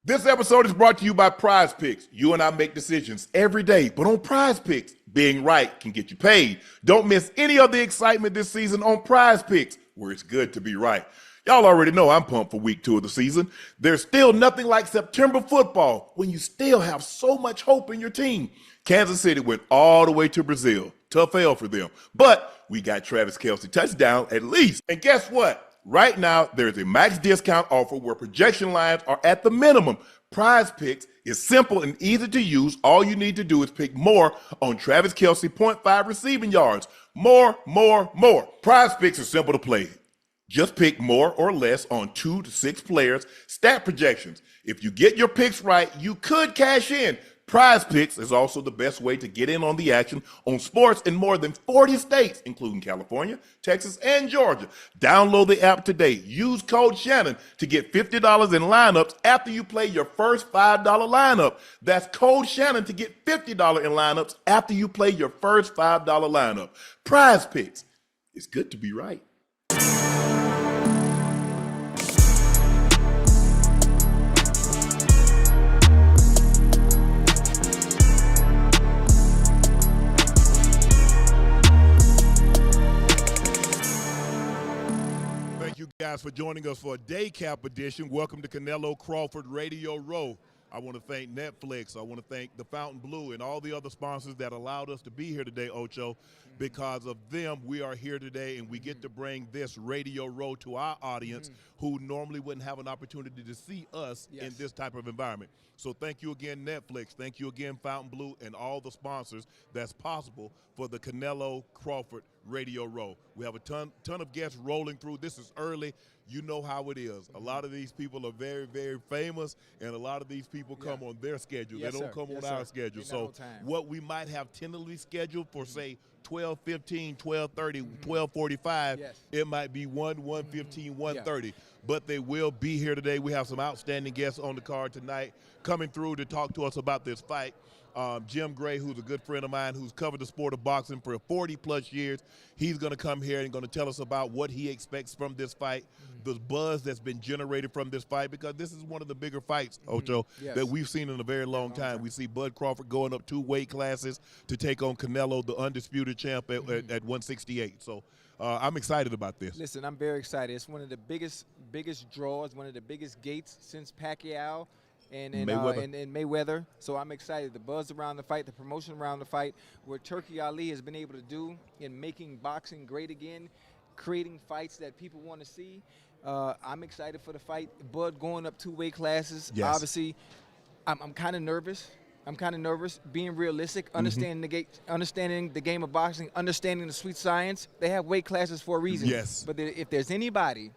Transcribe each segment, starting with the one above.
This episode is brought to you by Prize Picks. You and I make decisions every day, but on Prize Picks, being right can get you paid. Don't miss any of the excitement this season on Prize Picks, where it's good to be right. Y'all already know I'm pumped for week 2 of the season. There's still nothing like September football when you still have so much hope in your team. Kansas City went all the way to Brazil. Tough L for them. But we got Travis Kelce touchdown at least. And guess what? Right now, there's a max discount offer where projection lines are at the minimum. Prize Picks is simple and easy to use. All you need to do is pick more on Travis Kelce 0.5 receiving yards. More. Prize Picks is simple to play. Just pick more or less on 2 to 6 players, stat projections. If you get your picks right, you could cash in. Prize Picks is also the best way to get in on the action on sports in more than 40 states, including California, Texas, and Georgia. Download the app today. Use code Shannon to get $50 in lineups after you play your first $5 lineup. That's code Shannon to get $50 in lineups after you play your first $5 lineup. Prize Picks. It's good to be right. Guys, for joining us for a day cap edition. Welcome to Canelo-Crawford Radio Row. I want to thank Netflix. I want to thank the Fountain Blue and all the other sponsors that allowed us to be here today, Ocho. Because of them, we are here today, and we get to bring this Radio Row to our audience who normally wouldn't have an opportunity to see us in this type of environment. So thank you again, Netflix. Thank you again, Fountain Blue, and all the sponsors that's possible for the Canelo-Crawford Radio Row. We have a ton of guests rolling through. This is early. You know how it is. A lot of these people are very, very famous, and a lot of these people come on their schedule. They don't come on our schedule. So what we might have tentatively scheduled for, say, 12:15, 12:30, 12:45, it might be 1:15, 1:30. But they will be here today. We have some outstanding guests on the card tonight coming through to talk to us about this fight. Jim Gray, who's a good friend of mine, who's covered the sport of boxing for 40-plus years. He's going to come here and going to tell us about what he expects from this fight, the buzz that's been generated from this fight, because this is one of the bigger fights, Ocho, that we've seen in a very long time. We see Bud Crawford going up 2 weight classes to take on Canelo, the undisputed champ, at 168. So I'm excited about this. Listen, I'm very excited. It's one of the biggest draws, one of the biggest gates since Pacquiao and Mayweather. So I'm excited. The buzz around the fight, the promotion around the fight, what Turkey Ali has been able to do in making boxing great again, creating fights that people want to see. I'm excited for the fight. Bud going up 2 weight classes. Obviously, I'm kind of nervous. Being realistic, understanding the game of boxing, understanding the sweet science. They have weight classes for a reason. But if there's anybody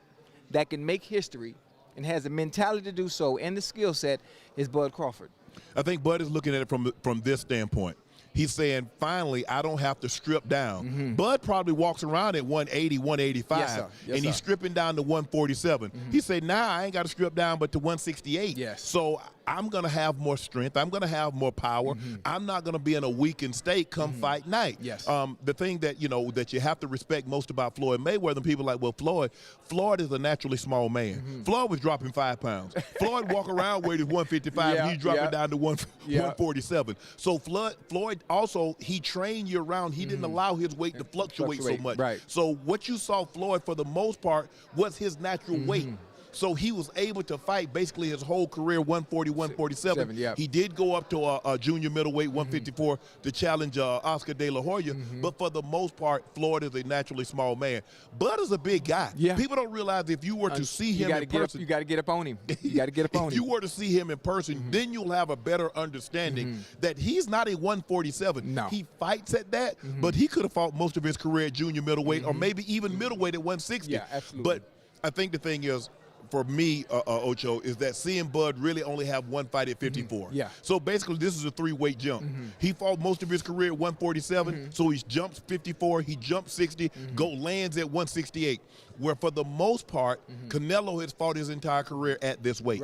that can make history and has the mentality to do so and the skill set, is Bud Crawford. I think Bud is looking at it from this standpoint. He's saying, finally, I don't have to strip down. Bud probably walks around at 180, 185, and he's stripping down to 147. He said, now I ain't got to strip down but to 168. So I'm going to have more strength. I'm going to have more power. I'm not going to be in a weakened state come fight night. The thing that, that you have to respect most about Floyd Mayweather, people are like, well, Floyd is a naturally small man. Floyd was dropping 5 pounds. Floyd walk around weight is 155, and he's dropping down to 147. So Floyd also, he trained year round. He didn't allow his weight to fluctuate so much. So what you saw Floyd, for the most part, was his natural weight. So he was able to fight basically his whole career, 140, 147. He did go up to a junior middleweight, 154, to challenge Oscar De La Hoya. But for the most part, Floyd is a naturally small man. Bud is a big guy. People don't realize if you were to see him in person. You got to get up on him. You got to get up on him. If you were to see him in person, then you'll have a better understanding that he's not a 147. No. He fights at that, but he could have fought most of his career at junior middleweight or maybe even middleweight at 160. Absolutely. But I think the thing is, for me, Ocho, is that seeing Bud really only have one fight at 54. So basically, this is a 3-weight jump. He fought most of his career at 147, so he jumps 54, he jumps 60, lands at 168. Where for the most part, Canelo has fought his entire career at this weight.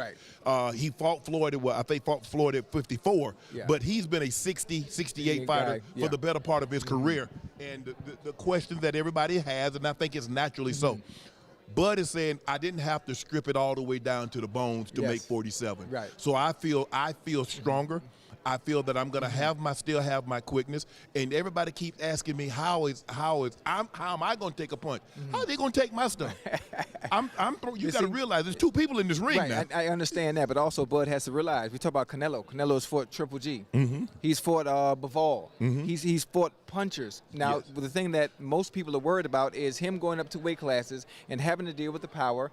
He fought Floyd at 54, but he's been a 60, 68 fighter for the better part of his career. And the question that everybody has, and I think it's naturally so, Bud is saying I didn't have to strip it all the way down to the bones to make 47. Right. So I feel stronger. I feel that I'm gonna still have my quickness, and everybody keeps asking me how am I gonna take a punch? How are they gonna take my stuff? You got to realize there's two people in this ring now. I understand that, but also Bud has to realize we talk about Canelo. Canelo's fought Triple G. He's fought Bivol. He's fought punchers. Now the thing that most people are worried about is him going up 2 weight classes and having to deal with the power.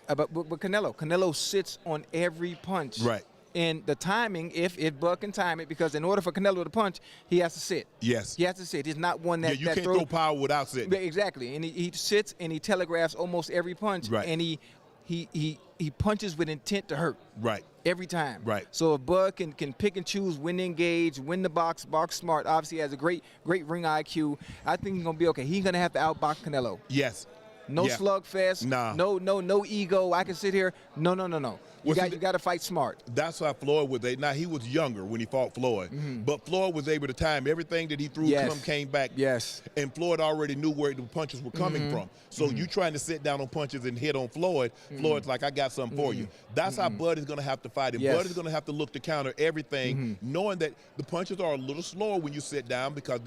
But Canelo sits on every punch. Right. And the timing, if Bud can time it, because in order for Canelo to punch, he has to sit. Yes. He has to sit. He's not one that you can't throw power without sitting. Exactly. And he sits and he telegraphs almost every punch. Right. And he punches with intent to hurt. Right. Every time. Right. So if Bud can pick and choose, when to engage, win the box smart, obviously has a great ring IQ, I think he's going to be okay. He's going to have to outbox Canelo. Yes. No slugfest. Nah. No ego. I can sit here. No. You got to fight smart. That's how Floyd was. Now, he was younger when he fought Floyd, but Floyd was able to time everything that he threw came back. Yes. And Floyd already knew where the punches were coming from. So you trying to sit down on punches and hit on Floyd, Floyd's like, I got something for you. That's how Bud is going to have to fight him. Yes. Bud is going to have to look to counter everything, knowing that the punches are a little slower when you sit down because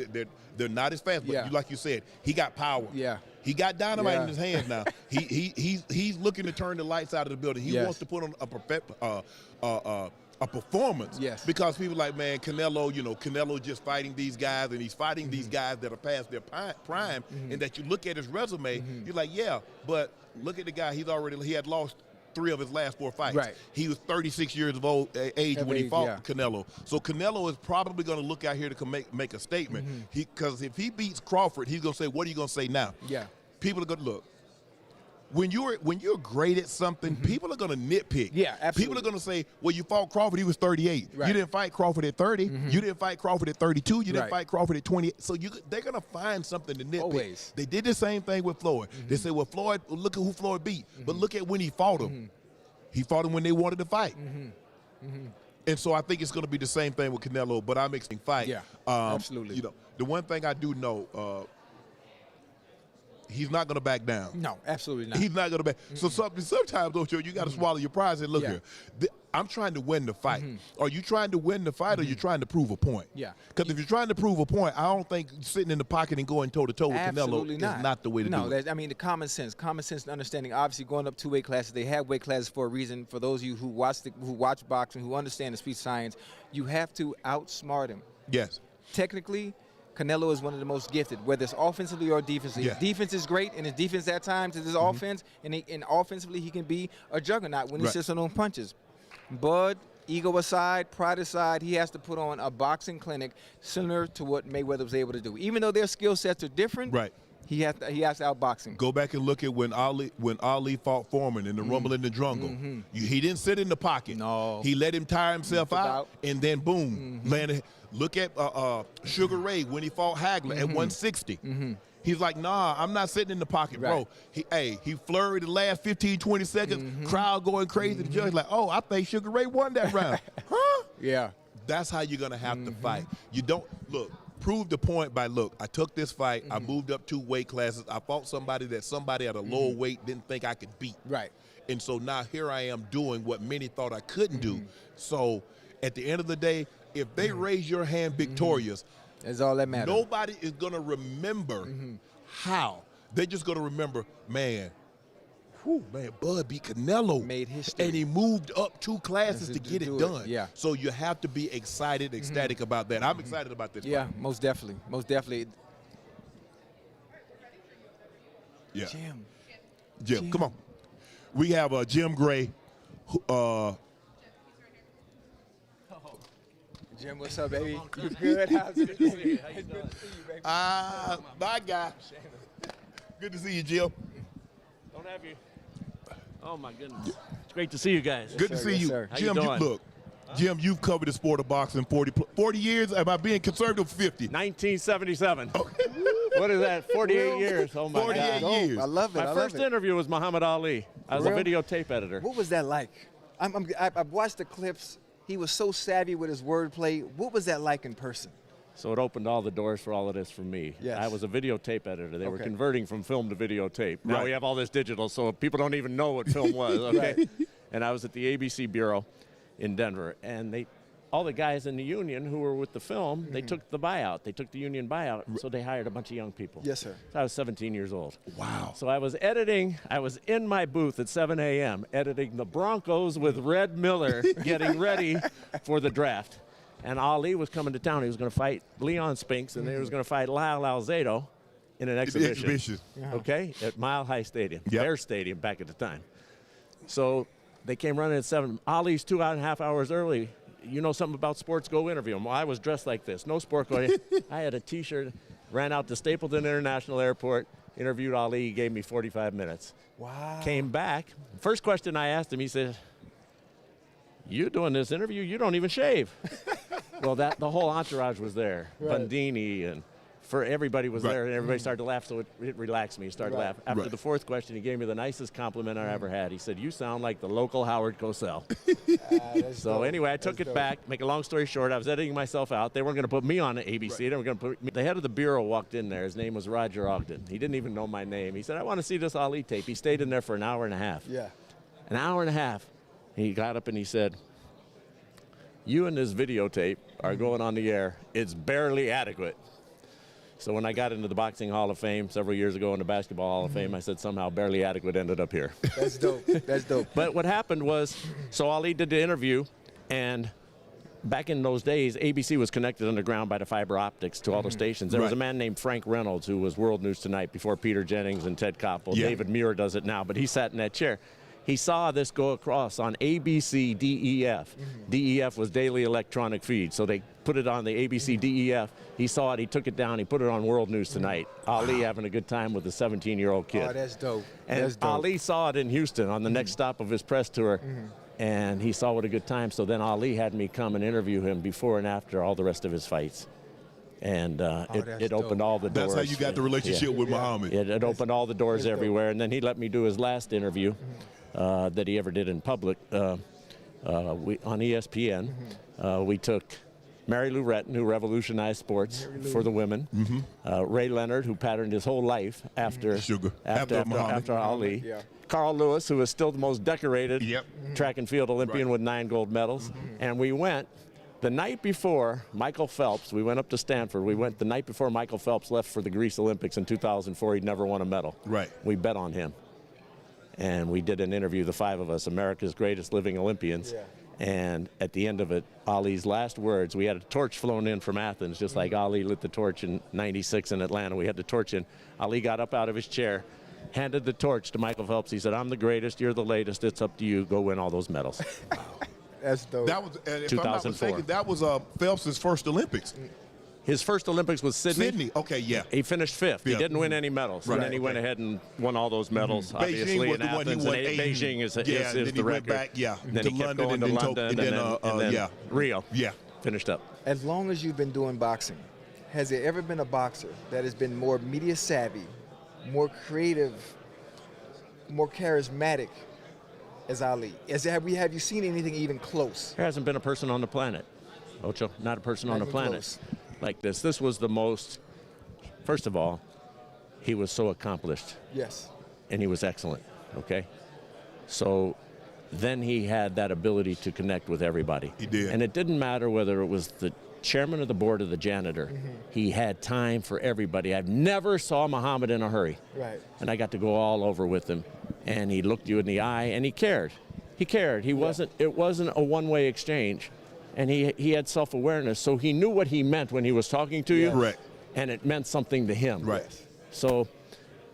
they're not as fast. But like you said, he got power. Yeah. He got dynamite in his hands now. He's looking to turn the lights out of the building. He wants to put on a performance. Yes. Because people like, man, Canelo just fighting these guys, and he's fighting these guys that are past their prime, and that you look at his resume, you're like, yeah, but look at the guy. He had lost 3 of his last 4 fights. Right. He was 36 years of age when he fought Canelo. So Canelo is probably going to look out here to make a statement. Because if he beats Crawford, he's going to say, what are you going to say now? Yeah. People are going to look. When you're great at something, people are going to nitpick. Yeah, absolutely. People are going to say, well, you fought Crawford, he was 38. Right. You didn't fight Crawford at 30. You didn't fight Crawford at 32. You didn't fight Crawford at 28. So they're going to find something to nitpick. Always. They did the same thing with Floyd. They said, well, Floyd, look at who Floyd beat. But look at when he fought him. He fought him when they wanted to fight. And so I think it's going to be the same thing with Canelo, but I'm expecting fight. Yeah, absolutely. The one thing I do know, he's not going to back down. No, absolutely not. He's not going to back. So sometimes, Ocho, you got to swallow your pride and say, look here, I'm trying to win the fight. Are you trying to win the fight or are you trying to prove a point? Yeah. Because if you're trying to prove a point, I don't think sitting in the pocket and going toe-to-toe with Canelo is not the way to do it. No, I mean, the common sense and understanding, obviously going up 2 weight classes, they have weight classes for a reason. For those of you who watch boxing, who understand the speed science, you have to outsmart him. Yes. Technically, Canelo is one of the most gifted, whether it's offensively or defensively. His defense is great, and his defense at times is his offense, and offensively he can be a juggernaut when he sits on those punches. Bud, ego aside, pride aside, he has to put on a boxing clinic similar to what Mayweather was able to do. Even though their skill sets are different, he has to outbox him. Go back and look at when Ali fought Foreman in the Rumble in the Jungle. He didn't sit in the pocket. No. He let him tire himself out, and then boom, landed. Look at Sugar Ray when he fought Hagler at 160. He's like, nah, I'm not sitting in the pocket, bro. He flurried the last 15, 20 seconds, crowd going crazy. The judge like, oh, I think Sugar Ray won that round. Huh? Yeah. That's how you're going to have to fight. You don't, look, prove the point by, look, I took this fight, I moved up 2 weight classes, I fought somebody that somebody at a lower weight didn't think I could beat. Right. And so now here I am doing what many thought I couldn't do. So at the end of the day, if they raise your hand victorious, that's all that matters. Nobody is going to remember how. They're just going to remember, man, Bud beat Canelo. Made history. And he moved up 2 classes to get it done. Yeah. So you have to be excited, ecstatic about that. I'm excited about this. Yeah, fight. Most definitely. Most definitely. Yeah. Jim, come on. We have Jim Gray. Jim, what's up, baby? You good? How's it? Good to see you. How you doing? My guy. Good to see you, Jim. Don't have you. Oh, my goodness. It's great to see you guys. Good to see you. Sir. Jim, look, Jim, you've covered the sport of boxing 40 years. Am I being conservative? 50. 1977. Okay. What is that? 48 years. Oh, my 48 God. years. I love it. My first interview was Muhammad Ali. I was a videotape editor. What was that like? I've watched the clips. He was so savvy with his wordplay. What was that like in person? So it opened all the doors for all of this for me. Yes. I was a videotape editor. They were Okay. converting from film to videotape. Now Right. we have all this digital, so people don't even know what film was. Okay. Right. And I was at the ABC bureau in Denver, and all the guys in the union who were with the film, they took the buyout. They took the union buyout, so they hired a bunch of young people. Yes, sir. So I was 17 years old. Wow. So I was in my booth at 7 a.m. editing the Broncos with Red Miller getting ready for the draft. And Ali was coming to town. He was going to fight Leon Spinks, and he was going to fight Lyle Alzado in an exhibition. Okay, at Mile High Stadium, their stadium back at the time. So they came running at 7. Ali's 2.5 hours early. You know something about sports, go interview him. Well, I was dressed like this. No sport go. I had a T-shirt, ran out to Stapleton International Airport, interviewed Ali. He gave me 45 minutes. Wow. Came back. First question I asked him, he said, "You doing this interview? You don't even shave." Well, the whole entourage was there. Right. Bundini and everybody was there, and everybody started to laugh, so it relaxed me. He started to laugh. After the fourth question, he gave me the nicest compliment I ever had. He said, "You sound like the local Howard Cosell." So anyway, I took it back. Make a long story short, I was editing myself out. They weren't going to put me on ABC. They were going to put me. The head of the bureau walked in there. His name was Roger Ogden. He didn't even know my name. He said, "I want to see this Ali tape." He stayed in there for an hour and a half. Yeah. An hour and a half. He got up and he said, "You and this videotape are going on the air. It's barely adequate." So when I got into the Boxing Hall of Fame several years ago and the Basketball Hall of Fame, I said somehow barely adequate ended up here. That's dope. That's dope. But what happened was, so Ali did the interview, and back in those days, ABC was connected underground by the fiber optics to all the stations. There was a man named Frank Reynolds who was World News Tonight before Peter Jennings and Ted Koppel. David Muir does it now, but he sat in that chair. He saw this go across on ABC DEF. DEF was daily electronic feed, so they put it on the ABC DEF. He saw it, he took it down, he put it on World News Tonight. Ali having a good time with a 17-year-old kid. Oh, that's dope. And that's dope. Ali saw it in Houston on the next stop of his press tour, and he saw what a good time. So then Ali had me come and interview him before and after all the rest of his fights. And it opened all the doors. That's how you got the relationship with Muhammad. It opened all the doors everywhere. And then he let me do his last interview that he ever did in public on ESPN. We took Mary Lou Retton, who revolutionized sports for the women. Ray Leonard, who patterned his whole life after Ali. Carl Lewis, who is still the most decorated track and field Olympian with 9 gold medals. And we went the night before Michael Phelps. We went up to Stanford. We went the night before Michael Phelps left for the Greece Olympics in 2004. He'd never won a medal. We bet on him. And we did an interview, the 5 of us, America's greatest living Olympians. And at the end of it, Ali's last words, we had a torch flown in from Athens, just like Ali lit the torch in '96 in Atlanta. We had the torch in. Ali got up out of his chair, handed the torch to Michael Phelps. He said, "I'm the greatest, you're the latest, it's up to you, go win all those medals." That's dope. That was, if I'm not mistaken, that was Phelps' first Olympics. His first Olympics was Sydney. Okay, He finished 5th. He didn't win any medals. And then he went ahead and won all those medals, obviously, in Athens. And Beijing is the record. Back, and then he kept going to London, and then Rio. Finished up. As long as you've been doing boxing, has there ever been a boxer that has been more media savvy, more creative, more charismatic as Ali? Have you seen anything even close? There hasn't been a person on the planet, Ocho, not a person on the planet like this. This was the most, first of all, he was so accomplished. Yes. And he was excellent, okay? So then he had that ability to connect with everybody. He did. And it didn't matter whether it was the chairman of the board or the janitor. He had time for everybody. I've never saw Muhammad in a hurry. Right. And I got to go all over with him. And he looked you in the eye, and he cared. He cared. It wasn't a one-way exchange. And he had self-awareness, so he knew what he meant when he was talking to you. Right. And it meant something to him. Right. So,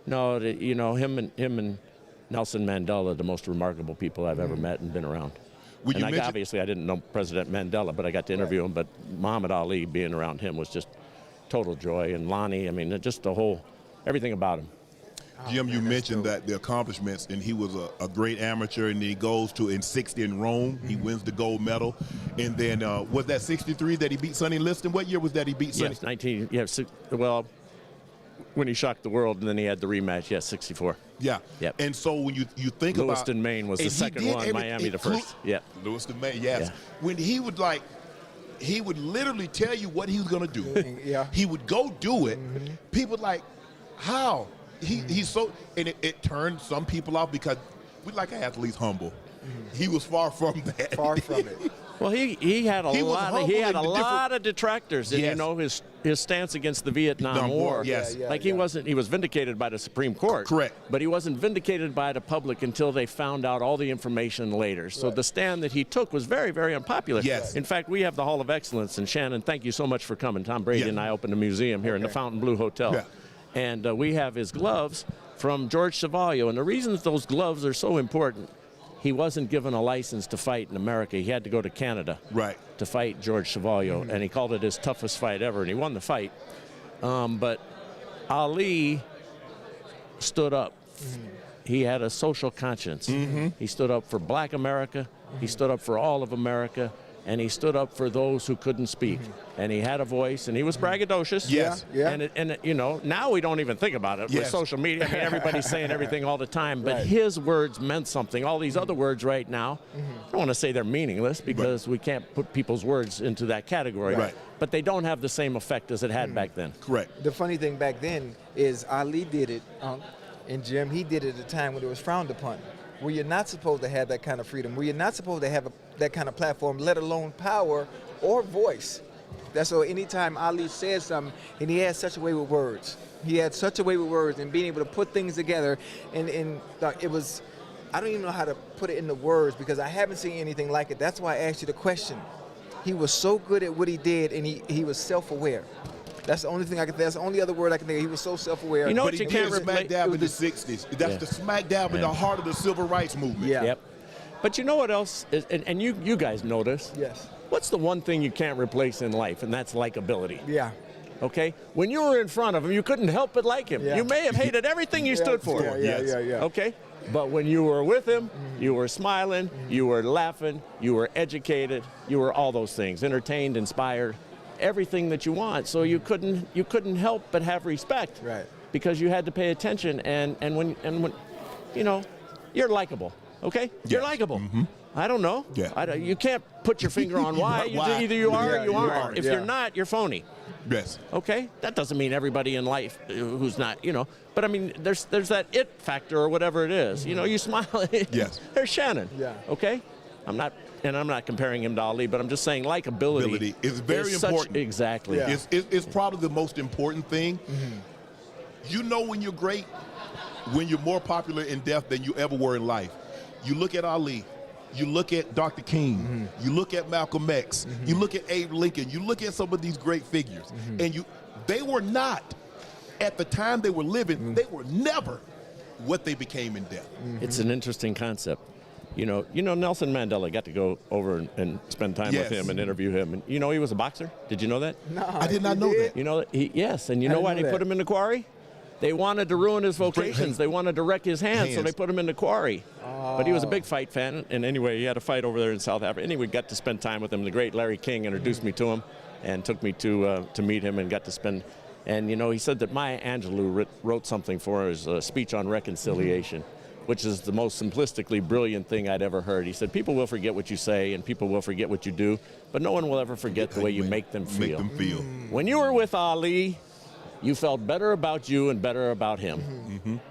no, you know, him and Nelson Mandela, the most remarkable people I've ever met and been around. And obviously I didn't know President Mandela, but I got to interview him. But Muhammad Ali, being around him was just total joy. And Lonnie, I mean, just everything about him. Jim, you mentioned that the accomplishments, and he was a great amateur, and he goes to in 60 in Rome. He wins the gold medal. And then was that 63 that he beat Sonny Liston? What year was that he beat Sonny? Yes, well, when he shocked the world, and then he had the rematch, 64. Yeah. Yep. And so when you think about Lewiston, Maine was the second one, Miami the first. Yeah. Lewiston, Maine, yes. Yeah. When he would he would literally tell you what he was going to do. Yeah. He would go do it. People like, how? He's so, and it turned some people off because we like athletes humble. He was far from that. Far from it. Well, he had a lot of detractors, and yes. you know his stance against the Vietnam War. Yes, he was vindicated by the Supreme Court. Correct. But he wasn't vindicated by the public until they found out all the information later. So the stand that he took was very, very unpopular. Yes. In fact, we have the Hall of Excellence, and Shannon, thank you so much for coming. Tom Brady and I opened a museum here in the Fontainebleau Hotel, and we have his gloves from George Chevalier. And the reason that those gloves are so important. He wasn't given a license to fight in America. He had to go to Canada to fight George Chevalier, and he called it his toughest fight ever, and he won the fight. But Ali stood up. He had a social conscience. He stood up for Black America. He stood up for all of America. And he stood up for those who couldn't speak. And he had a voice, and he was braggadocious. Yes. And you know, now we don't even think about it with social media. I mean, everybody's saying everything all the time, but his words meant something. All these other words right now, I don't want to say they're meaningless because we can't put people's words into that category. But they don't have the same effect as it had back then. Correct. The funny thing back then is Ali did it, and Jim, he did it at a time when it was frowned upon. Where you're not supposed to have that kind of freedom, where you're not supposed to have that kind of platform, let alone power or voice. That's so anytime Ali said something, and he had such a way with words. He had such a way with words and being able to put things together, and it was, I don't even know how to put it into words because I haven't seen anything like it. That's why I asked you the question. He was so good at what he did, and he was self-aware. That's the only thing I can. That's the only other word I can think of. He was so self-aware. You know but what you he can't did smack dab in the '60s. That's the smack dab in the heart of the civil rights movement. Yep. But you know what else? Is, and you guys know this. Yes. What's the one thing you can't replace in life, and that's likability. Yeah. Okay? When you were in front of him, you couldn't help but like him. Yeah. You may have hated everything you stood for. Yeah. Okay? But when you were with him, you were smiling, you were laughing, you were educated, you were all those things, entertained, inspired. Everything that you want, so you couldn't help but have respect, because you had to pay attention, and when you know, you're likable, okay? You're likable. I don't know. You can't put your finger on why. Either you are or you aren't. If you're not, you're phony. Yes. Okay. That doesn't mean everybody in life who's not, you know. But I mean, there's that it factor or whatever it is. You know, you smile. Yes. There's Shannon. Yeah. Okay. I'm not comparing him to Ali, but I'm just saying likability is very important. Exactly. Yeah. It's probably the most important thing. You know when you're great, when you're more popular in death than you ever were in life. You look at Ali. You look at Dr. King. You look at Malcolm X. You look at Abe Lincoln. You look at some of these great figures. And they were not, at the time they were living, they were never what they became in death. It's an interesting concept. You know, Nelson Mandela got to go over and spend time with him and interview him. And you know he was a boxer? Did you know that? No, I did not know that. You know, yes. And you know why they put him in the quarry? They wanted to ruin his vocations. They wanted to wreck his hands, so they put him in the quarry. But he was a big fight fan, and anyway, he had a fight over there in South Africa. Anyway, got to spend time with him. The great Larry King introduced me to him and took me to meet him and got to spend. And, you know, he said that Maya Angelou wrote something for his speech on reconciliation, which is the most simplistically brilliant thing I'd ever heard. He said, people will forget what you say and people will forget what you do, but no one will ever forget the way you make them feel. When you were with Ali, you felt better about you and better about him.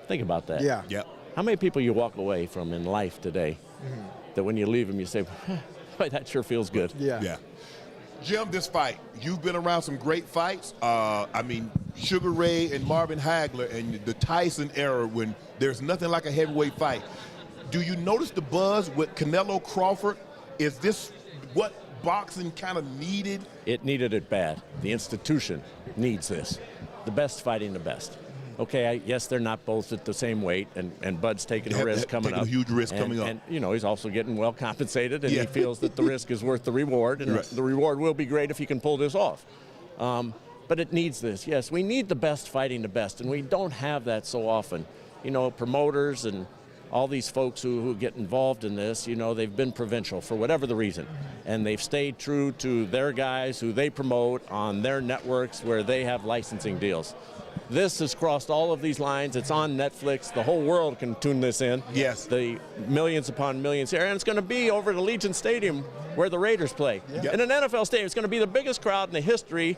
Think about that. Yeah. How many people you walk away from in life today that when you leave them, you say, boy, that sure feels good. Yeah. Jim, this fight, you've been around some great fights. I mean, Sugar Ray and Marvin Hagler and the Tyson era when there's nothing like a heavyweight fight. Do you notice the buzz with Canelo-Crawford? Is this what boxing kind of needed? It needed it bad. The institution needs this. The best fighting the best. Okay, yes, they're not both at the same weight, and Bud's taking a risk coming up. A huge risk coming up. And, you know, he's also getting well compensated, and he feels that the risk is worth the reward, and the reward will be great if he can pull this off. But it needs this. Yes, we need the best fighting the best, and we don't have that so often. You know, promoters and all these folks who get involved in this, you know, they've been provincial for whatever the reason, and they've stayed true to their guys who they promote on their networks where they have licensing deals. This has crossed all of these lines. It's on Netflix. The whole world can tune this in. Yes. The millions upon millions here. And it's going to be over at Allegiant Stadium where the Raiders play. Yeah. In an NFL stadium, it's going to be the biggest crowd in the history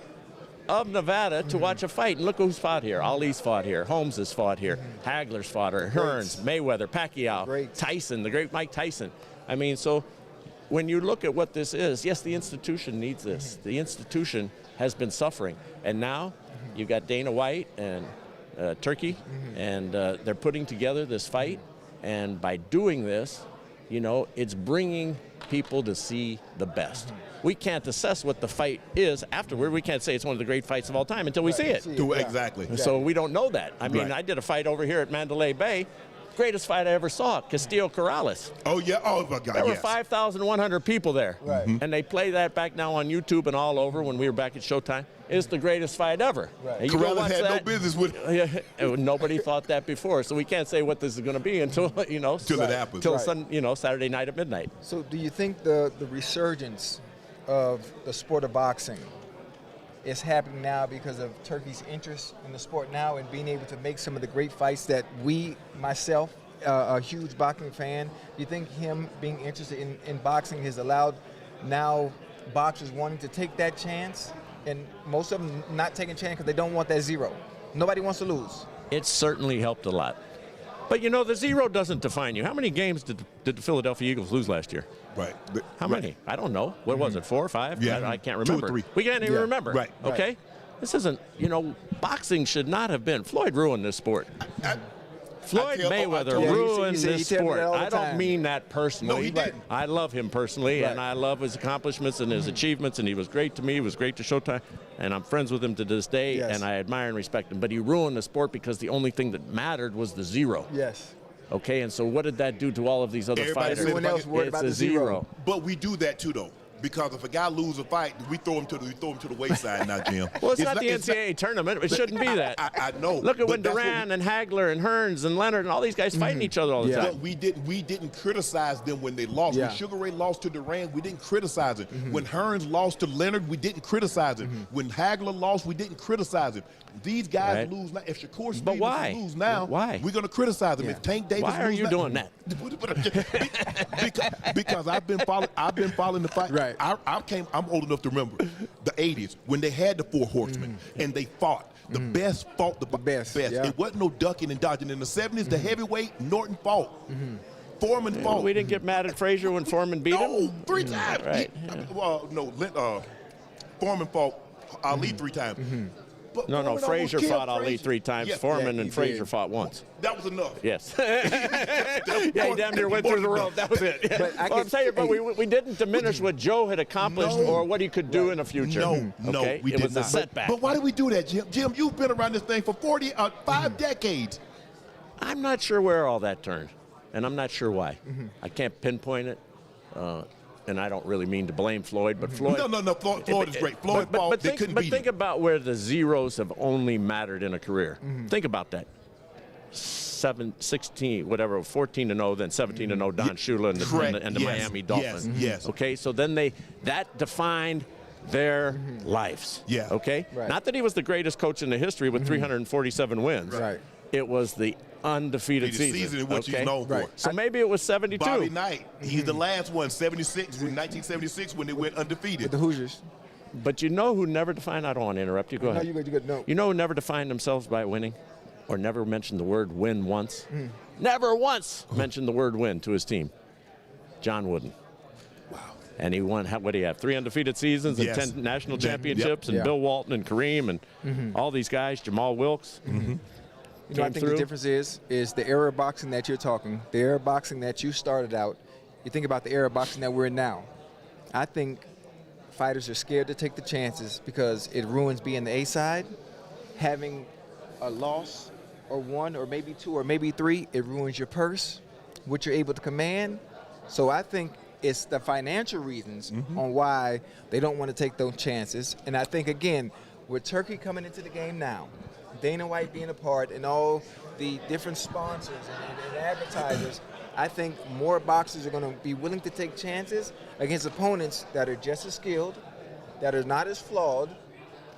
of Nevada to watch a fight. And look who's fought here. Ali's fought here. Holmes has fought here. Hagler's fought here. Hearns, Mayweather, Pacquiao, Tyson, the great Mike Tyson. I mean, so when you look at what this is, yes, the institution needs this. The institution has been suffering. And now you've got Dana White and Turkey, and they're putting together this fight. And by doing this, you know, it's bringing people to see the best. We can't assess what the fight is afterward. We can't say it's one of the great fights of all time until we see it. Exactly. So we don't know that. I mean, I did a fight over here at Mandalay Bay. Greatest fight I ever saw, Castillo-Corrales. Oh, yeah. Oh, my God, There were 5,100 people there. Right. And they play that back now on YouTube and all over when we were back at Showtime. It's the greatest fight ever. Right. Corrales had no business with it. Nobody thought that before, so we can't say what this is going to be until, you know, till it happens. Till Saturday night at midnight. So do you think the resurgence of the sport of boxing is happening now because of Turkey's interest in the sport now and being able to make some of the great fights that myself, a huge boxing fan, do you think him being interested in boxing has allowed now boxers wanting to take that chance, and most of them not taking a chance because they don't want that zero? Nobody wants to lose. It certainly helped a lot. But, you know, the zero doesn't define you. How many games did the Philadelphia Eagles lose last year? Right. How many? I don't know. What was it, 4 or 5? Yeah. I can't remember. 2 or 3. We can't even remember. Right. Okay? This isn't, you know, boxing should not have been. Floyd ruined this sport. Floyd Mayweather ruined this sport. I don't mean that personally. No, he didn't. I love him personally, and I love his accomplishments and his achievements, and he was great to me. He was great to Showtime, and I'm friends with him to this day, and I admire and respect him. But he ruined the sport because the only thing that mattered was the zero. Yes. Okay, and so what did that do to all of these other fighters? Everyone else worried about the zero. But we do that too, though. Because if a guy loses a fight, we throw him to the wayside now, Jim. Well, it's not the NCAA tournament. It shouldn't be that. I know. Look at when Duran and Hagler and Hearns and Leonard and all these guys fighting each other all the time. But we didn't criticize them when they lost. When Sugar Ray lost to Duran, we didn't criticize it. When Hearns lost to Leonard, we didn't criticize it. When Hagler lost, we didn't criticize it. These guys lose now. If Shakur Stevenson lose now, we're going to criticize him. If Tank Davis why are you doing that? Because I've been following the fight. Right. I'm old enough to remember the 80s when they had the Four Horsemen and they fought. The best fought the best. Yeah. It wasn't no ducking and dodging. In the 70s, the heavyweight, Norton fought. Foreman fought. We didn't get mad at Frazier when Foreman beat him? No, 3 times. Right. Foreman fought Ali 3 times. But no, Frazier fought Ali 3 times. Yes. Foreman and Frazier fought once. That was enough. Yes. He damn near went through the rope. That was it. But I'm saying, but we didn't diminish what Joe had accomplished or what he could do in the future. No, we did not. It was a setback. But why did we do that, Jim? Jim, you've been around this thing for 5 decades. I'm not sure where all that turned, and I'm not sure why. I can't pinpoint it. And I don't really mean to blame Floyd, but Floyd. No. Floyd is great. Floyd fought. They couldn't beat him. But think about where the zeros have only mattered in a career. Think about that. 16, whatever, 14-0, then 17-0, Don Shula and the Miami Dolphins. Yes. Okay, so then that defined their lives. Yeah. Okay? Right. Not that he was the greatest coach in the history with 347 wins. Right. It was the undefeated season in which he's known for. So maybe it was 72. Bobby Knight, he's the last one, 1976, when they went undefeated. With the Hoosiers. But you know who never defined, I don't want to interrupt you, go ahead. No, you're good. No. You know who never defined themselves by winning? Or never mentioned the word win once? Never once mentioned the word win to his team. John Wooden. Wow. And he won, what do you have, 3 undefeated seasons and 10 national championships, and Bill Walton and Kareem and all these guys, Jamal Wilkes. You know, I think the difference is the era of boxing that you're talking, the era of boxing that you started out. You think about the era of boxing that we're in now. I think fighters are scared to take the chances because it ruins being the A side. Having a loss or 1 or maybe 2 or maybe 3, it ruins your purse, what you're able to command. So I think it's the financial reasons on why they don't want to take those chances. And I think, again, with Turkey coming into the game now, Dana White being a part, and all the different sponsors and advertisers, I think more boxers are going to be willing to take chances against opponents that are just as skilled, that are not as flawed,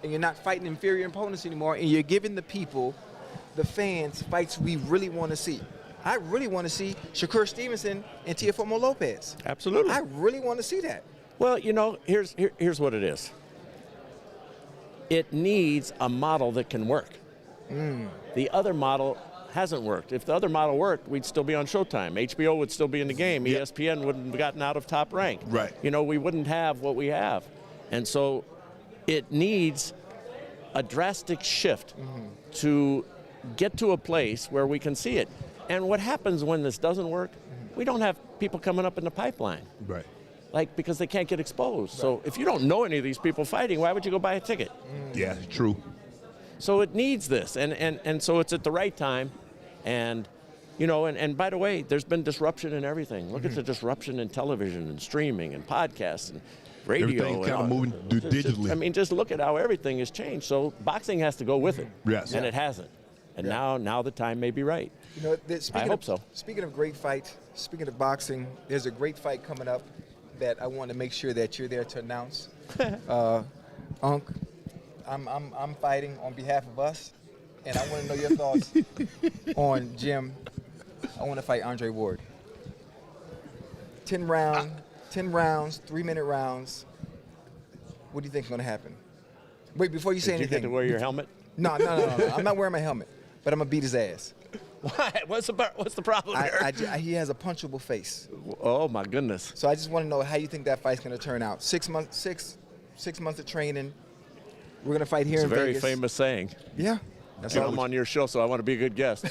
and you're not fighting inferior opponents anymore, and you're giving the people, the fans, fights we really want to see. I really want to see Shakur Stevenson and Teofimo Lopez. Absolutely. I really want to see that. Well, you know, here's what it is. It needs a model that can work. The other model hasn't worked. If the other model worked, we'd still be on Showtime. HBO would still be in the game. ESPN wouldn't have gotten out of Top Rank. Right. You know, we wouldn't have what we have. And so it needs a drastic shift to get to a place where we can see it. And what happens when this doesn't work, we don't have people coming up in the pipeline. Right. Like, because they can't get exposed. Right. So if you don't know any of these people fighting, why would you go buy a ticket? Yeah, true. So it needs this, and so it's at the right time. And, you know, and by the way, there's been disruption in everything. Look at the disruption in television and streaming and podcasts and radio. Everything kind of moving digitally. I mean, just look at how everything has changed. So boxing has to go with it. Yes. And it hasn't. And now the time may be right. You know, I hope so. Speaking of great fight, speaking of boxing, there's a great fight coming up that I want to make sure that you're there to announce. Unc, I'm fighting on behalf of us, and I want to know your thoughts on Jim. I want to fight Andre Ward. 10 rounds, 3-minute rounds. What do you think is going to happen? Wait, before you say anything. Did you get to wear your helmet? No. I'm not wearing my helmet, but I'm going to beat his ass. Why? What's the problem here? He has a punchable face. Oh, my goodness. So I just want to know how you think that fight's going to turn out. 6 months of training. We're going to fight here in Vegas. It's a very famous saying. Yeah. I'm on your show, so I want to be a good guest.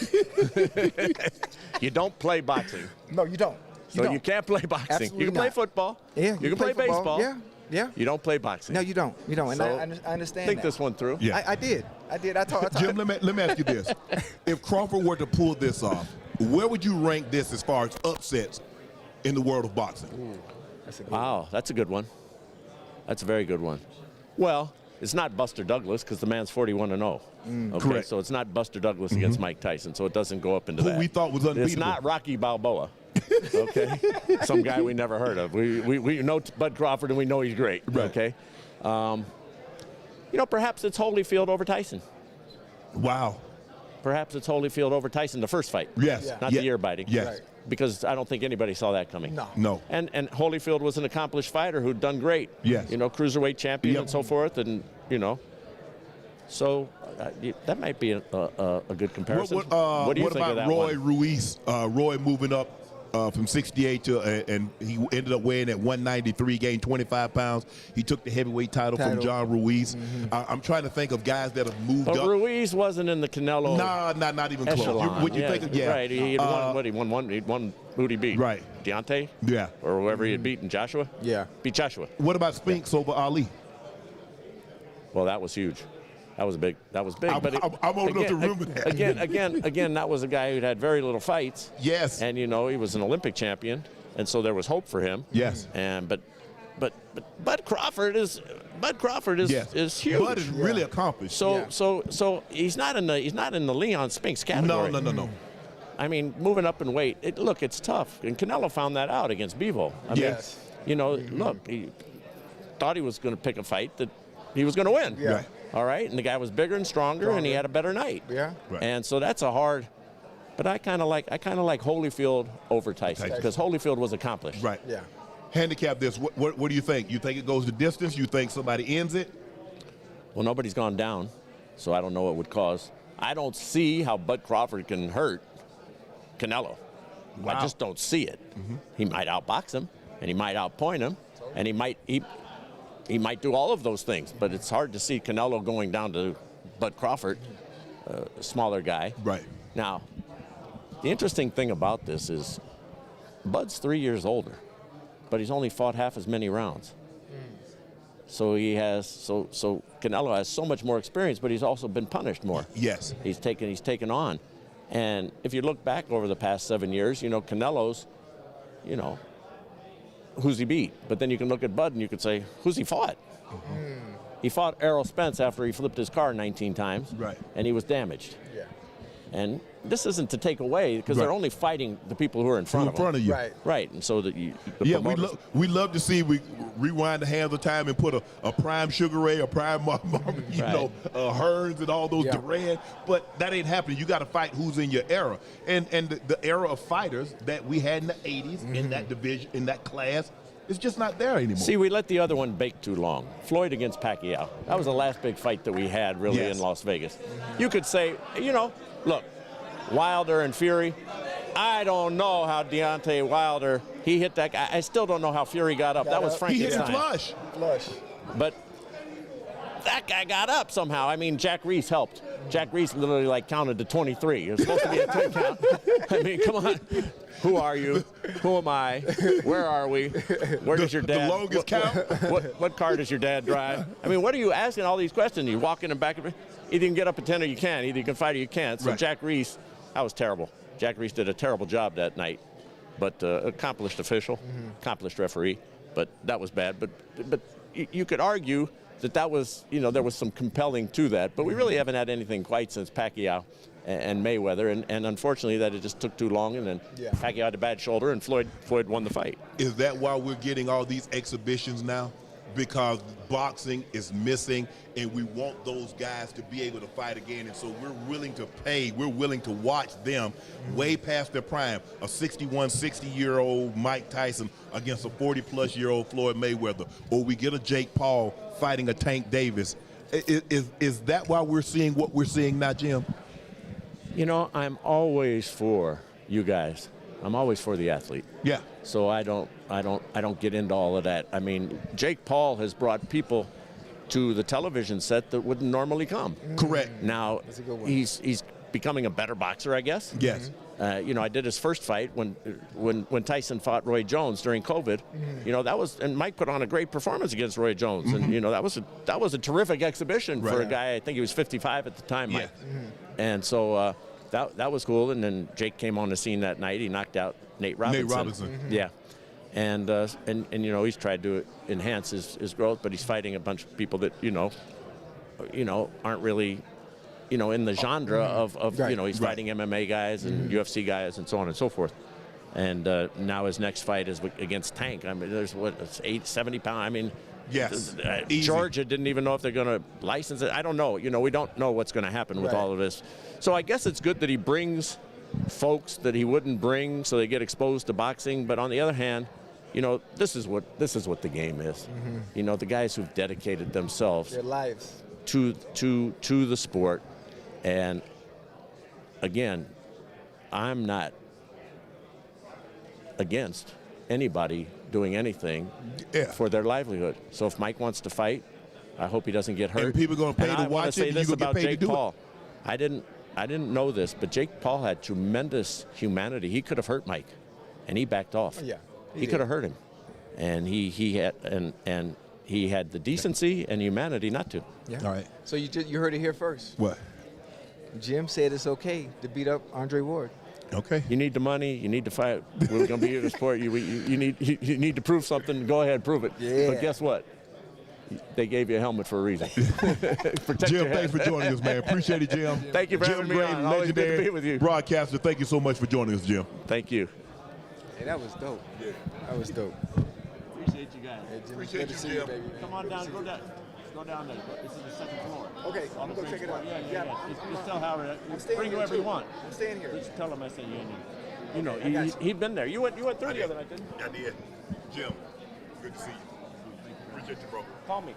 You don't play boxing. No, you don't. You can't play boxing. Absolutely you can play football. Yeah. You can play baseball. Yeah. You don't play boxing. No, you don't. And So, I understand think that. this one through. Yeah. I did. I talked. Jim, let me ask you this. If Crawford were to pull this off, where would you rank this as far as upsets in the world of boxing? Wow, that's a good one. That's a very good one. Well, it's not Buster Douglas because the man's 41-0. Okay, Correct. so it's not Buster Douglas against Mike Tyson, so it doesn't go up into that. Who we thought was unbeatable. It's not Rocky Balboa. Okay, some guy we never heard of. We know Bud Crawford and we know he's great. Right. Okay, you know, perhaps it's Holyfield over Tyson. Wow. Perhaps it's Holyfield over Tyson, the first fight. Yes. Not the ear biting. Yes. Right. Because I don't think anybody saw that coming. No. And Holyfield was an accomplished fighter who'd done great. Yes. You know, cruiserweight champion and so forth, and you know, so that might be a good comparison. What do you think of that Roy one? Ruiz? Roy moving up from 68 to, and he ended up weighing at 193, gained 25 pounds. He took the heavyweight title from John Ruiz. I'm trying to think of guys that have moved up. Ruiz wasn't in the Canelo. Not even echelon. close. Would you think of, yeah. Right, he won who'd he beat? Right. Deontay? Yeah. Or whoever he had beaten, Joshua? Yeah. Beat Joshua. What about Spinks over Ali? Well, that was huge. That was big. I'm old enough to remember that. Again, that was a guy who'd had very little fights. Yes. And you know, he was an Olympic champion, and so there was hope for him. Yes. And but Bud Crawford is huge. Bud is really accomplished. So he's not in the Leon Spinks category. No. I mean, moving up in weight, it's tough. And Canelo found that out against Bivol. I mean, you know, look, he thought he was going to pick a fight that he was going to win. Yeah. Right. All right, and the guy was bigger and stronger, and he had a better night. Yeah. Right. And so that's a hard. But I kind of like Holyfield over Tyson because Holyfield was accomplished. Right. Yeah. Handicap this. What do you think? You think it goes the distance? You think somebody ends it? Well, nobody's gone down, so I don't know what would cause. I don't see how Bud Crawford can hurt Canelo. Wow. I just don't see it. He might outbox him, and he might outpoint him, and he might do all of those things, but it's hard to see Canelo going down to Bud Crawford, a smaller guy. Right. Now, the interesting thing about this is Bud's 3 years older, but he's only fought half as many rounds. So Canelo has so much more experience, but he's also been punished more. Yes. He's taken on. And if you look back over the past 7 years, you know, Canelo's, you know, who's he beat? But then you can look at Bud and you could say, who's he fought? He fought Errol Spence after he flipped his car 19 times. Right. And he was damaged. Yeah. And this isn't to take away, because they're only fighting the people who are in front of you. Right. And so that we love to see, we rewind the hands of time and put a prime Sugar Ray, a prime, Hearns and all those Duran, but that ain't happening. You got to fight who's in your era. And the era of fighters that we had in the 80s in that division, in that class, it's just not there anymore. See, we let the other one bake too long. Floyd against Pacquiao. That was the last big fight that we had, really, in Las Vegas. You could say, look, Wilder and Fury, I don't know how Deontay Wilder, he hit that guy. I still don't know how Fury got up. That was Frankenstein. He hit him flush. But that guy got up somehow. I mean, Jack Reese helped. Jack Reese literally counted to 23. It was supposed to be a 10 count. I mean, come on. Who are you? Who am I? Where are we? Where does your dad? The longest count? What car does your dad drive? I mean, what are you asking all these questions? You walk in and back. Either you can get up at 10 or you can't. Either you can fight or you can't. So Jack Reese, that was terrible. Jack Reese did a terrible job that night. But accomplished official, accomplished referee. But that was bad. But you could argue that was, there was some compelling to that. But we really haven't had anything quite since Pacquiao and Mayweather, and unfortunately that it just took too long, and then Pacquiao had a bad shoulder, and Floyd won the fight. Is that why we're getting all these exhibitions now? Because boxing is missing, and we want those guys to be able to fight again, and so we're willing to pay, we're willing to watch them way past their prime. A 60-year-old Mike Tyson against a 40-plus-year-old Floyd Mayweather, or we get a Jake Paul fighting a Tank Davis. Is that why we're seeing what we're seeing now, Jim? I'm always for you guys. I'm always for the athlete. Yeah. So I don't get into all of that. I mean, Jake Paul has brought people to the television set that wouldn't normally come. Correct. Now he's becoming a better boxer, I guess. Yes. I did his first fight when Tyson fought Roy Jones during COVID. And Mike put on a great performance against Roy Jones, and that was a terrific exhibition for a guy. I think he was 55 at the time, Mike. And so that was cool. And then Jake came on the scene that night. He knocked out Nate Robinson. Yeah. And he's tried to enhance his growth, but he's fighting a bunch of people that aren't really in the genre of he's fighting MMA guys and UFC guys and so on and so forth. And now his next fight is against Tank. I mean, there's it's 70 pounds. I mean, yes. Georgia didn't even know if they're going to license it. I don't know. We don't know what's going to happen with all of this. So I guess it's good that he brings folks that he wouldn't bring, so they get exposed to boxing. But on the other hand, this is what the game is. The guys who've dedicated themselves, their lives, to the sport. And again, I'm not against anybody doing anything for their livelihood. So if Mike wants to fight, I hope he doesn't get hurt. And people are going to pay to watch it. And I want to say this about Jake Paul. I didn't know this, but Jake Paul had tremendous humanity. He could have hurt Mike, and he backed off. Yeah, he could have hurt him, and he had the decency and humanity not to. Yeah. All right. So you heard it here first. What? Jim said it's okay to beat up Andre Ward. Okay. You need the money. You need to fight. We're going to be here to support you. You need to prove something. Go ahead, prove it. Yeah. But guess what? They gave you a helmet for a reason. Jim, thanks for joining us, man. Appreciate it, Jim. Thank you for having me on. Always good to be with you. Broadcaster, thank you so much for joining us, Jim. Thank you. Hey, that was dope. Yeah. That was dope. Appreciate you guys. Hey, Jim, appreciate you, Jim. baby. Come on down. Go down. Go down there. This is the second floor. Okay, I'm going to check it out. Yeah. Just tell Howard. Bring whoever you want. I'm staying here. Just tell him I said you need. He'd been there. You went through the other night, didn't you? I did. Jim, good to see you. Appreciate you, bro. Call me.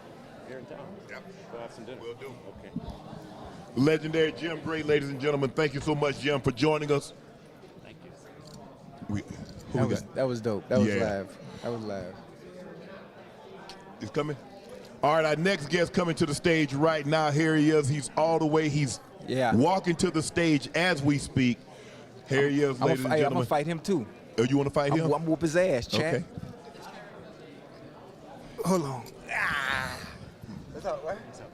Here in town. Yep. Go have some dinner. Will do. Okay. Legendary Jim Gray, ladies and gentlemen. Thank you so much, Jim, for joining us. Thank you. That was dope. That was live. That was live. He's coming. All right, our next guest coming to the stage right now. Here he is. He's all the way. He's walking to the stage as we speak. Here he is, ladies and gentlemen. I'm going to fight him, too. Oh, you want to fight him? I'm going to whoop his ass, Chad. Okay. Hold on. What's up, right? What's up,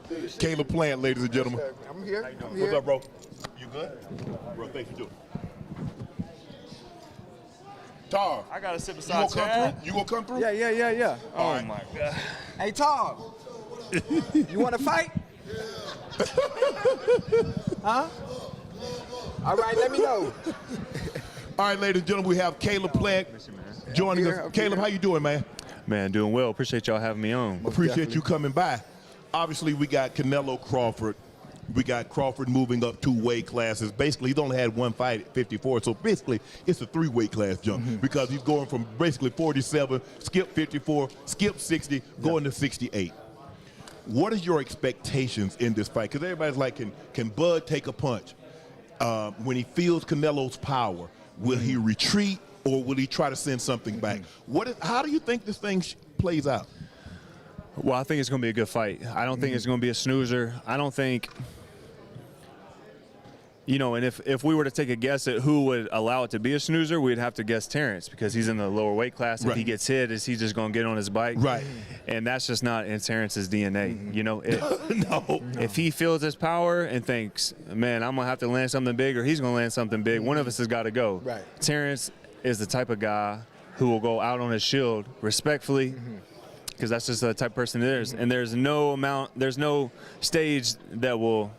baby? Caleb Plant, ladies and gentlemen. I'm here. What's up, bro? You good? Bro, thanks for doing it. Tar. I got to sit beside Chad. You going to come through? Yeah. Oh, right. My God. Hey, Tar. You want to fight? Huh? All right, let me know. All right, ladies and gentlemen, we have Caleb Plant joining us. Caleb, how you doing, man? Man, doing well. Appreciate y'all having me on. Appreciate you coming by. Obviously, we got Canelo-Crawford. We got Crawford moving up 2 weight classes. Basically, he's only had 1 fight at 54, so basically, it's a 3 weight class jump because he's going from basically 47, skip 54, skip 60, going to 68. What are your expectations in this fight? Because everybody's like, can Bud take a punch? When he feels Canelo's power, will he retreat or will he try to send something back? How do you think this thing plays out? Well, I think it's going to be a good fight. I don't think it's going to be a snoozer. I don't think, and if we were to take a guess at who would allow it to be a snoozer, we'd have to guess Terence because he's in the lower weight class. If he gets hit, is he just going to get on his bike? Right. And that's just not in Terence's DNA. No. If he feels his power and thinks, man, I'm going to have to land something big or he's going to land something big, one of us has got to go. Right. Terence is the type of guy who will go out on his shield respectfully because that's just the type of person it is. And there's no stage that will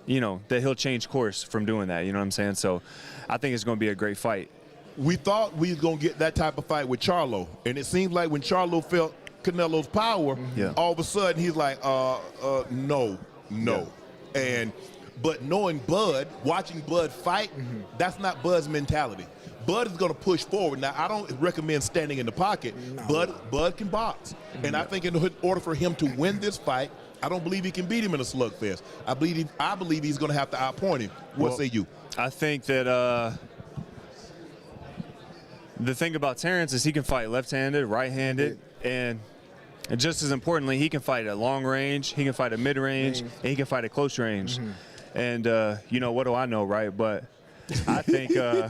that he'll change course from doing that, you know what I'm saying? So I think it's going to be a great fight. We thought we was going to get that type of fight with Charlo, and it seems like when Charlo felt Canelo's power, all of a sudden he's like, no. Yeah. But knowing Bud, watching Bud fight, that's not Bud's mentality. Bud is going to push forward. Now, I don't recommend standing in the pocket. No. Bud can box. And I think in order for him to win this fight, I don't believe he can beat him in a slugfest. I believe he's going to have to outpoint him. What say you? I think that the thing about Terence is he can fight left-handed, right-handed, and just as importantly, he can fight at long range, he can fight at mid-range, and he can fight at close range. And, what do I know, right? But I think, I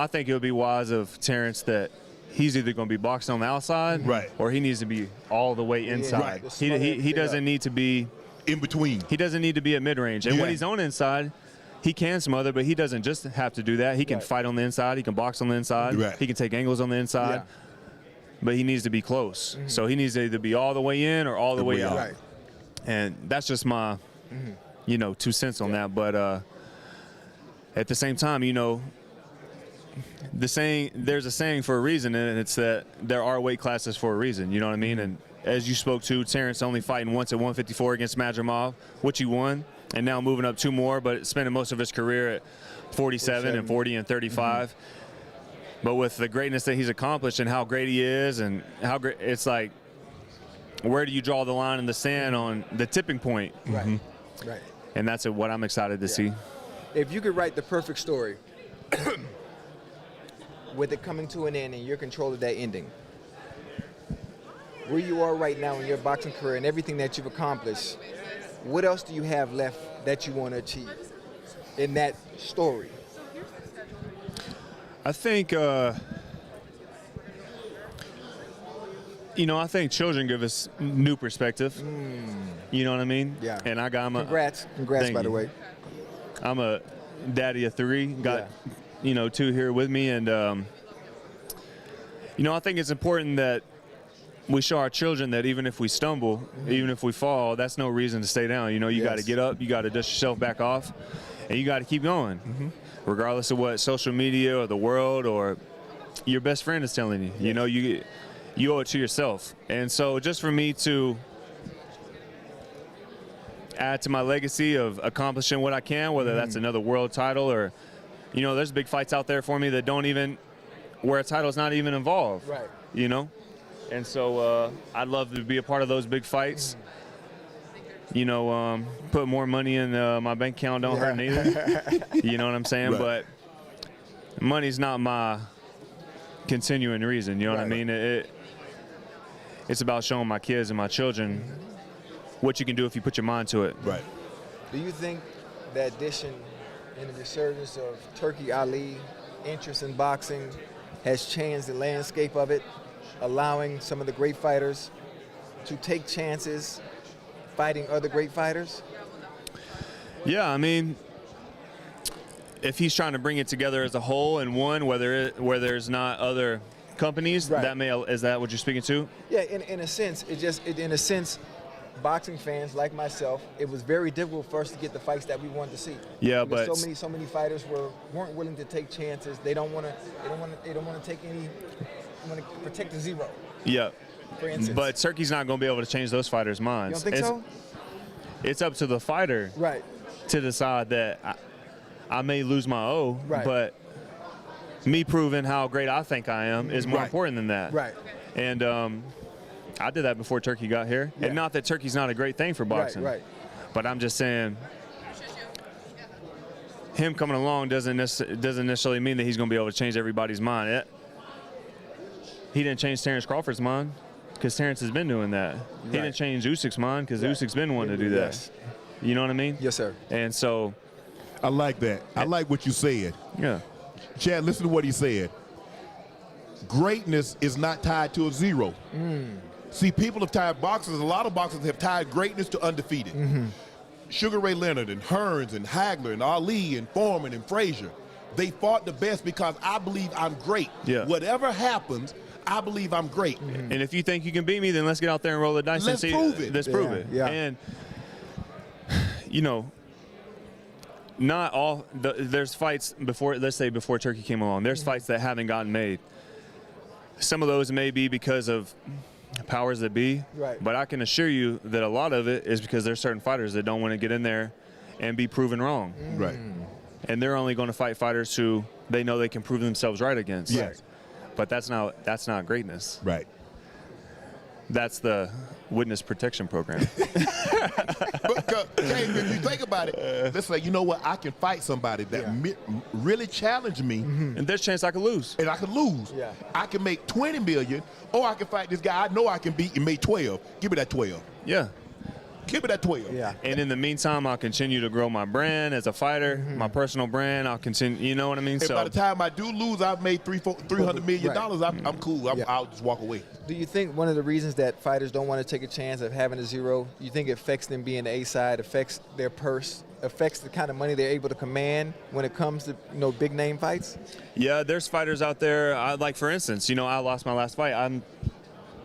think it would be wise of Terence that he's either going to be boxing on the outside or he needs to be all the way inside. He doesn't need to be in between. He doesn't need to be at mid-range. And when he's on inside, he can smother, but he doesn't just have to do that. He can fight on the inside. He can box on the inside. He can take angles on the inside. But he needs to be close. So he needs to either be all the way in or all the way out. And that's just my, 2 cents on that. But at the same time, there's a saying for a reason, and it's that there are weight classes for a reason. You know what I mean? And as you spoke to, Terence only fighting once at 154 against Madrimov, which he won, and now moving up 2 more, but spending most of his career at 47 and 40 and 35. But with the greatness that he's accomplished and how great he is and how great, it's like, where do you draw the line in the sand on the tipping point? Right. And that's what I'm excited to see. If you could write the perfect story with it coming to an end and your control of that ending, where you are right now in your boxing career and everything that you've accomplished, what else do you have left that you want to achieve in that story? I think, I think children give us new perspective. You know what I mean? Yeah. And Congrats, by the way. I'm a daddy of 3. Got, 2 here with me. And, I think it's important that we show our children that even if we stumble, even if we fall, that's no reason to stay down. You got to get up, you got to dust yourself back off, and you got to keep going, regardless of what social media or the world or your best friend is telling you. You owe it to yourself. And so just for me to add to my legacy of accomplishing what I can, whether that's another world title or, there's big fights out there for me that where a title's not even involved. Right. And so I'd love to be a part of those big fights. Put more money in my bank account don't hurt neither. You know what I'm saying? But money's not my continuing reason. You know what I mean? It's about showing my kids and my children what you can do if you put your mind to it. Right. Do you think the addition and the resurgence of Turkey Ali interest in boxing has changed the landscape of it, allowing some of the great fighters to take chances fighting other great fighters? Yeah, I mean, if he's trying to bring it together as a whole and one, where there's not other companies, is that what you're speaking to? Yeah, in a sense, boxing fans like myself, it was very difficult for us to get the fights that we wanted to see. Yeah, because but so many fighters weren't willing to take chances. They don't want to take any. Want to protect the zero. Yeah. For instance. But Turkey's not going to be able to change those fighters' minds. You don't think so? It's up to the fighter, right, to decide that I may lose my O, right, but me proving how great I think I am is more important than that. Right. And I did that before Turkey got here. Yeah. And not that Turkey's not a great thing for boxing. Right. But I'm just saying, him coming along doesn't necessarily mean that he's going to be able to change everybody's mind. He didn't change Terence Crawford's mind because Terence has been doing that. He didn't change Usyk's mind because Usyk's been wanting to do that. Yes. You know what I mean? Yes, sir. And so, I like that. I like what you said. Yeah. Chad, listen to what he said. Greatness is not tied to a zero. See, people have tied boxers, a lot of boxers have tied greatness to undefeated. Sugar Ray Leonard and Hearns and Hagler and Ali and Foreman and Frazier, they fought the best because I believe I'm great. Yeah. Whatever happens, I believe I'm great. And if you think you can beat me, then let's get out there and roll the dice Let's and see. prove it. Let's prove it. Yeah. And, you know, not all, there's fights before, let's say before Turkey came along, there's fights that haven't gotten made. Some of those may be because of powers that be, right, but I can assure you that a lot of it is because there's certain fighters that don't want to get in there and be proven wrong. Right. And they're only going to fight fighters who they know they can prove themselves right against. Yes. But that's not greatness. Right. That's the witness protection program. But, hey, if you think about it, let's say, you know what, I can fight somebody that really challenge me. And there's a chance I could lose. And I could lose. Yeah. I can make 20 million, or I can fight this guy I know I can beat and make 12. Give me that 12. Yeah. Give me that 12. Yeah. And in the meantime, I'll continue to grow my brand as a fighter, my personal brand. I'll continue, you know what I mean? And by the time I do lose, I've made $300 million. I'm cool. I'll just walk away. Do you think one of the reasons that fighters don't want to take a chance of having a zero, you think it affects them being the A side, affects their purse, affects the kind of money they're able to command when it comes to, you know, big name fights? Yeah, there's fighters out there. Like, for instance, you know, I lost my last fight. I'm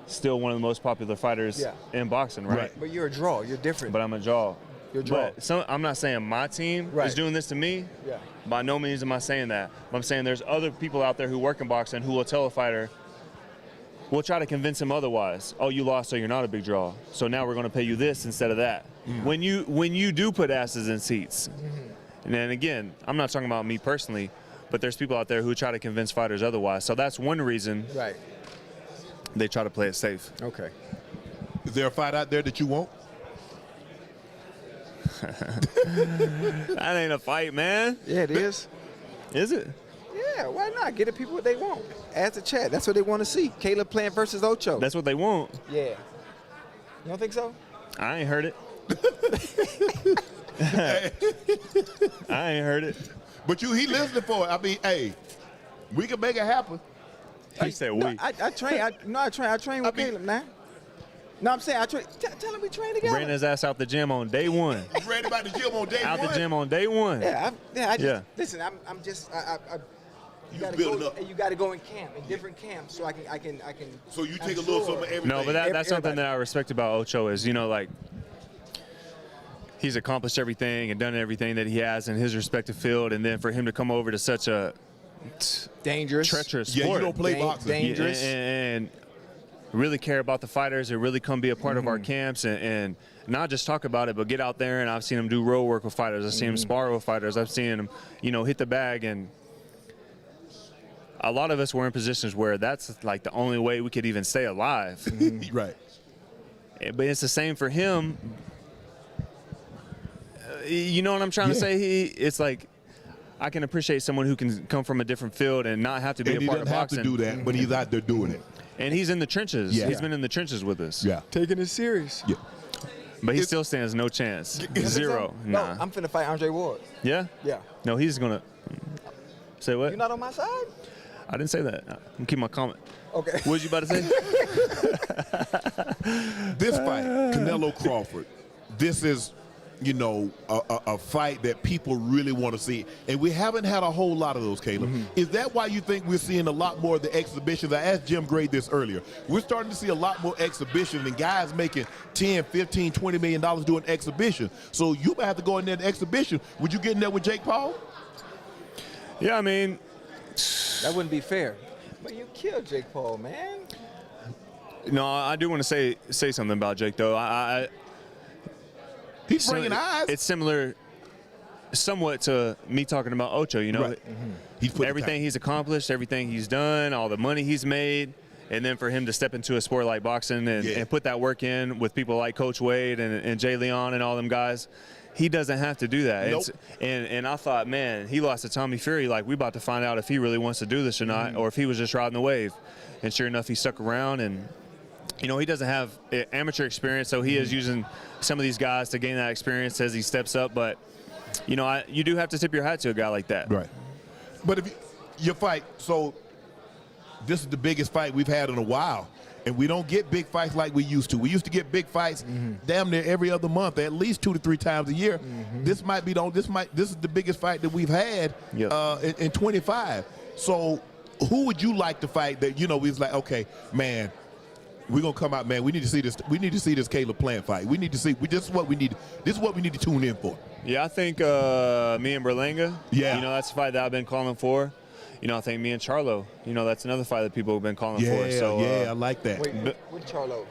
still one of the most popular fighters in boxing, right? But you're a draw. You're different. But I'm a draw. You're a draw. But I'm not saying my team is doing this to me. Yeah. By no means am I saying that. But I'm saying there's other people out there who work in boxing who will tell a fighter, we'll try to convince him otherwise. Oh, you lost, so you're not a big draw. So now we're going to pay you this instead of that. When you do put asses in seats, and then again, I'm not talking about me personally, but there's people out there who try to convince fighters otherwise. So that's one reason they try to play it safe. Okay. Is there a fight out there that you want? That ain't a fight, man. Yeah, it is. Is it? Yeah, why not? Get the people what they want. Ask the chat. That's what they want to see. Caleb Plant versus Ocho. That's what they want. Yeah. You don't think so? I ain't heard it. I ain't heard it. But he listening for it. I mean, hey, we can make it happen. He said we. I train with Caleb now. No, I'm saying I train. Tell him we train together. Ran his ass out the gym on day one. You read about the gym on day one? Out the gym on day one. Listen, I'm just. You building got to go in camp, in different camps, so I can. So you take a little something every No, day. but that's something that I respect about Ocho is, you know, like, he's accomplished everything and done everything that he has in his respective field, and then for him to come over to such a dangerous, treacherous sport. Yeah, you don't play boxing. Dangerous. And really care about the fighters and really come be a part of our camps and not just talk about it, but get out there. And I've seen him do road work with fighters. I've seen him spar with fighters. I've seen him, you know, hit the bag. And a lot of us were in positions where that's like the only way we could even stay alive. Right. But it's the same for him. You know what I'm trying to say? It's like, I can appreciate someone who can come from a different field and not have to be a part of boxing. He doesn't have to do that, but he's out there doing it. And he's in the trenches. Yeah. He's been in the trenches with us. Yeah. Taking it serious. Yeah. But he still stands no chance. Zero. Nah. No, I'm finna fight Andre Ward. Yeah? Yeah. No, he's going to. Say what? You're not on my side? I didn't say that. I'm going to keep my comment. Okay. What was you about to say? This fight, Canelo-Crawford, this is you know, a fight that people really want to see. And we haven't had a whole lot of those, Caleb. Is that why you think we're seeing a lot more of the exhibitions? I asked Jim Gray this earlier. We're starting to see a lot more exhibitions and guys making $10, $15, $20 million doing exhibition. So you might have to go in there to exhibition. Would you get in there with Jake Paul? Yeah, I mean, that wouldn't be fair. But you killed Jake Paul, man. No, I do want to say something about Jake, though. He's bringing eyes. It's similar somewhat to me talking about Ocho, you know. Right. He's everything he's accomplished, everything he's done, all the money he's made, and then for him to step into a sport like boxing and put that work in with people like Coach Wade and Jay Leon and all them guys, he doesn't have to do that. Nope. And I thought, man, he lost to Tommy Fury. Like, we about to find out if he really wants to do this or not, or if he was just riding the wave. And sure enough, he stuck around. And, you know, he doesn't have amateur experience, so he is using some of these guys to gain that experience as he steps up. But, you know, you do have to tip your hat to a guy like that. Right. But if your fight, so this is the biggest fight we've had in a while. And we don't get big fights like we used to. We used to get big fights damn near every other month, at least 2 to 3 times a year. This is the biggest fight that we've had in 25. So who would you like to fight that, you know, we was like, okay, man, we're gonna come out, man. We need to see this. We need to see this Caleb Plant fight. We need to see. This is what we need. This is what we need to tune in for. Yeah, I think me and Berlanga. Yeah. You know, that's a fight that I've been calling for. You know, I think me and Charlo. You know, that's another fight that people have been calling for. So I like that. Wait, with Charlo?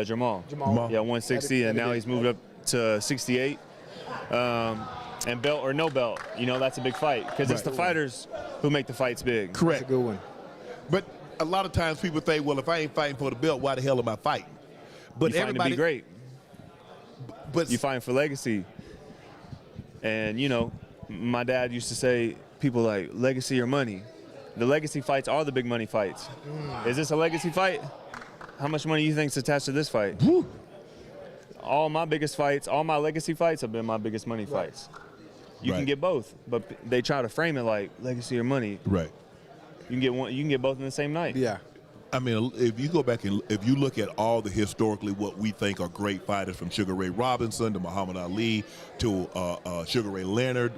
Jamal. Yeah, 160, and now he's moved up to 68. And belt or no belt, you know, that's a big fight because it's the fighters who make the fights big. Correct. That's a good one. But a lot of times people think, well, if I ain't fighting for the belt, why the hell am I fighting? But you everybody to be great. But you fighting for legacy. And you know, my dad used to say, people like legacy or money. The legacy fights are the big money fights. Is this a legacy fight? How much money you think's attached to this fight? Woo. All my biggest fights, all my legacy fights have been my biggest money fights. You can get both, but they try to frame it like legacy or money. Right. You can get one. You can get both in the same night. Yeah. I mean, if you go back and if you look at all the historically what we think are great fighters, from Sugar Ray Robinson to Muhammad Ali to Sugar Ray Leonard,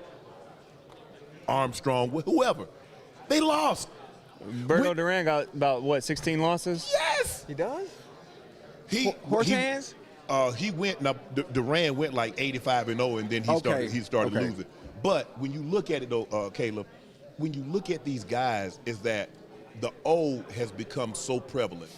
Armstrong, whoever, they lost. Berto Duran got about what, 16 losses? Yes. He does? Horse hands? He went. Now Duran went like 85-0, and then he started losing. But when you look at it though, Caleb, when you look at these guys, is that the O has become so prevalent.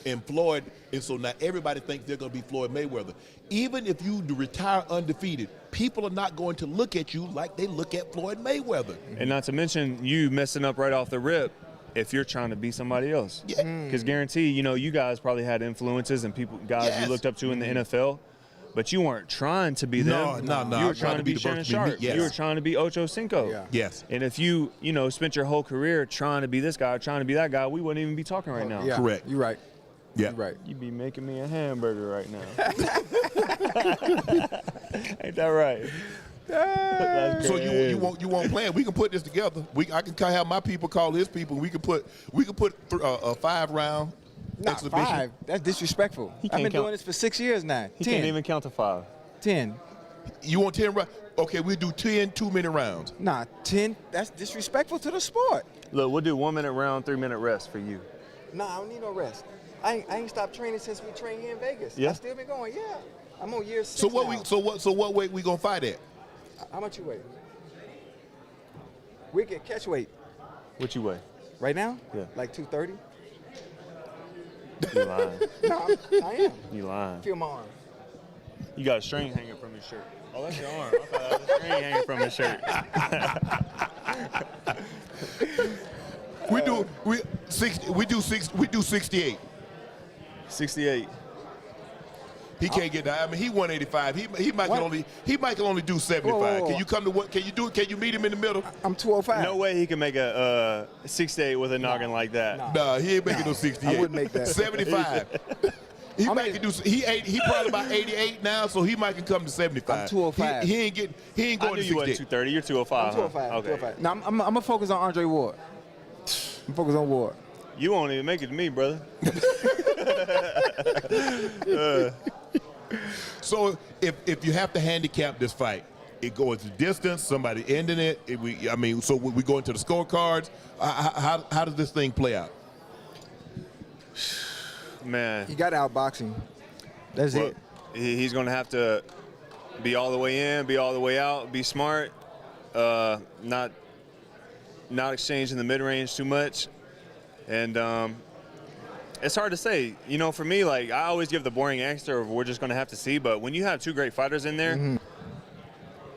And Floyd, and so now everybody thinks they're going to be Floyd Mayweather. Even if you retire undefeated, people are not going to look at you like they look at Floyd Mayweather. And not to mention you messing up right off the rip if you're trying to be somebody else. Yeah. Because guarantee, you know, you guys probably had influences and guys you looked up to in the NFL. But you weren't trying to be them. No. You were trying to be Shannon Sharpe. Yes. You were trying to be Ochocinco. Yeah. Yes. And if you know, spent your whole career trying to be this guy, trying to be that guy, we wouldn't even be talking right now. Yeah. Correct. You're right. Yeah. You're right. You'd be making me a hamburger right now. Ain't that right? So you won't plan. We can put this together. I can have my people call his people. We can put a 5-round exhibition. 5. That's disrespectful. I've been doing this for 6 years now. He 10. can't even count to 5. 10. You want 10 rounds? Okay, we'll do 10 2-minute rounds. Nah, 10. That's disrespectful to the sport. Look, we'll do 1-minute round, 3-minute rest for you. Nah, I don't need no rest. I ain't stopped training since we trained here in Vegas. Yeah. I still been going. Yeah. I'm on year 6 So what now. so what weight we gonna fight at? How much you weigh? We get catch weight. What you weigh? Right now? Yeah. Like 230. You lying. No, I am. You lying. Feel my arm. You got a string hanging from your shirt. Oh, that's your arm. I thought that was a string hanging from his shirt. We do 68. 68. He can't get that. I mean, he 185. He might can only do 75. Whoa. Can you come to what? Can you do it? Can you meet him in the middle? I'm 205. No way he can make a 68 with a noggin like that. Nah, he ain't making no 68. I wouldn't make that. 75. He probably about 88 now, so he might can come to 75. I'm 205. He ain't I going knew to you wasn't 68. 230. You're 205. I'm 205. Huh? Okay. 205. Now I'm gonna focus on Andre Ward. I'm focused on Ward. You won't even make it to me, brother. So if you have to handicap this fight, it goes the distance, somebody ending it. So we go into the scorecards. How does this thing play out? Man, he got outboxing. That's it. He's going to have to be all the way in, be all the way out, be smart, not exchange in the mid-range too much. And it's hard to say. You know, for me, like, I always give the boring answer of we're just going to have to see. But when you have two great fighters in there,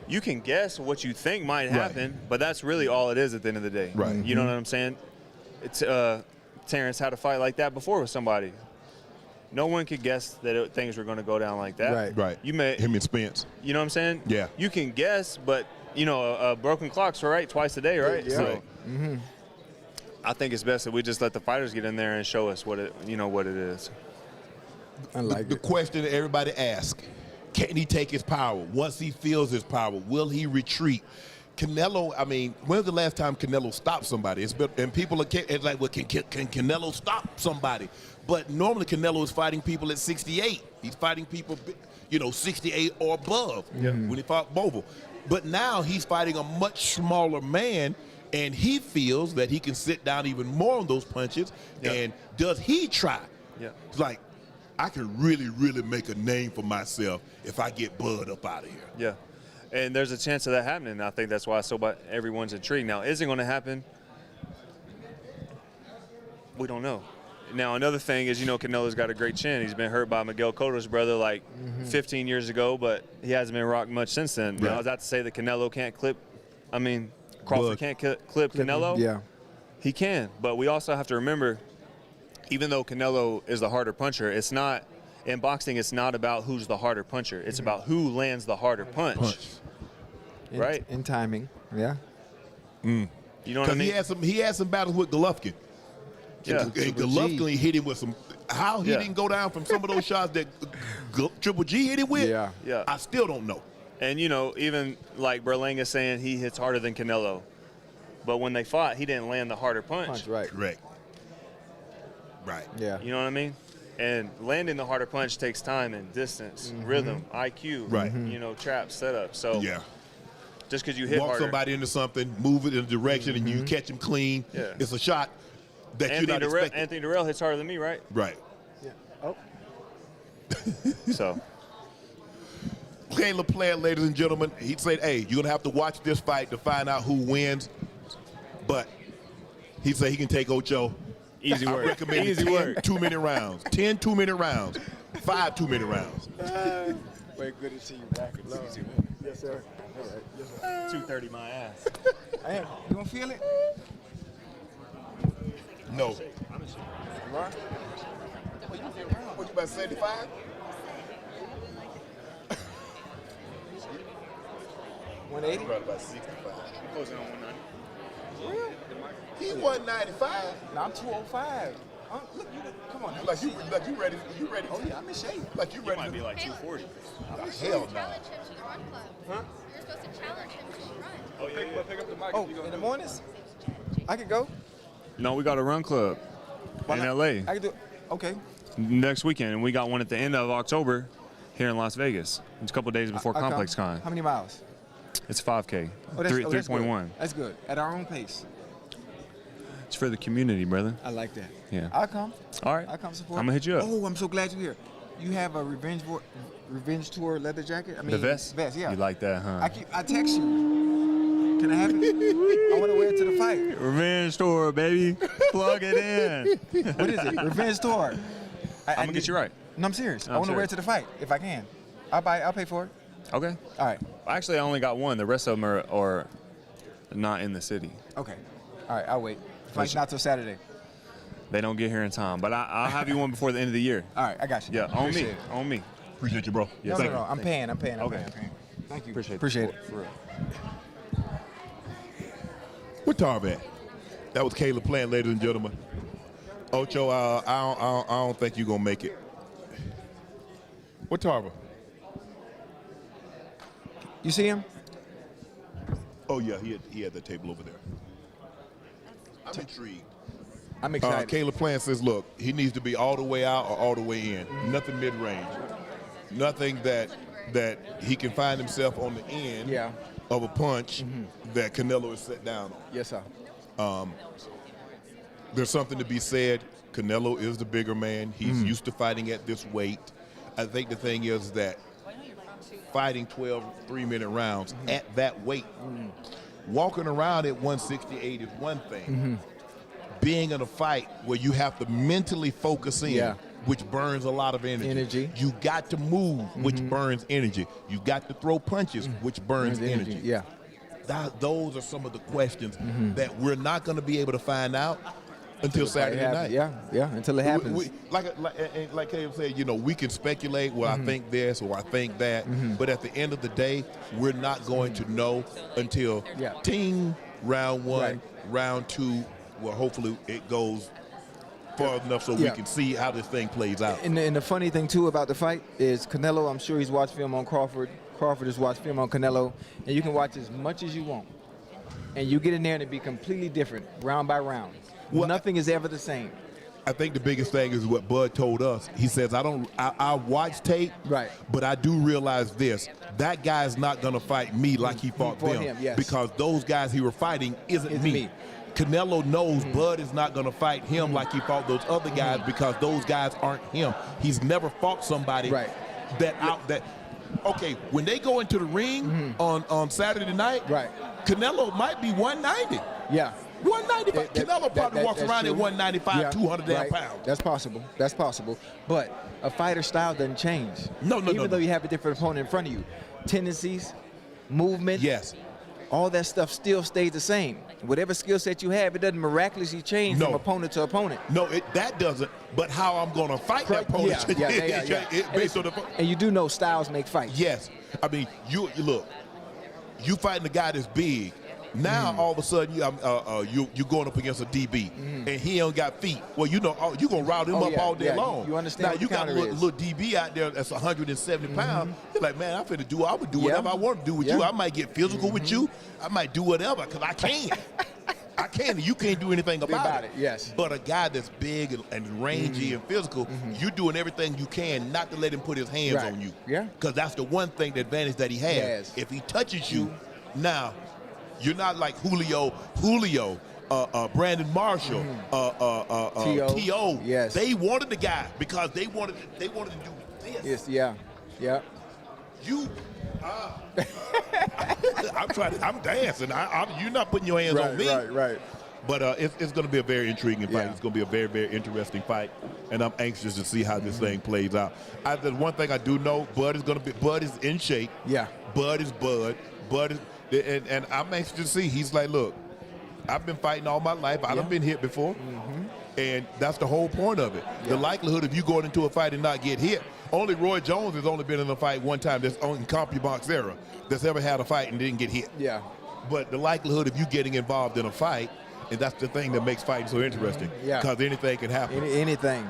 you can guess what you think might happen, but that's really all it is at the end of the day. Right. You know what I'm saying? It's Terence had a fight like that before with somebody. No one could guess that things were going to go down like that. Right. You may him and Spence. You know what I'm saying? Yeah. You can guess, but you know, a broken clock's right twice a day, right? Yeah. So I think it's best that we just let the fighters get in there and show us what it is. I like the question that everybody asks: can he take his power? Once he feels his power, will he retreat? Canelo, I mean, when's the last time Canelo stopped somebody? It's like, well, can Canelo stop somebody? But normally Canelo is fighting people at 68. He's fighting people, 68 or above when he fought Bovell. But now he's fighting a much smaller man, and he feels that he can sit down even more on those punches. And does he try? It's like, I can really, really make a name for myself if I get Bud up out of here. Yeah. And there's a chance of that happening. I think that's why everyone's intrigued. Now, is it going to happen? We don't know. Now, another thing is, Canelo's got a great chin. He's been hurt by Miguel Cotto's brother like 15 years ago, but he hasn't been rocked much since then. Now, is that to say that Canelo can't Crawford can't clip Canelo? Yeah. He can, but we also have to remember, even though Canelo is the harder puncher, in boxing, it's not about who's the harder puncher. It's about who lands the harder punch. Right? In timing, yeah. You know what I mean? He had some battles with Golovkin. Yeah. And Golovkin hit him with some. How he didn't go down from some of those shots that Triple G hit him with? Yeah. I still don't know. And even like Berlanga saying he hits harder than Canelo, but when they fought, he didn't land the harder punch. Right. Yeah. You know what I mean? And landing the harder punch takes time and distance, rhythm, IQ, trap, setup. So just because you hit walk harder, somebody into something, move it in a direction, and you catch him clean, it's a shot that you're not expecting. Anthony Durrell hits harder than me, right? Right. Yeah. Oh. So. Caleb Plant, ladies and gentlemen, he said, hey, you're going to have to watch this fight to find out who wins. But he said he can take Ocho. Easy work. I recommend 10 2-minute rounds. 10 2-minute rounds. 5 2-minute rounds. Wait, good to see you back. Yes, sir. All right. Yes, sir. 230 my ass. Hey, you gonna feel it? No. What, What, you about 75? About 65. Closing on 190. He 195. No, I'm 205. Look, come on. Like you ready? You ready? Oh yeah, I'm in shape. Like you ready? Might be like 240. Hell no. Challenge him to the run club. Huh? You're supposed to challenge him to the run. Oh yeah. Pick up the mic. Oh, in the mornings? I could go. No, we got a run club in LA I could do. Okay. next weekend, and we got one at the end of October here in Las Vegas. It's a couple of days before Complex Con. How many miles? It's 5K, that's 3.1. That's good. At our own pace. It's for the community, brother. I like that. Yeah. I'll come. All right. I'll come support. I'm gonna hit you up. Oh, I'm so glad you're here. You have a revenge tour leather jacket? I mean, The vest? Vest, yeah. You like that, huh? I text you. Can I have it? I want to wear it to the fight. Revenge tour, baby. Plug it in. What is it? Revenge tour. I'm gonna get you right. No, I'm serious. No, I I'm want to wear it serious. to the fight if I can. I'll pay for it. Okay. All right. Actually, I only got one. The rest of them are not in the city. Okay. All right. I'll wait. Fight's not till Saturday. They don't get here in time, but I'll have you one before the end of the year. All right. I got you. Yeah, on me. Appreciate it. On me. Appreciate you, bro. Yes, No, sir. I'm paying. Okay. I'm paying. Thank you. Appreciate it. For real. What Tarv at? That was Caleb Plant, ladies and gentlemen. Ocho, I don't think you're gonna make it. What Tarver? You see him? Oh yeah, he had that table over there. I'm intrigued. I'm excited. Caleb Plant says, look, he needs to be all the way out or all the way in. Nothing mid-range. nothing that he can find himself on the end of a punch that Canelo is set down on. Yes, sir. There's something to be said. Canelo is the bigger man. He's used to fighting at this weight. I think the thing is that fighting 12 3-minute rounds at that weight, walking around at 168 is one thing. Being in a fight where you have to mentally focus in, which burns a lot of energy. You got to move, which burns energy. You got to throw punches, which burns energy. Yeah. Those are some of the questions that we're not going to be able to find out until Saturday night. Yeah, until it happens. Like Caleb said, you know, we can speculate, well, I think this or I think that, but at the end of the day, we're not going to know until ting, round one, round two. Well, hopefully it goes far enough so we can see how this thing plays out. And the funny thing, too, about the fight is Canelo, I'm sure he's watched film on Crawford. Crawford has watched film on Canelo. And you can watch as much as you want. And you get in there and it be completely different, round by round. Well, nothing is ever the same. I think the biggest thing is what Bud told us. He says, I watch tape, but I do realize this. That guy's not going to fight me like he fought them. Because those guys he were fighting isn't me. Canelo knows Bud is not going to fight him like he fought those other guys because those guys aren't him. He's never fought somebody okay, when they go into the ring on Saturday night, Canelo might be 190. 195. Canelo probably walks around at 195, 200 damn pounds. That's possible. That's possible. But a fighter style doesn't change. Even though you have a different opponent in front of you. Tendencies, movement. All that stuff still stays the same. Whatever skill set you have, it doesn't miraculously change from opponent to opponent. No, that doesn't. But how I'm going to fight that opponent based on the. And you do know styles make fights. Yes. I mean, you look, you fighting a guy that's big. Now all of a sudden you're going up against a DB and he ain't got feet. Well, you know you're gonna route him up all day long. You understand? Now you got a little DB out there that's 170 pounds. You're like, man, I'm finna do. I would do whatever I want to do with you. I might get physical with you. I might do whatever because I can. I can. You can't do anything about it. But a guy that's big and rangy and physical, you're doing everything you can not to let him put his hands on you. Because that's the one thing, the advantage that he has. If he touches you, now. You're not like Julio, Brandon Marshall, T.O. They wanted the guy because they wanted to do this. I'm dancing. You're not putting your hands on me. But it's going to be a very intriguing fight. It's going to be a very, very interesting fight, and I'm anxious to see how this thing plays out. There's one thing I do know: Bud is in shape. Bud is Bud. And I'm anxious to see. He's like, look, I've been fighting all my life. I've been hit before. And that's the whole point of it. The likelihood of you going into a fight and not get hit. Only Roy Jones has only been in a fight one time that's in CompuBox era that's ever had a fight and didn't get hit. But the likelihood of you getting involved in a fight, and that's the thing that makes fighting so interesting. Because anything can happen. Anything.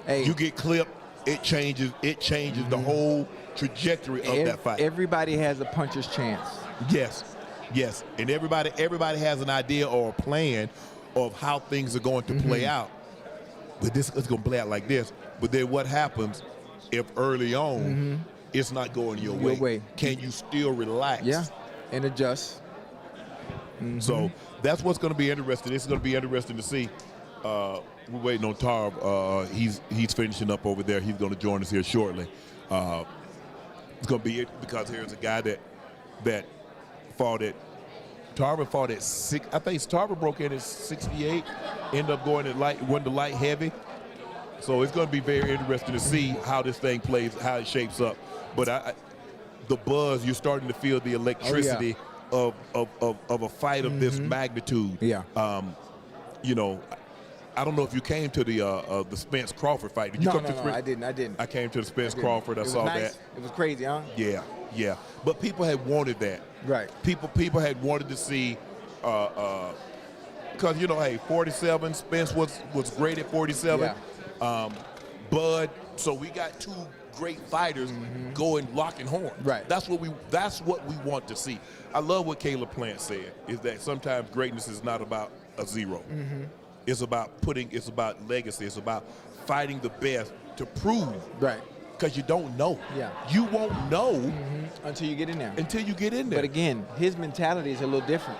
Hey. You get clipped, it changes the whole trajectory of that fight. Everybody has a puncher's chance. Yes, and everybody has an idea or a plan of how things are going to play out. But this is going to play out like this. But then what happens if early on it's not going your way? Can you still relax? And adjust. So that's what's going to be interesting. It's going to be interesting to see. We're waiting on Tarv. He's finishing up over there. He's going to join us here shortly. It's going to be because here's a guy that fought at Tarver fought at 6. I think Tarver broke in at 68. Ended up going went to light heavy. So it's going to be very interesting to see how this thing plays, how it shapes up. But the buzz, you're starting to feel the electricity of a fight of this magnitude. You know, I don't know if you came to the Spence Crawford fight. Did you come to Spence? I didn't. I came to the Spence Crawford. I saw that. It was crazy, huh? Yeah. But people had wanted that. People had wanted to see, because you know, hey, 47. Spence was great at 47. Bud. So we got two great fighters going locking horns. That's what we want to see. I love what Caleb Plant said. Is that sometimes greatness is not about a zero. It's about legacy. It's about fighting the best to prove because you don't know. Yeah. You won't know until you get in there. Until you get in there. But again, his mentality is a little different.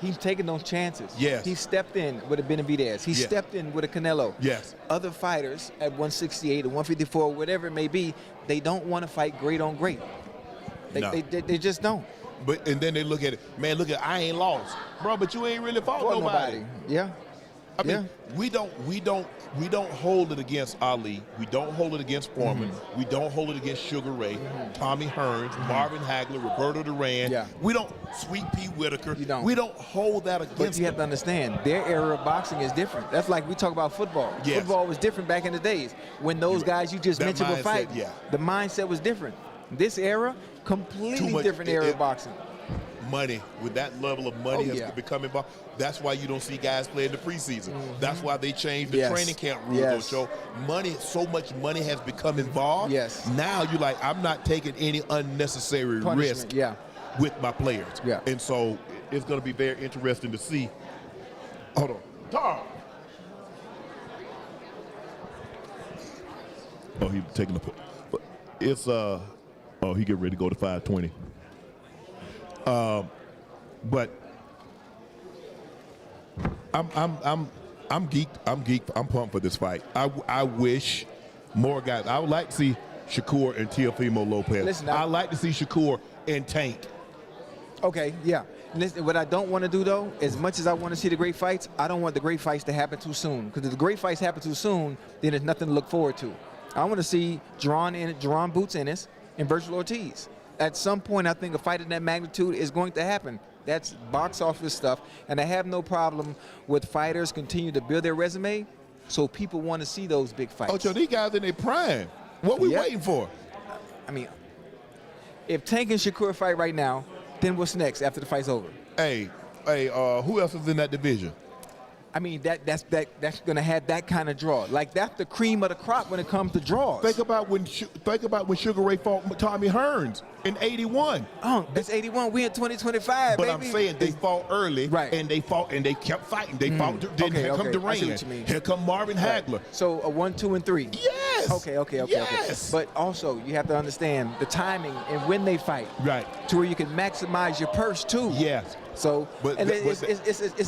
He's taking those chances. Yes. He stepped in with a Benavidez. He stepped in with a Canelo. Yes. Other fighters at 168 or 154, whatever it may be, they don't want to fight great on great. They just don't. But and then they look at it, man. Look at I ain't lost, bro. But you ain't really fought nobody. Yeah. I mean, we don't hold it against Ali. We don't hold it against Foreman. We don't hold it against Sugar Ray, Tommy Hearns, Marvin Hagler, Roberto Duran. Yeah. We don't Sweet Pea Whitaker. You don't. We don't hold that against But you have to understand, their era of boxing is different. That's like we talk about football. Yes. Football was different back in the days when those guys you just That mentioned were mindset, fighting. yeah. The mindset was different. This era, completely different era of boxing. Money, with that level of money has become involved. That's why you don't see guys play in the preseason. That's why they changed the training camp rules, Ocho. Money, so much money has become involved. Yes. Now you're like, I'm not taking any unnecessary risk with my players. Yeah. And so it's going to be very interesting to see. Hold on. Tom. Oh, he's taking the. It's oh, he get ready to go to 520. But I'm geeked. I'm pumped for this fight. I wish more guys. I would like to see Shakur and Teofimo Lopez. Listen, I like to see Shakur and Tank. Okay, yeah. Listen, what I don't want to do, though, as much as I want to see the great fights, I don't want the great fights to happen too soon. Because if the great fights happen too soon, then there's nothing to look forward to. I want to see Jerron Boots Ennis and Virgil Ortiz. At some point, I think a fight of that magnitude is going to happen. That's box office stuff. And I have no problem with fighters continue to build their resume so people want to see those big fights. Ocho, these guys in their prime. What we waiting for? I mean, if Tank and Shakur fight right now, then what's next after the fight's over? Hey, who else is in that division? I mean, that's going to have that kind of draw. Like, that's the cream of the crop when it comes to draws. Think about when Sugar Ray fought Tommy Hearns in '81. Oh, it's '81. We in 2025, but baby. I'm saying they fought early, right? And they fought and they kept fighting. They fought. Then here come Duran. Here come Marvin Hagler. So a 1, 2, and 3. Yes. Okay. Yes. But also you have to understand the timing and when they fight. Right. To where you can maximize your purse too. Yes. So, it's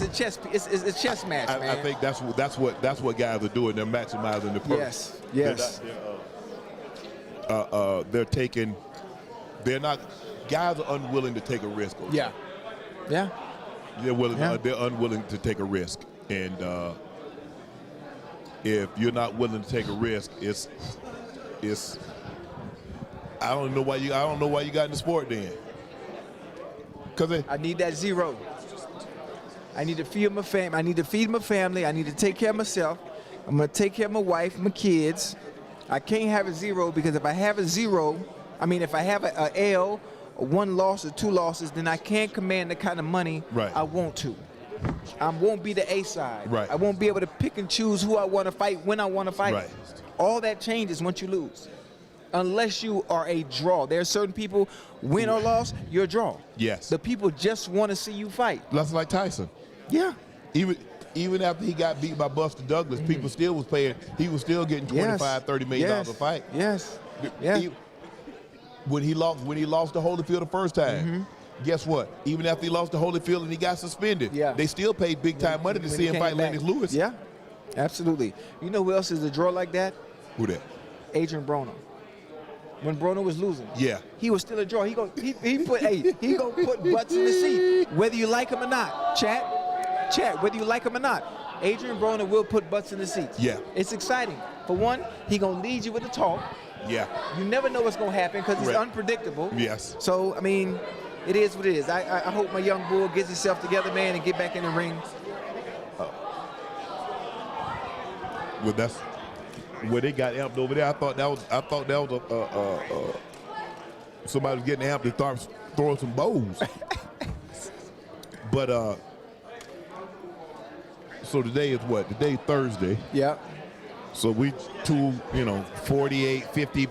a chess match, man. I think that's what guys are doing. They're maximizing the purse. Yes. They're taking. They're not. Guys are unwilling to take a risk. Yeah. They're willing. They're unwilling to take a risk, and if you're not willing to take a risk, it's. I don't know why you got in the sport then. I need that zero. I need to feed my family. I need to feed my family. I need to take care of myself. I'm going to take care of my wife, my kids. I can't have a zero because if I have a zero, if I have a L, or 1 loss or 2 losses, then I can't command the kind of money I want to. I won't be the A side. Right. I won't be able to pick and choose who I want to fight, when I want to fight. Right. All that changes once you lose. Unless you are a draw. There are certain people, win or loss, you're a draw. Yes. The people just want to see you fight. That's like Tyson. Yeah. Even after he got beat by Buster Douglas, people still was paying. He was still getting $25-30 million a fight. Yes. When he lost to Holyfield the first time, guess what? Even after he lost to Holyfield and he got suspended, they still paid big time money to see him fight Lennox Lewis. Yeah, absolutely. You know who else is a draw like that? Who that? Adrian Broner. When Broner was losing, he was still a draw. He gonna put butts in the seat, whether you like him or not. Chat, whether you like him or not. Adrian Broner will put butts in the seats. Yeah. It's exciting. For one, he gonna lead you with the talk. Yeah. You never know what's gonna happen because he's unpredictable. Yes. So it is what it is. I hope my young bull gets himself together, man, and get back in the ring. Well, that's where they got amped over there. I thought that was somebody was getting amped to start throwing some bows. But so today is what? Today's Thursday. Yeah. So we 48, 50,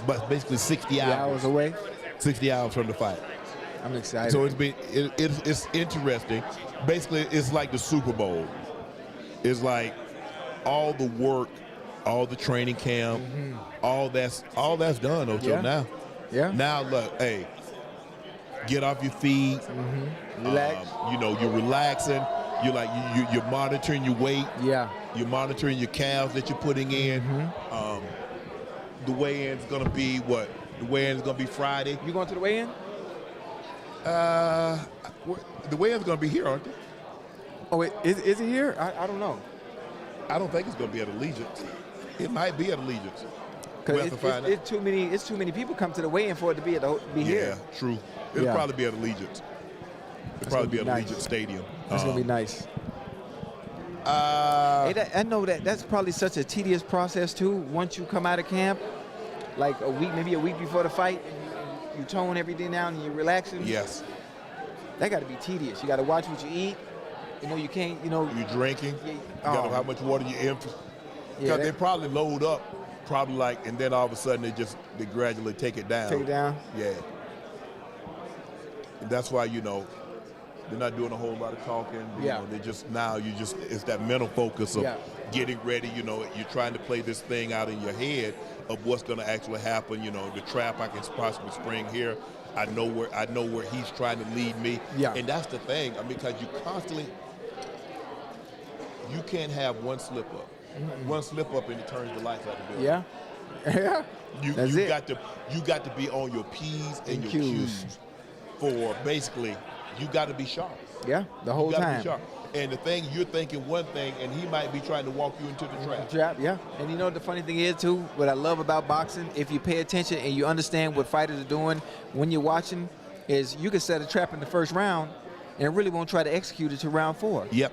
but basically 60 hours away. 60 hours from the fight. I'm excited. So it's interesting. Basically, it's like the Super Bowl. It's like all the work all the training camp, all that's done, Ocho. Now, now look, hey, get off your feet. Relax. You know, you're relaxing. You're like you're monitoring your weight. Yeah. You're monitoring your calves that you're putting in. The weigh-in's gonna be what? The weigh-in's gonna be Friday. You going to the weigh-in? The weigh-in's gonna be here, aren't they? Oh, is it here? I don't know. I don't think it's gonna be at Allegiance. It might be at Allegiance. Because it's too many people come to the weigh-in for it to be here. Yeah, true. It'll probably be at Allegiance. It'll probably be at Allegiant Stadium. That's gonna be nice. I know that's probably such a tedious process too. Once you come out of camp, like maybe a week before the fight, and you tone everything down and you're relaxing. Yes. That got to be tedious. You got to watch what you eat. You know, you can't. You know. You're drinking. You got to know how much water you're in. Because they probably load up, and then all of a sudden they gradually take it down. Take it down. Yeah. And that's why they're not doing a whole lot of talking. You know, it's that mental focus of getting ready. You know, you're trying to play this thing out in your head of what's going to actually happen. You know, the trap I can possibly spring here. I know where he's trying to lead me. Yeah. And that's the thing. I mean, because you can't have one slip up. One slip up and it turns the lights out of the building. Yeah. Yeah. You got to be on your P's and your Q's for basically. You got to be sharp. Yeah, the whole time. Be sharp. And the thing, you're thinking one thing, and he might be trying to walk you into the trap. Trap, yeah. And you know what the funny thing is, too? What I love about boxing, if you pay attention and you understand what fighters are doing when you're watching, is you can set a trap in the first round and really won't try to execute it to round 4. Yep.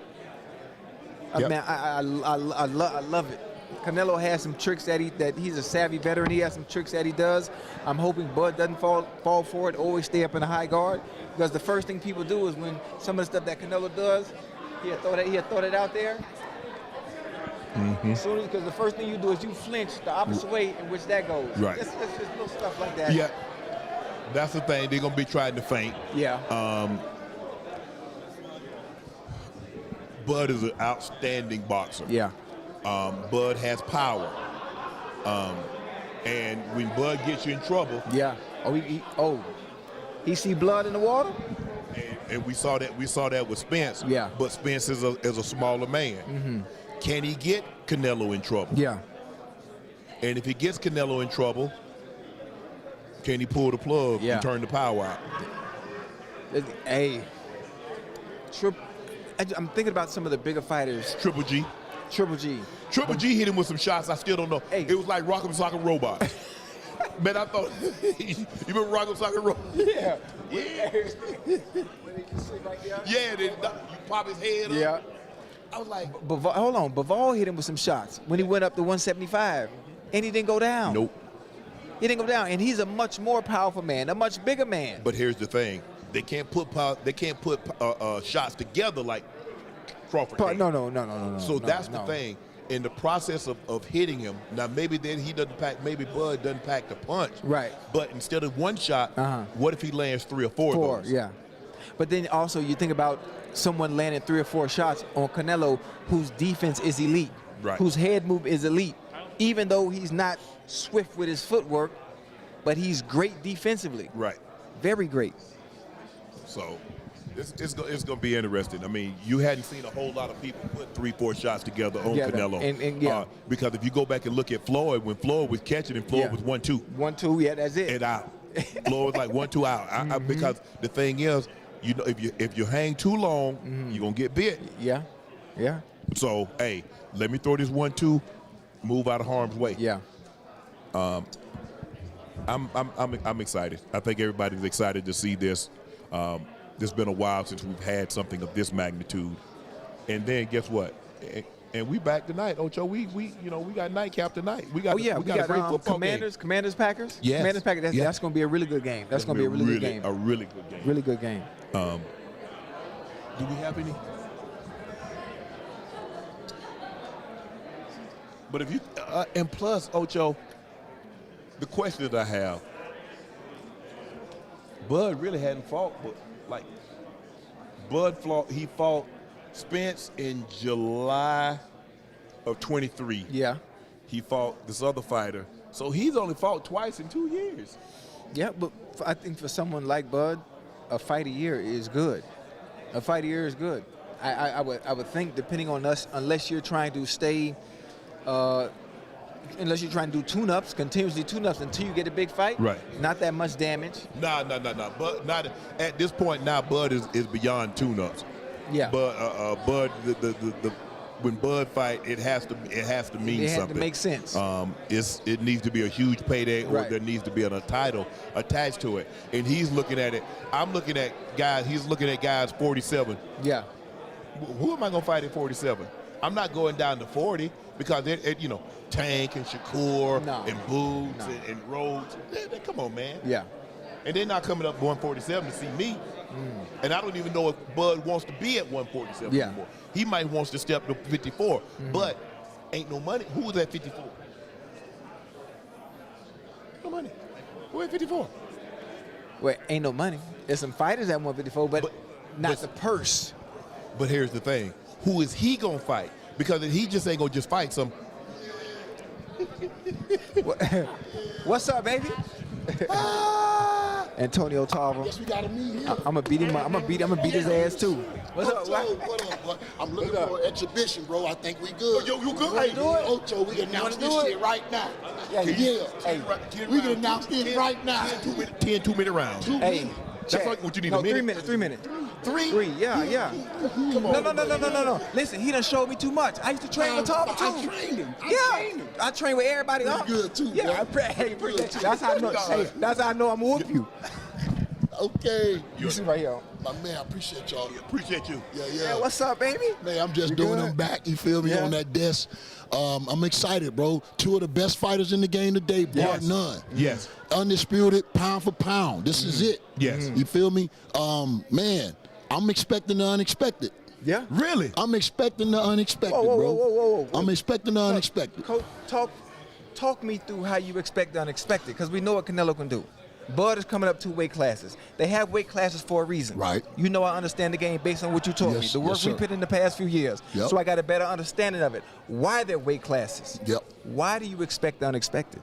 Man, I love it. Canelo has some tricks that he's a savvy veteran. He has some tricks that he does. I'm hoping Bud doesn't fall for it, always stay up in the high guard. Because the first thing people do is when some of the stuff that Canelo does, he'll throw it out there. Because the first thing you do is you flinch the opposite way in which that goes. Right. It's just little stuff like that. Yeah. That's the thing. They're going to be trying to feint. Yeah. Bud is an outstanding boxer. Yeah. Bud has power. And when Bud gets you in trouble. Yeah. He see blood in the water? And we saw that with Spence. Yeah. But Spence is a smaller man. Can he get Canelo in trouble? Yeah. And if he gets Canelo in trouble, can he pull the plug and turn the power out? Hey. I'm thinking about some of the bigger fighters. Triple G. Triple G hit him with some shots I still don't know. Hey. It was like Rock'em Sock'em Robot. Man, I thought, you remember Rock'em Sock'em Robot? Yeah. Yeah. Yeah, then you pop his head up. Yeah. I was like. Hold on. Bivol hit him with some shots when he went up to 175, and he didn't go down. Nope. He didn't go down, and he's a much more powerful man, a much bigger man. But here's the thing. They can't put shots together like Crawford can. No. So that's the thing. In the process of hitting him, now maybe then maybe Bud doesn't pack the punch. Right. But instead of one shot, what if he lands 3 or 4 of those? Yeah. But then also you think about someone landing 3 or 4 shots on Canelo whose defense is elite. Right. Whose head move is elite. Even though he's not swift with his footwork, but he's great defensively. Right. Very great. So it's going to be interesting. I mean, you hadn't seen a whole lot of people put 3-4 shots together on Canelo. Because if you go back and look at Floyd, when Floyd was catching him, Floyd was 1-2. 1-2, yeah, that's it. And out. Floyd was like 1-2 out. Because the thing is, you know, if you hang too long, you're going to get bit. Yeah. Yeah. So, hey, let me throw this 1-2, move out of harm's way. Yeah. I'm excited. I think everybody's excited to see this. It's been a while since we've had something of this magnitude. And then guess what? And we back tonight, Ocho. We got Nightcap tonight. We got a great football Commanders, game. Commanders Packers. Yes. Commanders Packers. That's going to be a really good game. That's going to be a really good game. A really good game. Really good game. Do we have any? But if you and plus, Ocho, the question that I have, Bud really hadn't fought, but like Bud fought Spence in July of 23. Yeah. He fought this other fighter. So he's only fought twice in 2 years. Yeah, but I think for someone like Bud, a fight a year is good. A fight a year is good. I would think, depending on us, unless you're trying to stay, unless you're trying to do tune-ups, continuously tune-ups until you get a big fight. Right. Not that much damage. Nah. But not at this point now. Bud is beyond tune-ups. Yeah. But Bud, the when Bud fight, it has to mean something. It has to make sense. It needs to be a huge payday, or Right. there needs to be a title attached to it. And he's looking at it. I'm looking at guys. He's looking at guys 47. Yeah. Who am I gonna fight at 47? I'm not going down to 40 because Tank and Shakur and Boots and Rhodes. Come on, man. Yeah. And they're not coming up 147 to see me. And I don't even know if Bud wants to be at 147 anymore. He might wants to step to 54, but ain't no money. Who was at 54? No money. Who at 54? Well, ain't no money. There's some fighters at 154, but not the purse. But here's the thing. Who is he going to fight? Because he just ain't going to just fight some. What's up, baby? Antonio Tarver. Yes, we got to meet him. I'm gonna beat him. I'm gonna beat his ass too. What's up? What up, boy? I'm looking for an exhibition, bro. I think we good. Yo, you good? Hey, Ocho, we can announce this shit right now. Yeah. Hey, we can announce this right now. 10 2-minute rounds. Hey, That's like what you need. no, a minute. 3 minutes. 3 minutes. Three? Yeah. Come on. No. Listen, he done showed me too much. I used to train with Tarver too. I trained him. I train with everybody. You good too, Yeah, boy. I appreciate you. That's how I know. Hey, that's how I know I'm gonna whoop you. Okay. You see right here. My man, I appreciate y'all. Appreciate you. Yeah, what's up, baby? Man, I'm just You doing good? them back, you feel me, on that desk. I'm excited, bro. Two of the best fighters in the game today, bar none. Yes. Undisputed, pound for pound. This is it. Yes. You feel me? Man, I'm expecting the unexpected. Yeah. Really? I'm expecting the unexpected, Whoa. bro. I'm expecting the unexpected. Coach, talk me through how you expect the unexpected, because we know what Canelo can do. Bud is coming up 2 weight classes. They have weight classes for a reason. Right. You know I understand the game based on what you taught me, the work we put in the past few years. Yep. So I got a better understanding of it. Why they're weight classes? Yep. Why do you expect the unexpected?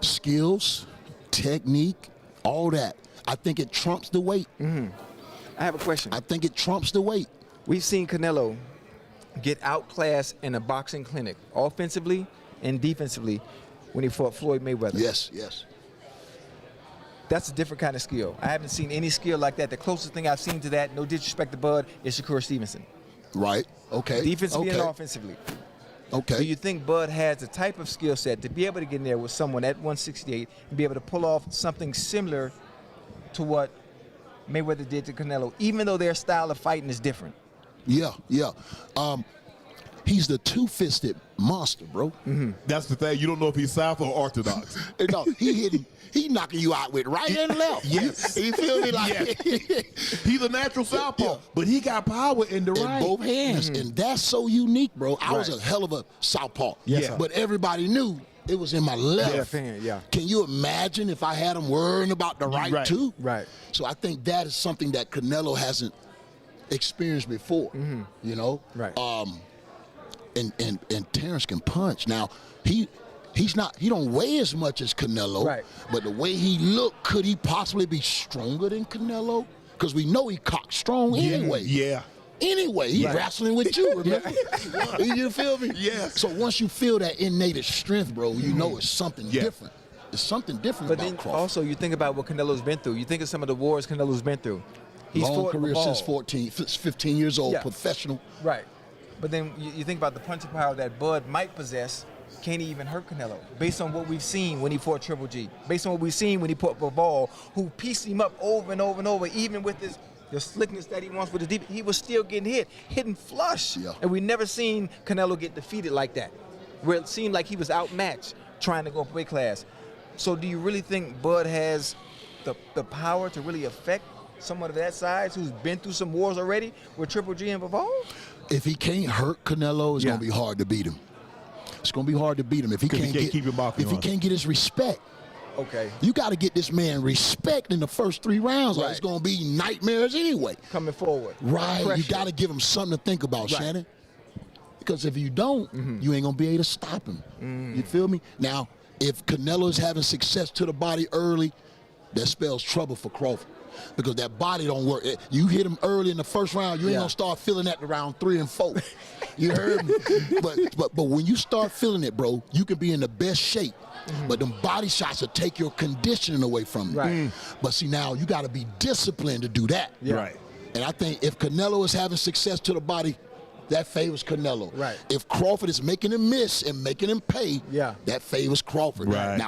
Skills, technique, all that. I think it trumps the weight. I have a question. I think it trumps the weight. We've seen Canelo get outclassed in a boxing clinic, offensively and defensively, when he fought Floyd Mayweather. Yes. That's a different kind of skill. I haven't seen any skill like that. The closest thing I've seen to that, no disrespect to Bud, is Shakur Stevenson. Right. Okay. Defensively and Okay. offensively. Okay. Do you think Bud has the type of skill set to be able to get in there with someone at 168 and be able to pull off something similar to what Mayweather did to Canelo, even though their style of fighting is different? Yeah. He's the two-fisted monster, bro. That's the thing. You don't know if he's South or Orthodox. No, he knocking you out with right and left. Yes. You feel me? Like He's a natural southpaw, but he got power in the in right. both hands, and that's so unique, bro. I was a hell of a southpaw, Yes, sir. but everybody knew it was in my left. Left hand, yeah. Can you imagine if I had him worrying about the right too? Right. So I think that is something that Canelo hasn't experienced before. You know. Right. And Terence can punch. Now he don't weigh as much as Canelo. Right. But the way he looked, could he possibly be stronger than Canelo? Because we know he cocked strong anyway. Yeah. Anyway, he's wrestling with you, remember? You feel me? Yeah. So once you feel that innate strength, bro, you know it's something different. It's something different But about then Crawford. also you think about what Canelo's been through. You think of some of the wars Canelo's been through. He's Long fought career Ball. since 15 years old, Yeah. professional. Right. But then you think about the punching power that Bud might possess. Can he even hurt Canelo? Based on what we've seen when he fought Triple G. Based on what we've seen when he fought Ball, who pieced him up over and over and over, even with the slickness that he wants with his deep, he was still getting hitting flush. Yeah. And we never seen Canelo get defeated like that, where it seemed like he was outmatched trying to go up weight class. So do you really think Bud has the power to really affect someone of that size who's been through some wars already with Triple G and Bivol? If he can't hurt Canelo, it's gonna be hard to beat him. It's gonna be hard to beat him if he can't keep him off if he him. can't get his respect. Okay. You got to get this man respect in the first 3 rounds, or it's gonna be nightmares anyway. Coming forward. Right. Pressure. You got to give him something to think about, Right. Shannon. Because if you don't, you ain't going to be able to stop him. You feel me? Now, if Canelo is having success to the body early, that spells trouble for Crawford. Because that body don't work. You hit him early in the first round, you ain't going to start feeling that around 3 and 4. You heard me? But when you start feeling it, bro, you can be in the best shape. But them body shots will take your conditioning away from you. Right. But see, now you got to be disciplined to do that. Yeah. Right. And I think if Canelo is having success to the body, that favors Canelo. Right. If Crawford is making him miss and making him pay, that favors Crawford. Right.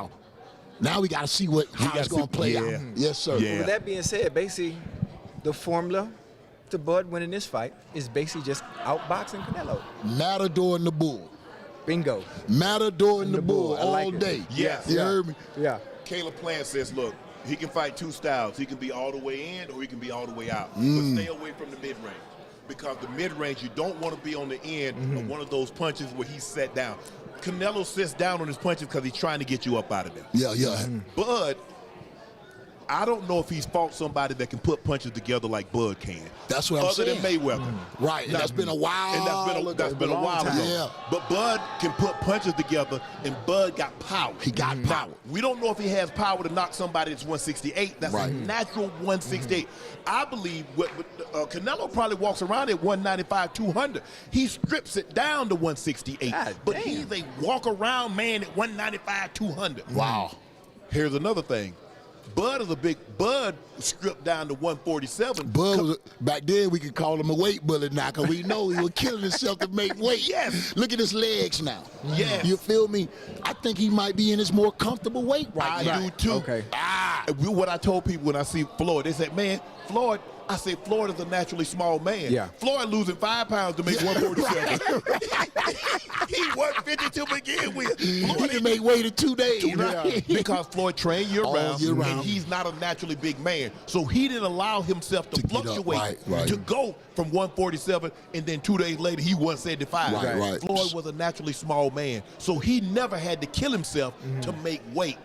Now we got to see how it's going to play out. Yes, sir. Yeah. With that being said, basically, the formula to Bud winning this fight is basically just outboxing Canelo. Matador and the Bull. Bingo. Matador and the Bull all day. Yes. You heard me? Yeah. Caleb Plant says, look, he can fight 2 styles. He can be all the way in or he can be all the way out. But stay away from the mid-range. Because the mid-range, you don't want to be on the end of one of those punches where he's set down. Canelo sits down on his punches because he's trying to get you up out of there. Yeah. Bud, I don't know if he's fought somebody that can put punches together like Bud can. That's what I'm saying. Other than Mayweather. Right, and that's been a while. And that's been a while ago. Yeah. But Bud can put punches together, and Bud got power. He got power. We don't know if he has power to knock somebody that's 168. That's a natural 168. I believe Canelo probably walks around at 195, 200. He strips it down to 168. But he's a walk-around man at 195, 200. Wow. Here's another thing. Bud stripped down to 147. Bud was, back then we could call him a weight bullet now because we know he was killing himself to make weight. Yes. Look at his legs now. Yes. You feel me? I think he might be in his more comfortable weight right now. I do too. Okay. What I told people when I see Floyd, they said, man, Floyd, I say Floyd is a naturally small man. Yeah. Floyd losing 5 pounds to make 147. He 150 to begin with. Floyd He can make weight in 2 days. Right? Because Floyd trained year-round, year round. and he's not a naturally big man. So he didn't allow himself to fluctuate to go from 147, and then 2 days later, he 175. Right. Floyd was a naturally small man. So he never had to kill himself to make weight.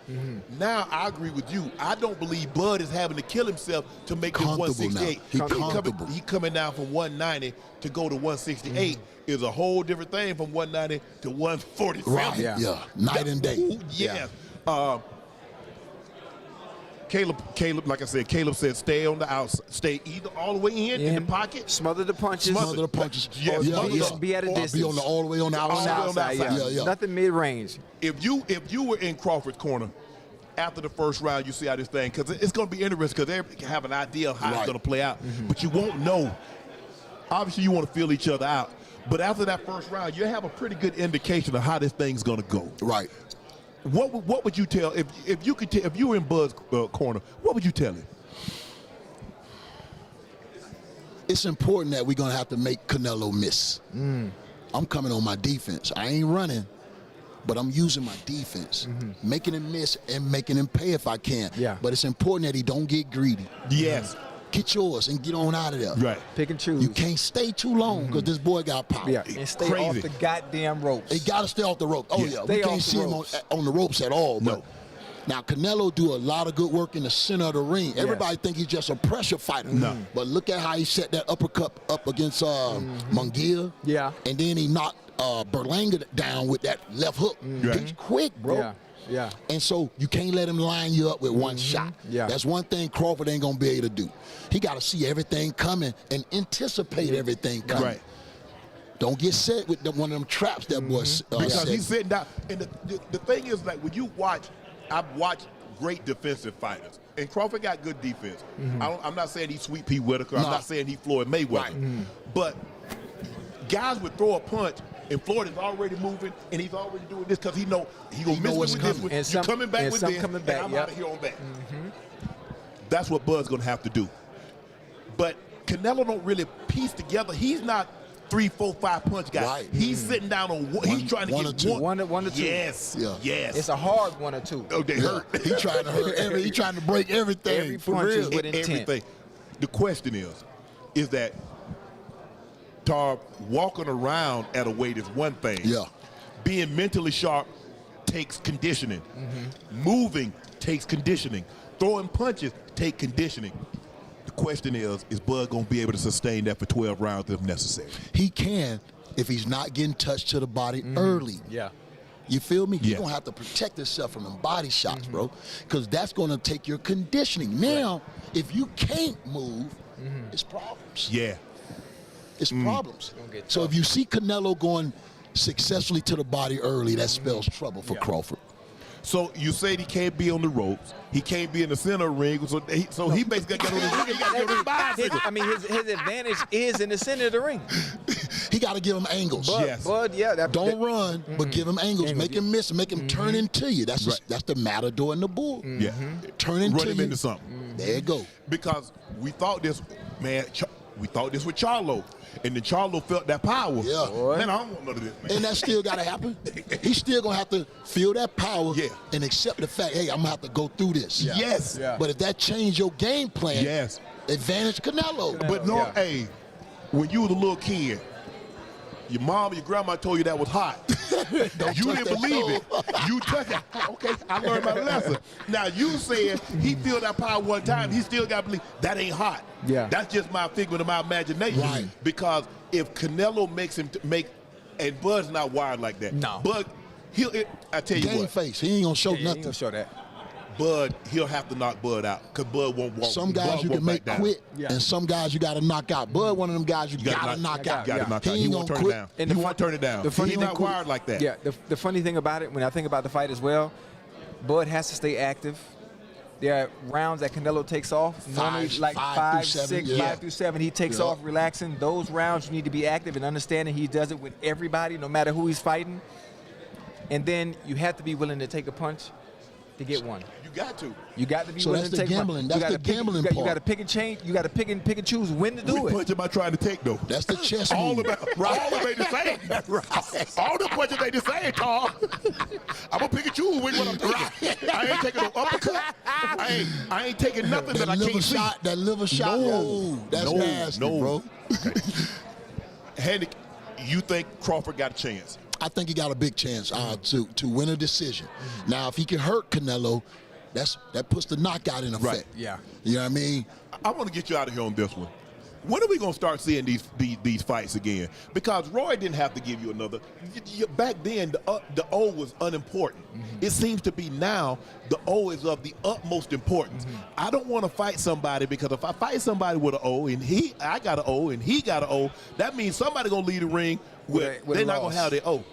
Now, I agree with you. I don't believe Bud is having to kill himself to make this 168. He coming down from 190 to go to 168 is a whole different thing from 190 to 147. Right, yeah. Night and day. Ooh, yeah. Caleb, like I said, Caleb said stay on the outside. Stay either all the way in the pocket. Smother the punches. Smother the punches. Be at a distance. Be on the all the way on the outside. Yeah. Nothing mid-range. If you were in Crawford's corner after the first round, you see how this thing, because it's going to be interesting because they have an idea of how it's going to play out. But you won't know. Obviously, you want to feel each other out. But after that first round, you have a pretty good indication of how this thing's going to go. Right. What would you tell if you were in Bud's corner? What would you tell him? It's important that we're gonna have to make Canelo miss. I'm coming on my defense. I ain't running, but I'm using my defense, making him miss and making him pay if I can. Yeah. But it's important that he don't get greedy. Yes. Get yours and get on out of there. Right. Pick and choose. You can't stay too long because this boy got power. Yeah. And stay off the goddamn ropes. He got to stay off the rope. Oh, yeah. We can't see him on the ropes at all. But now, Canelo do a lot of good work in the center of the ring. Everybody think he's just a pressure fighter. No. But look at how he set that uppercut up against Munguia. Yeah. And then he knocked Berlanga down with that left hook. He's quick, bro. Yeah. And so you can't let him line you up with one shot. Yeah. That's one thing Crawford ain't going to be able to do. He got to see everything coming and anticipate everything coming. Right. Don't get set with one of them traps that boy Because he's sitting down. And the thing is, like, when you watch, I've watched great defensive fighters. And Crawford got good defense. I'm not saying he's Sweet Pea Whitaker. I'm not saying he's Floyd Mayweather. Right. But guys would throw a punch, and Floyd is already moving, and he's already doing this because he know he gonna miss with this one. You're coming back with this, and I'm out of here on back. That's what Bud's gonna have to do. But Canelo don't really piece together. He's not 3, 4, 5 punch guy. Right. He's sitting down on one. He's trying to one get or two. One or two. Yes. Yeah. Yes. It's a hard 1 or 2. Oh, they hurt. He trying to hurt he trying to break everything. Every for punch real. is with intent. Everything. The question is that Tar walking around at a weight is one thing. Yeah. Being mentally sharp takes conditioning. Moving takes conditioning. Throwing punches take conditioning. The question is Bud going to be able to sustain that for 12 rounds if necessary? He can if he's not getting touched to the body early. Yeah. You feel me? Yeah. You're going to have to protect yourself from them body shots, bro, because that's going to take your conditioning. Now, if you can't move, it's problems. Yeah. It's problems. So if you see Canelo going successfully to the body early, that spells trouble for Crawford. So you said he can't be on the ropes. He can't be in the center of the ring. So he basically got to get on his bicycle. I mean, his advantage is in the center of the ring. He got to give him angles. Bud, yeah. Don't run, but give him angles. Make him miss. Make him turn into you. That's that's the Matador and the Bull. Yeah. Turn into Run him you. into something. There you go. Because we thought this, man, we thought this with Charlo. And then Charlo felt that power. Yeah. Man, I don't want none of this, man. And that still got to happen. He's still going to have to feel that power and accept the fact, hey, I'm going to have to go through this. Yeah. Yes. Yeah. But if that changed your game plan, advantage Canelo. But no, hey, when you was a little kid, your mom, your grandma told you that was hot. You didn't believe it. You touched it. Okay, I learned my lesson. Now you said he feel that power one time. He still got to believe that ain't hot. Yeah. That's just my figment of my imagination. Right. Because if Canelo makes him and Bud's not wired like that. No. Bud, I tell you Game what. face. He ain't going to show He ain't nothing. gonna show that. Bud, he'll have to knock Bud out because Bud won't walk. Some guys you can make quit, and some guys you got to knock out. Bud, one of them guys you got to knock out. He won't turn it down. And He won't turn it down. He's not wired like that. Yeah, the funny thing about it, when I think about the fight as well, Bud has to stay active. There are rounds that Canelo takes off. Normally like 5, 6, 5 through 7, he takes off relaxing. Those rounds you need to be active and understanding he does it with everybody, no matter who he's fighting. And then you have to be willing to take a punch to get one. You got to. You got to be willing to take gambling. one. That's the gambling part. You got to pick and change. You got to pick and choose when to do Which it. punch am I trying to take, though? That's the chess All move. of it ain't the same. All the punches ain't the same, Carl. I'm going to pick and choose which one I'm taking. I ain't taking no uppercut. I ain't taking nothing that I can't see. That liver shot, that's nasty, bro. Hennick, you think Crawford got a chance? I think he got a big chance to win a decision. Now, if he can hurt Canelo, that puts the knockout in effect. Right. Yeah. You know what I mean? I want to get you out of here on this one. When are we going to start seeing these fights again? Because Roy didn't have to give you another. Back then, the O was unimportant. It seems to be now the O is of the utmost importance. I don't want to fight somebody because if I fight somebody with an O and I got an O and he got an O, that means somebody going to leave the ring with they're not going to have their O.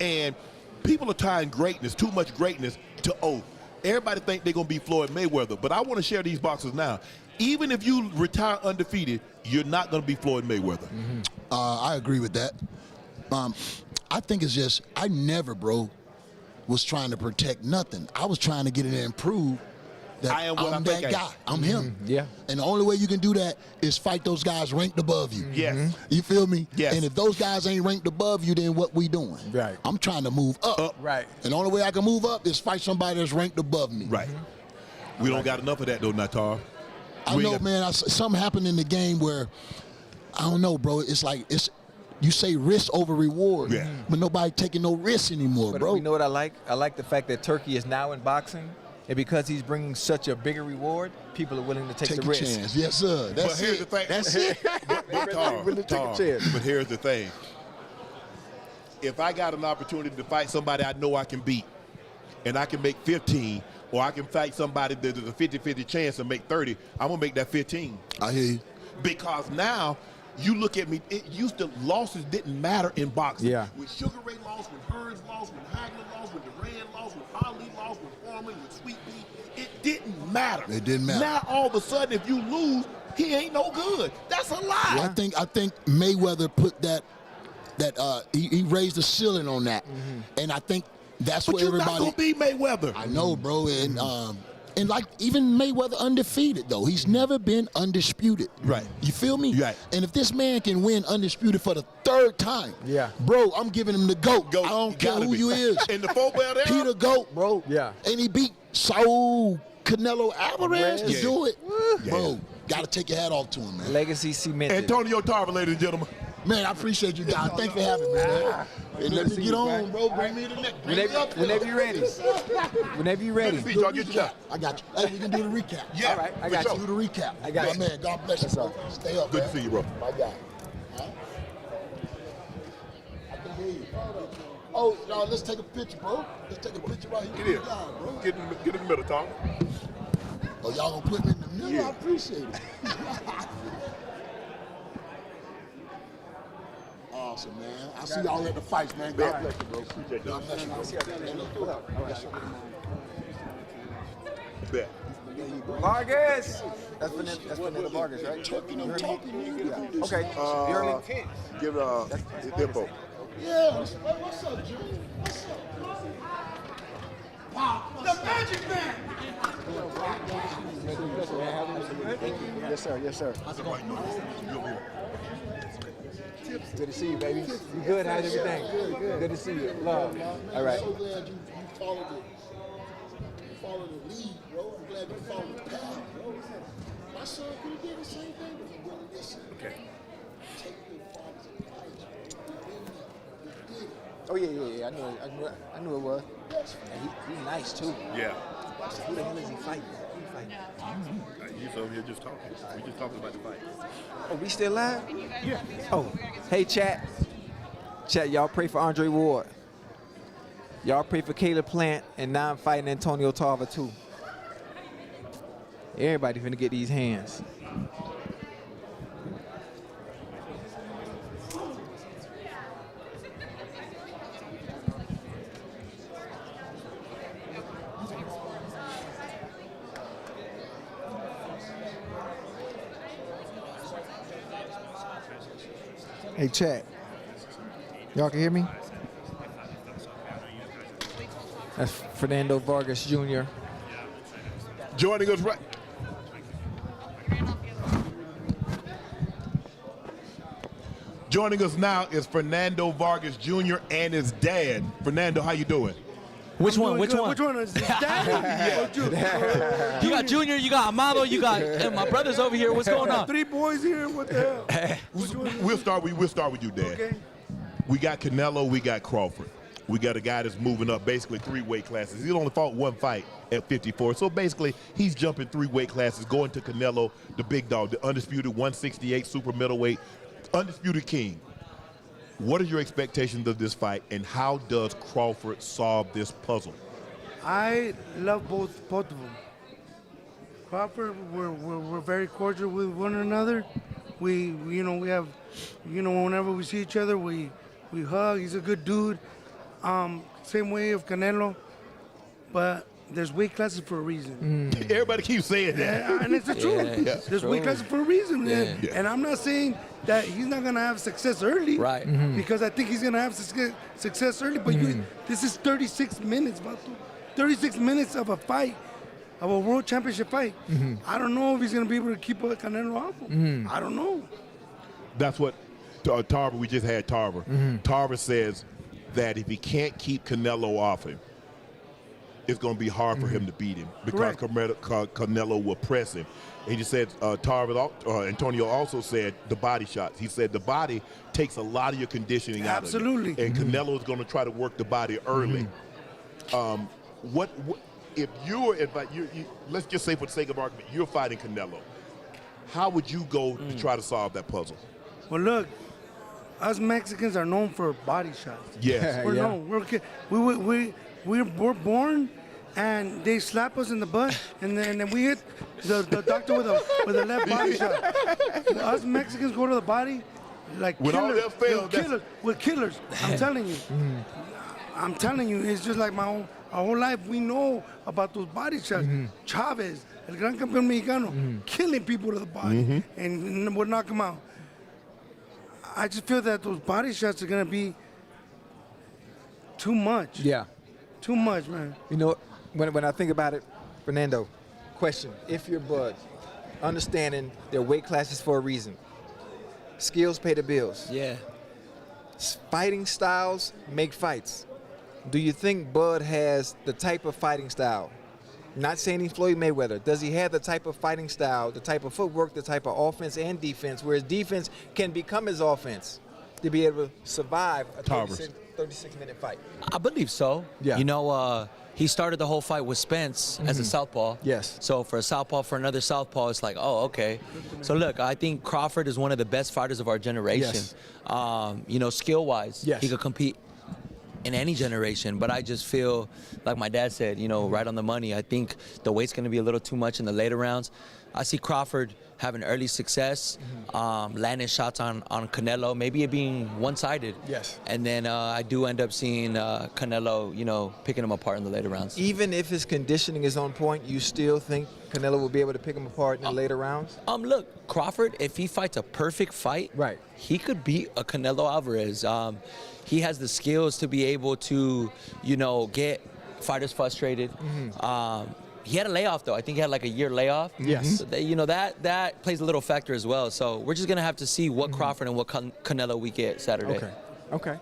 And people are tying greatness, too much greatness, to O. Everybody think they're going to be Floyd Mayweather, but I want to share these boxes now. Even if you retire undefeated, you're not going to be Floyd Mayweather. I agree with that. I think it's just, I never, bro, was trying to protect nothing. I was trying to get in there and prove that I'm that guy. I'm him. Yeah. And the only way you can do that is fight those guys ranked above you. Yes. You feel me? Yes. And if those guys ain't ranked above you, then what we doing? Right. I'm trying to move up. Right. And the only way I can move up is fight somebody that's ranked above me. Right. We don't got enough of that, though, Natar. I know, man. Something happened in the game where, I don't know, bro. It's like, you say risk over reward, but nobody taking no risks anymore, But bro. you know what I like? I like the fact that Turkey is now in boxing, and because he's bringing such a bigger reward, people are willing to take the a risk. chance. Yes, sir. That's But here's it. the thing. That's it. But here's the thing. If I got an opportunity to fight somebody I know I can beat, and I can make 15, or I can fight somebody that there's a 50-50 chance to make 30, I'm going to make that 15. I hear you. Because now, you look at me, it used to, losses didn't matter in boxing. Yeah. When Sugar Ray lost, when Hearns lost, when Hagler lost, when Duran lost, when Ali lost, when Foreman, when Sweet Pea, it didn't matter. It didn't matter. Now, all of a sudden, if you lose, he ain't no good. That's a lie. I think Mayweather put that he raised the ceiling on that, and I think that's But what you're everybody. not going to be Mayweather. I know, bro, and like even Mayweather undefeated though, he's never been undisputed. Right. You feel me? Right. And if this man can win undisputed for the 3rd time, bro, I'm giving him the GOAT. I don't care who you is. In the 4-belt era? He the GOAT, bro. Yeah. And he beat Saul Canelo Alvarez to do it. Yeah. Bro, gotta take your hat off to him, man. Legacy cemented. Antonio Tarver, ladies and gentlemen. Man, I appreciate you guys. Thanks for having me, man. Hey, let me get on, bro. Bring me the next. Whenever you're ready. Whenever you're ready. Y'all get you that. I got you. Hey, we can do the recap. Yeah. All right, I got you. Do the recap. I got you. Man, God bless you, bro. Stay up, Good man. to see you, bro. My guy. Oh, y'all, let's take a picture, bro. Let's take a picture right here. Get in. Bro. Get in the middle, Tom. Oh, y'all gonna put me in the middle? Yeah. I appreciate it. Awesome, man. I'll see y'all at the fights, man. God bless you, bro. Appreciate God bless you, bro. Bet. Vargas. That's Fernando Vargas, right? I'm talking. Okay. You heard me? Give it info. Yeah. What's up, Junior? What's up? Wow. The Magic Man. Yes, sir. Yes, sir. Good to see you, baby. You good? How's everything? Good to see you. Love. All right. I'm so glad you followed the lead, bro. I'm glad you followed the path, bro. My son could have did the same thing, but he really listened. Okay. Take the father's advice. He did it. Oh yeah. I knew it was. And he's nice too. Yeah. Who the hell is he fighting? He's over here just talking. We just talking about the fight. Oh, we still live? Yeah. Oh, hey, chat. Chat, y'all pray for Andre Ward. Y'all pray for Caleb Plant, and now I'm fighting Antonio Tarver, too. Everybody finna get these hands. Hey, chat. Y'all can hear me? That's Fernando Vargas Jr. Joining us right. Joining us now is Fernando Vargas Jr. and his dad. Fernando, how you doing? Which one? Which one is this? Daddy? You got Junior, you got Amado, you got and my brother's over here. What's going on? 3 boys here. What the hell? We'll start with you, Dad. Okay. We got Canelo, we got Crawford. We got a guy that's moving up basically 3 weight classes. He only fought 1 fight at 54. So basically, he's jumping 3 weight classes, going to Canelo, the big dog, the undisputed 168 super middleweight, undisputed king. What are your expectations of this fight, and how does Crawford solve this puzzle? I love both of them. Crawford, we're very cordial with one another. We have, whenever we see each other, we hug. He's a good dude. Same way of Canelo, but there's weight classes for a reason. Everybody keeps saying that. Yeah, and it's the truth. Yeah. There's weight classes for a reason. Yeah. And I'm not saying that he's not going to have success early. Right. Because I think he's going to have success early. But this is 36 minutes, Vato. 36 minutes of a fight, of a world championship fight. I don't know if he's going to be able to keep Canelo off him. I don't know. That's what Tarver, we just had Tarver. Tarver says that if he can't keep Canelo off him, it's going to be hard for him to beat him because Canelo will press him. And he said, Antonio also said the body shots. He said the body takes a lot of your conditioning out of you. Absolutely. And Canelo is going to try to work the body early. What if let's just say for the sake of argument, you're fighting Canelo, how would you go to try to solve that puzzle? Well, look, us Mexicans are known for body shots. Yes. We're known. We're born, and they slap us in the butt, and then we hit the doctor with a left body shot. Us Mexicans go to the body like With all killers. that failed, We're killers. I'm telling you. I'm telling you, it's just like our whole life we know about those body shots. Chavez, El Gran Campeón Mexicano, killing people to the body, and we'll knock them out. I just feel that those body shots are gonna be too much. Yeah. Too much, man. You know, when I think about it, Fernando, question, if you're Bud, understanding their weight classes for a reason. Skills pay the bills. Yeah. Fighting styles make fights. Do you think Bud has the type of fighting style? Not saying he's Floyd Mayweather. Does he have the type of fighting style, the type of footwork, the type of offense and defense, where his defense can become his offense to be able to survive a 36-minute fight? I believe so. Yeah. You know, he started the whole fight with Spence as a southpaw. Yes. So for a southpaw, for another southpaw, it's like, oh, okay. So look, I think Crawford is one of the best fighters of our generation. Yes. You know, skill-wise, Yes. he could compete in any generation, but I just feel like my dad said, you know, right on the money. I think the weight's going to be a little too much in the later rounds. I see Crawford having early success, landing shots on Canelo, maybe it being one-sided. Yes. And then I do end up seeing Canelo, you know, picking him apart in the later rounds. Even if his conditioning is on point, you still think Canelo will be able to pick him apart in the later rounds? Look, Crawford, if he fights a perfect fight, right, he could beat a Canelo Alvarez. He has the skills to be able to, you know, get fighters frustrated. He had a layoff, though. I think he had like a year layoff. Yes. So you know, that plays a little factor as well. So we're just going to have to see what Crawford and what Canelo we get Saturday. Okay.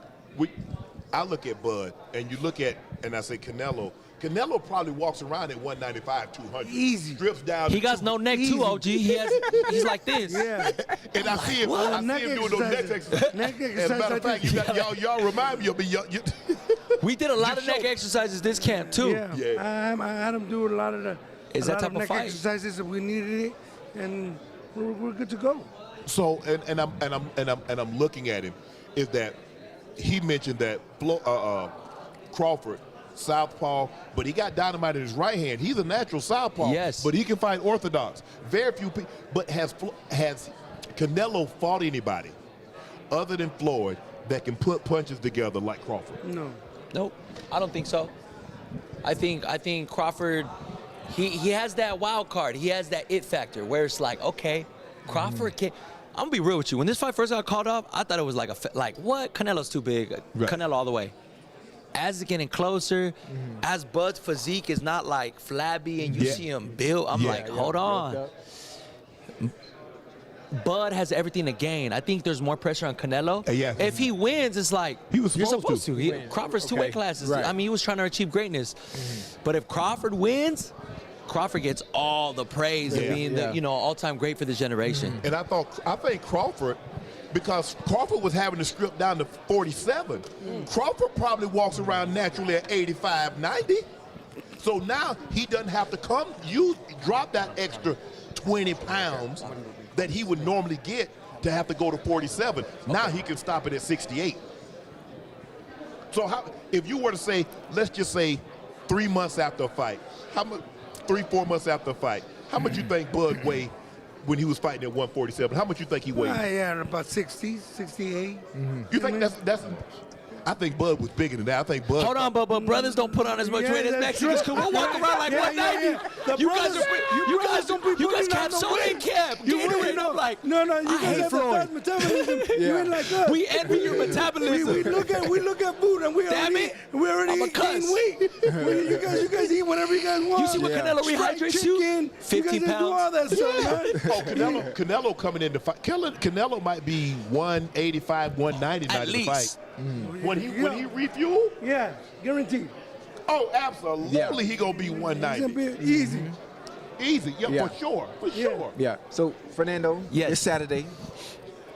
I look at Bud, and you look at, and I say Canelo. Canelo probably walks around at 195, 200. Easy. Strips down. He got no neck too, OG. He's like this. Yeah. And I see him doing those neck exercises. Neck As a matter of fact, y'all remind me of me. We did a lot of neck exercises this camp too. Yeah. I had him do a lot of the neck fight exercises if we needed it, and we're good to go. So and I'm looking at him, is that he mentioned that Crawford, southpaw, but he got dynamite in his right hand. He's a natural southpaw. Yes. But he can fight orthodox. Very few people. But has Canelo fought anybody other than Floyd that can put punches together like Crawford? No. Nope, I don't think so. I think Crawford, he has that wild card. He has that it factor where it's like, okay, Crawford can. I'm gonna be real with you. When this fight first got called off, I thought it was like what? Canelo's too big. Right. Canelo all the way. As it's getting closer, as Bud's physique is not like flabby and you see him build, I'm like, hold on. Bud has everything to gain. I think there's more pressure on Canelo. If he wins, it's like he was supposed to. Crawford's two weight classes. Right. I mean, he was trying to achieve greatness. But if Crawford wins, Crawford gets all the praise of being the all-time great for this generation. And I think Crawford, because Crawford was having to strip down to 47. Crawford probably walks around naturally at 85, 90. So now he doesn't have to drop that extra 20 pounds that he would normally get to have to go to 47. Now he can stop it at 68. So if you were to say, let's just say 3 months after a fight, 3-4 months after a fight, how much you think Bud weighed when he was fighting at 147? How much you think he weighed? Yeah, about 60, 68. You think that's I think Bud was bigger than that. I think Bud. Hold on, but brothers don't put on as much weight as Mexicans. Cause we'll walk around like 190. You guys kept so in camp. Gatorade up like. No, you guys have the fast metabolism. You ain't like us. We envy your metabolism. We look at food and we already eating weight. You guys eat whatever you guys want. You see what Canelo rehydrates you? 50 pounds. Do all that stuff, man. Canelo coming in to fight. Canelo might be 185, 190 at least. To fight. When he refuel? Yeah, guaranteed. Oh, absolutely, he gonna be 190. It's gonna be easy. Easy, for sure. Yeah. So Fernando, yes. This Saturday,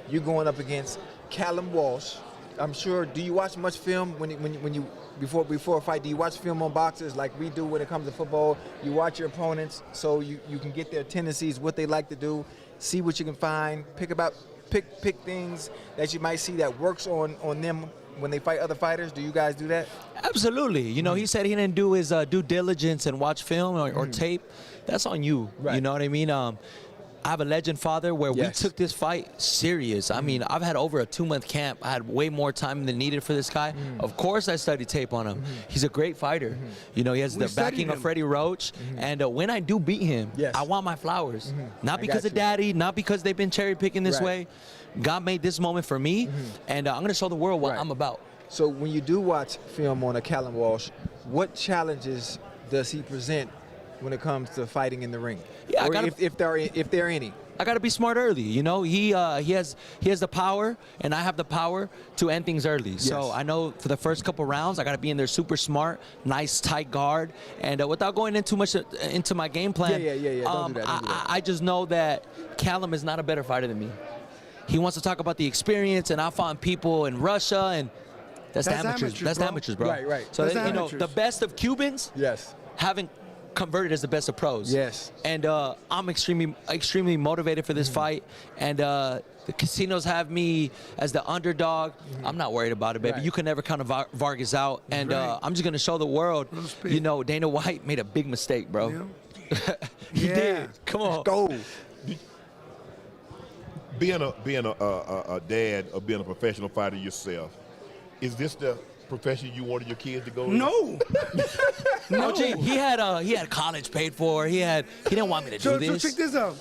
you going up against Callum Walsh. I'm sure. Do you watch much film when you before a fight? Do you watch film on boxers like we do when it comes to football? You watch your opponents so you can get their tendencies, what they like to do, see what you can find, pick things that you might see that works on them when they fight other fighters. Do you guys do that? Absolutely. You know, he said he didn't do his due diligence and watch film or tape. That's on you. Right. You know what I mean? I have a legend father where we took this fight serious. I mean, I've had over a 2-month camp. I had way more time than needed for this guy. Of course, I studied tape on him. He's a great fighter. You know, he has the backing of Freddie Roach. And when I do beat him, I want my flowers. Not because of daddy, not because they've been cherry picking this way. God made this moment for me, and I'm going to show the world what I'm about. So when you do watch film on a Callum Walsh, what challenges does he present when it comes to fighting in the ring? Yeah, or if there are any. I got to be smart early. You know, he has the power, and I have the power to end things early. Yes. So I know for the first couple rounds, I got to be in there super smart, nice tight guard, and without going into too much into my game plan. Don't do that. I just know that Callum is not a better fighter than me. He wants to talk about the experience, and I found people in Russia, and that's the amateurs. That's the amateurs, bro. Right. So the best of Cubans haven't converted as the best of pros. Yes. And I'm extremely motivated for this fight. And The casinos have me as the underdog. I'm not worried about it, baby. Right. You can never count Vargas out. And I'm just going to show the world, you know, Dana White made a big mistake, bro. Yeah. He did. Come on. Go. Being a dad or being a professional fighter yourself, is this the profession you wanted your kids to go to? No. No, gee, he had college paid for. He didn't want me to do this. So check this out.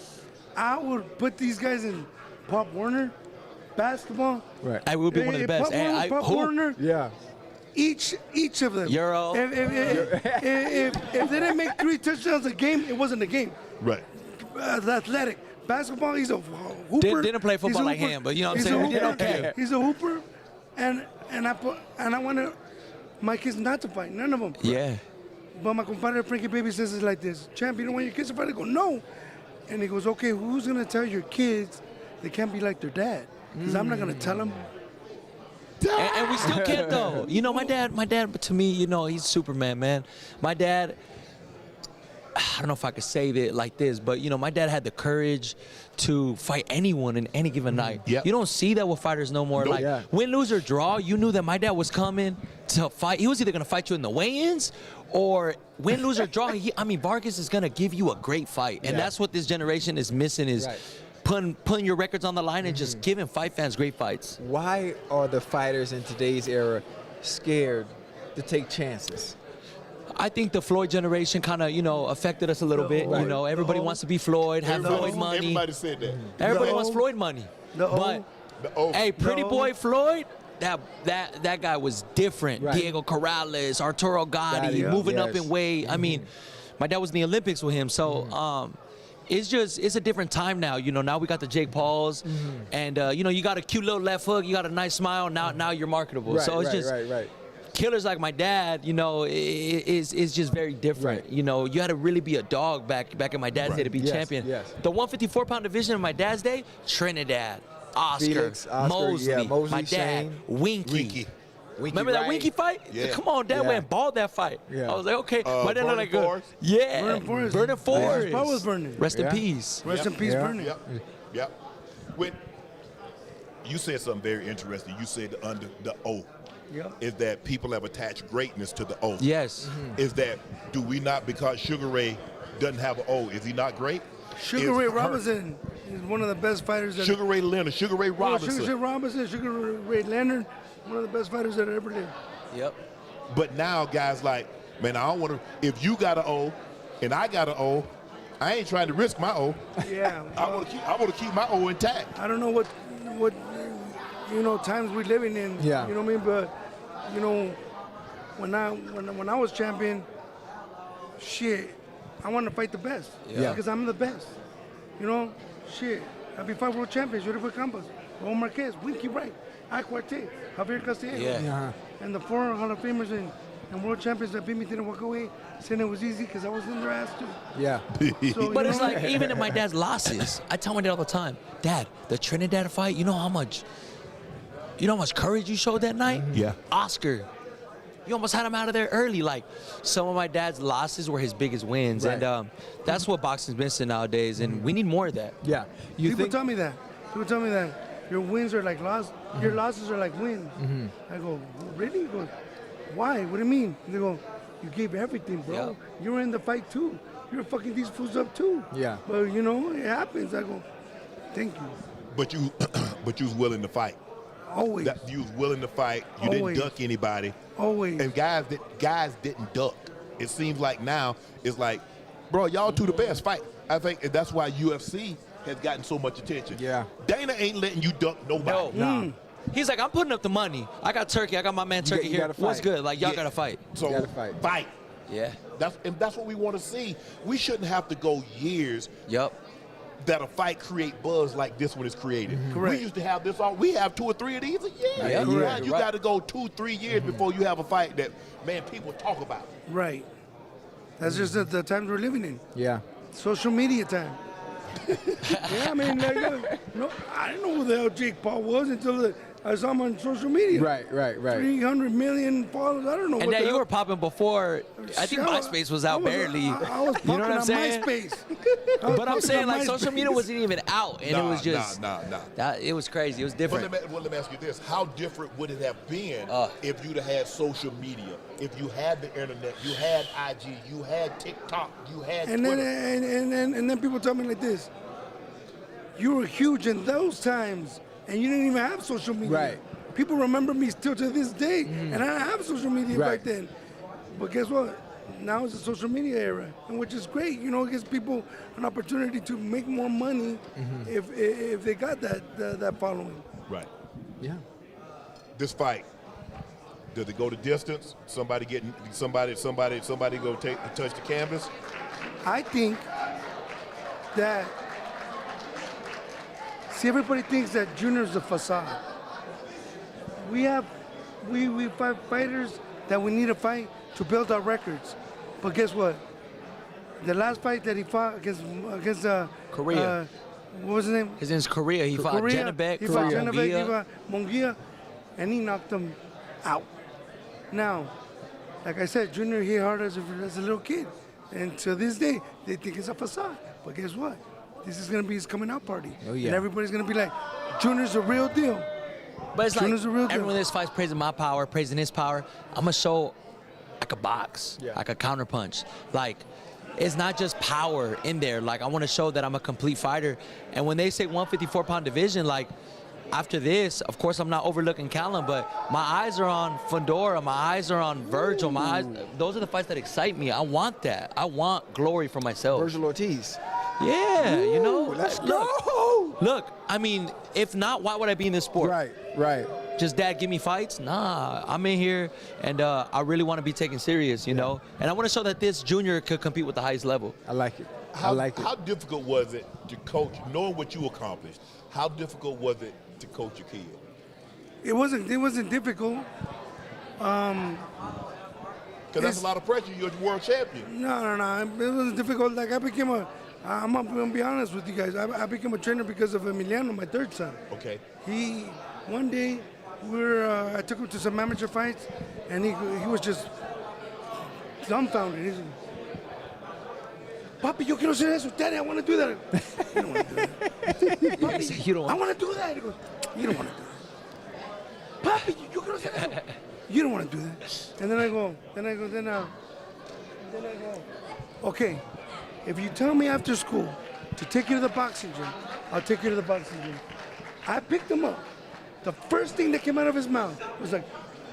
I would put these guys in Pop Warner, basketball. Right. I would be one of the best. Pop Warner. Yeah. Each of them. Euro. If they didn't make 3 touchdowns a game, it wasn't a game. Right. The athletic. Basketball, he's a hooper. Didn't play football like him, but you know what I'm saying? He did okay. He's a hooper, and I want my kids not to fight, none of them. Yeah. But my compadre Frankie Baby says it like this: Champ, you don't want your kids to fight? I go, no. And he goes, okay, who's gonna tell your kids they can't be like their dad? Because I'm not gonna tell them. And we still can't though. You know, my dad to me, you know, he's Superman, man. My dad, I don't know if I could say it like this, but you know, my dad had the courage to fight anyone in any given night. Yep. You don't see that with fighters no more. Nope. Like win, lose, or draw, you knew that my dad was coming to fight. He was either gonna fight you in the weigh-ins or win, lose, or draw. Vargas is gonna give you a great fight, and that's what this generation is missing is putting your records on the line and just giving fight fans great fights. Why are the fighters in today's era scared to take chances? I think the Floyd generation kind of, you know, affected us a little bit. You know, everybody wants to be Floyd, have Floyd money. Everybody said that. Everybody wants Floyd money. But hey, pretty boy Floyd, that guy was different. Right. Diego Corrales, Arturo Gotti, moving up in weight. I mean, my dad was in the Olympics with him, so it's a different time now. You know, now we got the Jake Pauls, and you know, you got a cute little left hook, you got a nice smile. Now you're marketable. So it's just killers like my dad, you know, is just very different. You know, you had to really be a dog back in my dad's day to be champion. The 154-pound division in my dad's day, Trinidad, Oscar, Felix, Mosley, my dad, Shane. Winky. Remember that Winky fight? Yeah. Come on, Dad went bald that fight. Yeah. I was like, okay. My dad looked like Forrest? Burning Forrest. His was burning. Rest in peace. Rest in peace, burning. Yep. When you said something very interesting. You said the O. Is that people have attached greatness to the O. Yes. Is that, do we not, because Sugar Ray doesn't have an O, is he not great? Sugar Ray Robinson is one of the best fighters. Sugar Ray Leonard, Sugar Ray Robinson. Sugar Ray Leonard, one of the best fighters that ever lived. Yep. But now guys like, man, I don't want to, if you got an O and I got an O, I ain't trying to risk my O. Yeah. I want to keep my O intact. I don't know what you know, times we're living in. Yeah. You know what I mean? But you know, when I was champion, shit, I wanted to fight the best. Yeah. Because I'm the best. You know, shit. I'd be 5 world champions, Yuri Campos, Raul Marquez, Winky Wright, Acuarte, Javier Castillo. Yeah. And the 4 Hall of Famers and world champions that beat me didn't walk away, saying it was easy because I was in their ass too. Yeah. So, But it's like, even in my dad's losses, I tell my dad all the time, Dad, the Trinidad fight, you know how much courage you showed that night? Yeah. Oscar, you almost had him out of there early. Like, some of my dad's losses were his biggest wins. Right. And that's what boxing's missing nowadays, and we need more of that. Yeah. People tell me that. Your wins are like losses. Your losses are like wins. I go, really? He goes, why? What do you mean? They go, you gave everything, bro. Yeah. You were in the fight too. You were fucking these fools up too. Yeah. But you know, it happens. I go, thank you. But you was willing to fight. Always. You was willing to fight. You Always. didn't duck anybody. Always. And guys didn't duck. It seems like now it's like, bro, y'all two the best. Fight. I think that's why UFC has gotten so much attention. Yeah. Dana ain't letting you duck nobody. No. He's like, I'm putting up the money. I got Turkey. I got my man Turkey you here. gotta What's fight. good? Like, y'all got to fight. So You gotta fight. Yeah. That's what we want to see. We shouldn't have to go years Yep. that a fight create buzz like this one is created. Correct. We used to have this all. We have 2 or 3 of these a year. Yeah, Now correct. you got to go 2-3 years before you have a fight that, man, people talk about. Right. That's just the times we're living in. Yeah. Social media time. Yeah, I mean, like, no, I didn't know who the hell Jake Paul was until I saw him on social media. Right. 300 million followers. I don't know. And what then the you hell. were popping before. I think MySpace was out barely. I was popping you know what I'm on saying? MySpace. But I'm saying like social media wasn't even out, and it was just it was crazy. It was different. Well, let me ask you this: how different would it have been if you'd have had social media? If you had the internet, you had IG, you had TikTok, you had Twitter. And then people tell me like this: you were huge in those times, and you didn't even have social media. Right. People remember me still to this day, and I didn't have social media back then. But guess what? Now it's a social media era, and which is great. You know, it gives people an opportunity to make more money if they got that following. Right. Yeah. This fight, does it go the distance? Somebody go touch the canvas? I think that. See, everybody thinks that Junior's a facade. We fight fighters that we need to fight to build our records. But guess what? The last fight that he fought against Korea. What was his name? His name's Korea. He fought Janabek, he fought Munguia, and he knocked him out. Now, like I said, Junior hit hard as a little kid. And to this day, they think it's a facade. But guess what? This is going to be his coming out party. Oh, yeah. And everybody's going to be like, Junior's a real deal. But it's Junior's a real like deal. everyone in this fight's praising my power, praising his power. I'm going to show I could box, I could counterpunch. Like, it's not just power in there. Like, I want to show that I'm a complete fighter. And when they say 154-pound division, like, after this, of course, I'm not overlooking Callum, but my eyes are on Fundora, my eyes are on Virgil, my eyes. Those are the fights that excite me. I want that. I want glory for myself. Virgil Ortiz. Yeah, you know. Let's go. Look, I mean, if not, why would I be in this sport? Right. Just dad give me fights? Nah, I'm in here, and I really want to be taken serious, you know? And I want to show that this junior could compete with the highest level. I like it. How difficult was it to coach, knowing what you accomplished, how difficult was it to coach your kid? It wasn't difficult. Because that's a lot of pressure. You're a world champion. No. It wasn't difficult. Like, I'm going to be honest with you guys. I became a trainer because of Emiliano, my third son. Okay. One day, I took him to some amateur fights, and he was just dumbfounded. He said, Papi, yo quiero hacer eso. Daddy, I want to do that. You don't want to do that. Papi, I want to do that. He goes, you don't want to do that. Papi, yo quiero hacer eso. You don't want to do that. And then I go, okay, if you tell me after school to take you to the boxing gym, I'll take you to the boxing gym. I picked him up. The first thing that came out of his mouth was like,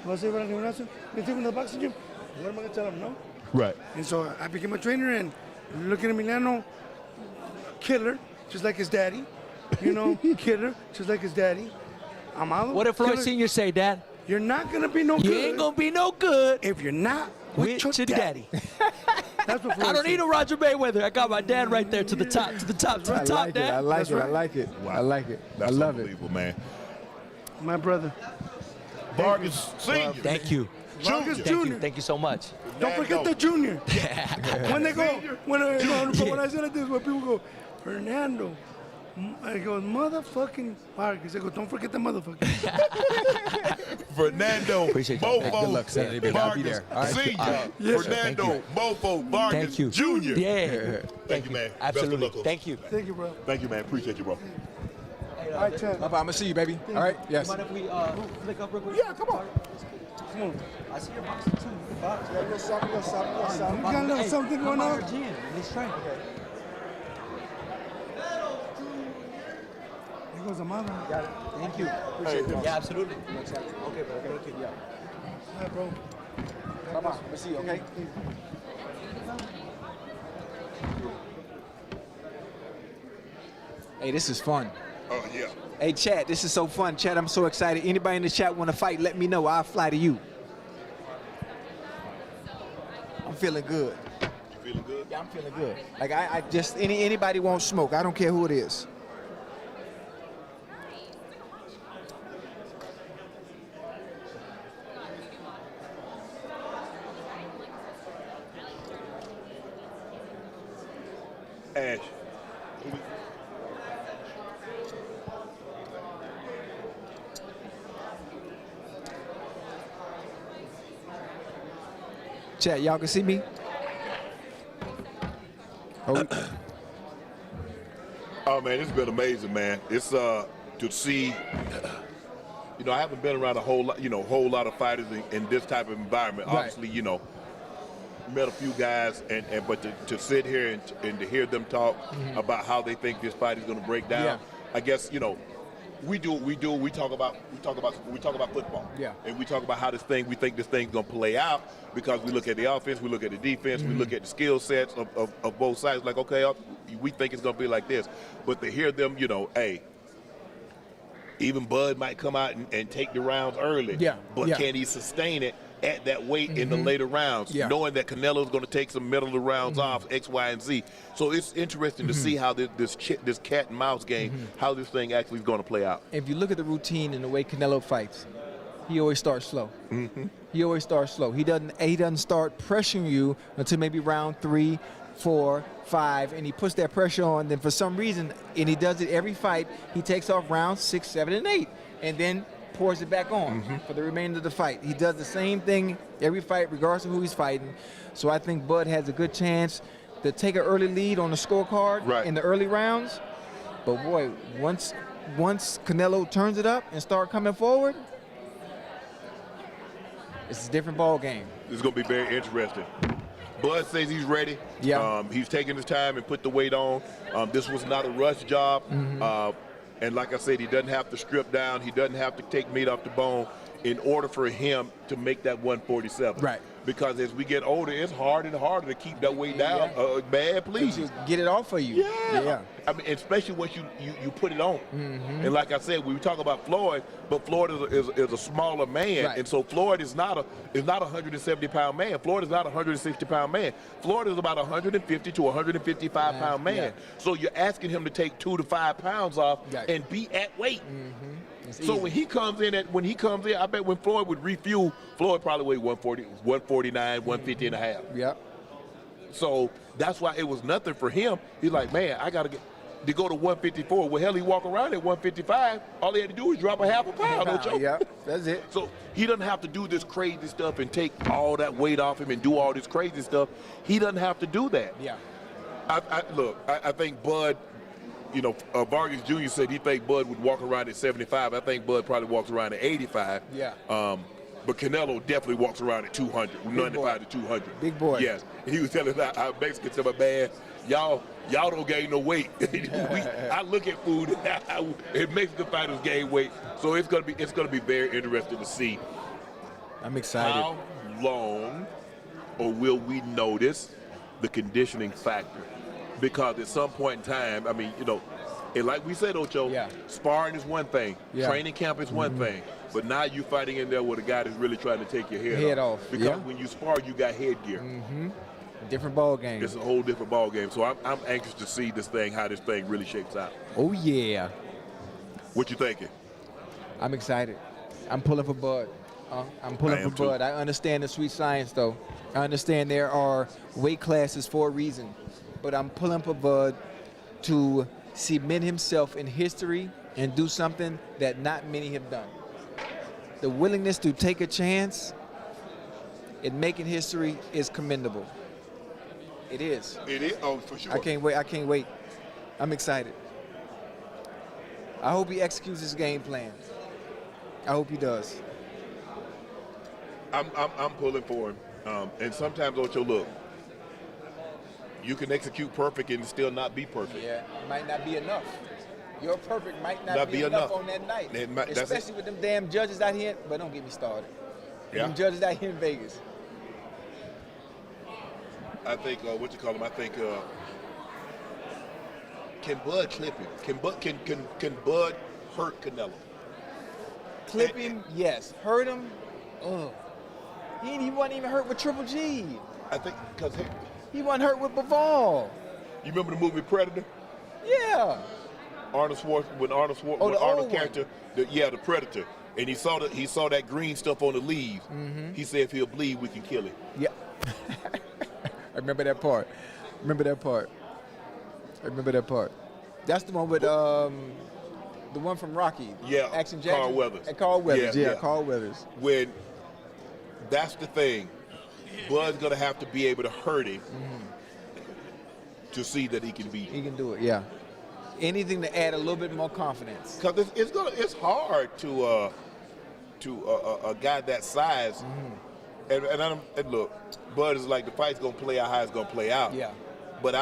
¿Vas a ir al gimnasio? ¿Me take him to the boxing gym? What am I going to tell him? No. Right. And so I became a trainer, and looking at Emiliano, killer, just like his daddy. You know, killer, just like his daddy. Amado. What did Floyd Sr. say, Dad? You're not going to be no good. You ain't going to be no good if you're not with your daddy. That's what Floyd I don't need a Roger Mayweather. I got my dad right there to the top, Dad. I like it. Wow. I like it. That's I love it. unbelievable, man. My brother. Vargas Sr. Thank you. Vargas Jr. Thank you so much. Don't forget the junior. When I said it this way, people go, Fernando. I go, motherfucking Vargas. I go, don't forget the motherfucker. Fernando Bofo Good luck, Saturday, I'll be there. All right. Senior. Fernando Bofo Vargas Jr. Yeah. Thank you, man. Absolutely. Best of luck. Thank you. Thank you, bro. Thank you, man. Appreciate you, bro. All right, Chad. I'm going to see you, baby. All right? Yes. Mind if we flick up real quick? Yeah, come on. Come on. I see your boxing too. We got a little something going on. Let's try. Here goes Amado. Got it. Thank you. Appreciate it. Yeah, absolutely. Okay, bro. Thank you. Yeah. All right, bro. Bye-bye. We'll see you, okay? Hey, this is fun. Oh, yeah. Hey, Chad, this is so fun. Chad, I'm so excited. Anybody in the chat want to fight, let me know. I'll fly to you. I'm feeling good. Feeling good? Yeah, I'm feeling good. Like, I just, anybody won't smoke. I don't care who it is. Ash. Chat, y'all can see me? Oh man, it's been amazing, man. It's to see. You know, I haven't been around a whole lot of fighters in this type of environment. Right. Obviously, you know, met a few guys, but to sit here and to hear them talk about how they think this fight is going to break down. I guess, you know, we talk about football. Yeah. And we talk about how we think this thing's going to play out, because we look at the offense, we look at the defense, we look at the skill sets of both sides. Like, okay, we think it's going to be like this. But to hear them, you know, hey, even Bud might come out and take the rounds early. But can he sustain it at that weight in the later rounds, knowing that Canelo's going to take some middle of the rounds off, X, Y, and Z. So it's interesting to see how this cat and mouse game, how this thing actually is going to play out. If you look at the routine and the way Canelo fights, he always starts slow. He always starts slow. He doesn't start pressuring you until maybe round 3, 4, 5, and he puts that pressure on. Then for some reason, and he does it every fight, he takes off rounds 6, 7, and 8, and then pours it back on for the remainder of the fight. He does the same thing every fight, regardless of who he's fighting. So I think Bud has a good chance to take an early lead on the scorecard in the early rounds. But boy, once Canelo turns it up and start coming forward, it's a different ball game. It's going to be very interesting. Bud says he's ready. He's taking his time and put the weight on. This was not a rush job. And like I said, he doesn't have to strip down. He doesn't have to take meat off the bone in order for him to make that 147. Right. Because as we get older, it's harder and harder to keep that weight down. Man, please. Get it off for you. I mean, especially once you put it on. And like I said, we talk about Floyd, but Floyd is a smaller man, and so Floyd is not a 170-pound man. Floyd is not a 160-pound man. Floyd is about 150 to 155-pound man. So you're asking him to take 2 to 5 pounds off and be at weight. So when he comes in, I bet when Floyd would refuel, Floyd probably weighed 140, 149, 150 and a half. So that's why it was nothing for him. He's like, man, I got to go to 154. Well, hell, he walk around at 155. All he had to do is drop a half a pound, Ocho. That's it. So he doesn't have to do this crazy stuff and take all that weight off him and do all this crazy stuff. He doesn't have to do that. I think Bud, you know, Vargas Jr. said he think Bud would walk around at 75. I think Bud probably walks around at 85. But Canelo definitely walks around at 200, 95 to 200. Big boy. Yes. He was telling our Mexicans, said, man, y'all don't gain no weight. I look at food, and Mexican fighters gain weight. So it's gonna be very interesting to see. I'm excited. How long, or will we notice the conditioning factor? Because at some point in time, I mean, you know, and like we said, Ocho, sparring is one thing, training camp is one thing, but now you're fighting in there with a guy that's really trying to take your head off. Because when you spar, you got headgear. Different ball game. It's a whole different ball game. So I'm anxious to see how this thing really shakes out. Oh yeah. What you thinking? I'm excited. I'm pulling for Bud. I'm pulling for Bud. I understand the sweet science, though. I understand there are weight classes for a reason, but I'm pulling for Bud to cement himself in history and do something that not many have done. The willingness to take a chance in making history is commendable. It is. It is. Oh, for sure. I can't wait. I can't wait. I'm excited. I hope he executes his game plan. I hope he does. I'm pulling for him. And sometimes, Ocho, look, you can execute perfect and still not be perfect. Yeah, it might not be enough. Your perfect might not be enough on that night. Especially with them damn judges out here. But don't get me started. Them judges out here in Vegas. I think, I think, can Bud clip him? Can Bud hurt Canelo? Clip him, yes. Hurt him, He wasn't even hurt with Triple G. I think because he wasn't hurt with Bivol. You remember the movie Predator? Yeah. Arnold's character, the Predator, and he saw that green stuff on the leaves. He said, if he'll bleed, we can kill him. Yeah. I remember that part. I remember that part. That's the one with the one from Rocky. Yeah. Action Jackson. Carl Weathers. And Carl Weathers. Yeah, Carl Weathers. When that's the thing. Bud's going to have to be able to hurt him to see that he can beat him. He can do it, yeah. Anything to add a little bit more confidence. Because it's hard to a guy that size. And look, Bud is like, the fight's going to play out how it's going to play out. Yeah. But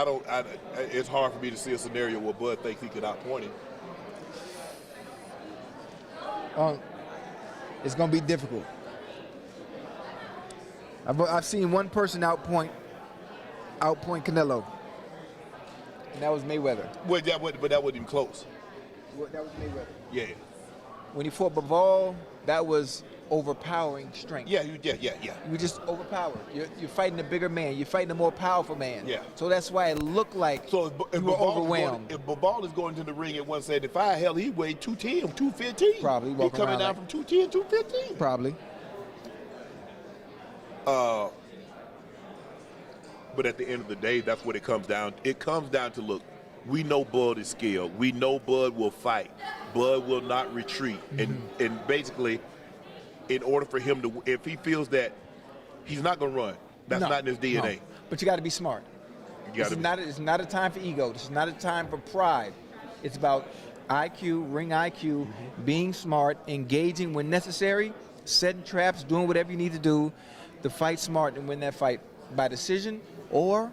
it's hard for me to see a scenario where Bud thinks he could outpoint him. It's going to be difficult. I've seen one person outpoint Canelo, and that was Mayweather. Well, but that wasn't even close. That was Mayweather. Yeah. When he fought Bivol, that was overpowering strength. Yeah. You were just overpowered. You're fighting a bigger man. You're fighting a more powerful man. Yeah. So that's why it looked like you were overwhelmed. If Bivol is going to the ring at 175, hell, he weighed 210, 215. Probably. He's coming down from 210, 215. Probably. But at the end of the day, that's what it comes down. It comes down to, look, we know Bud is skilled. We know Bud will fight. Bud will not retreat. And basically, in order for him to, if he feels that he's not going to run, that's not in his DNA. No. But you got to be smart. It's not a time for ego. This is not a time for pride. It's about IQ, ring IQ, being smart, engaging when necessary, setting traps, doing whatever you need to do to fight smart and win that fight by decision, or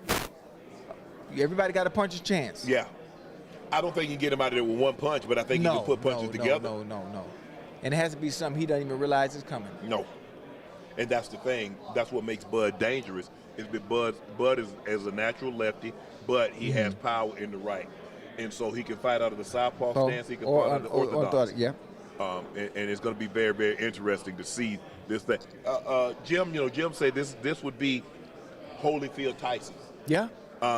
everybody got a puncher's chance. Yeah. I don't think you can get him out of there with one punch, but I think you can put punches together. No. And it has to be something he doesn't even realize is coming. No. And that's the thing. That's what makes Bud dangerous, is that Bud is a natural lefty, but he has power in the right. And so he can fight out of the southpaw stance. He can fight out of the orthodox. Yeah. And it's going to be very, very interesting to see this thing. Jim said this would be Holyfield Tyson. Yeah.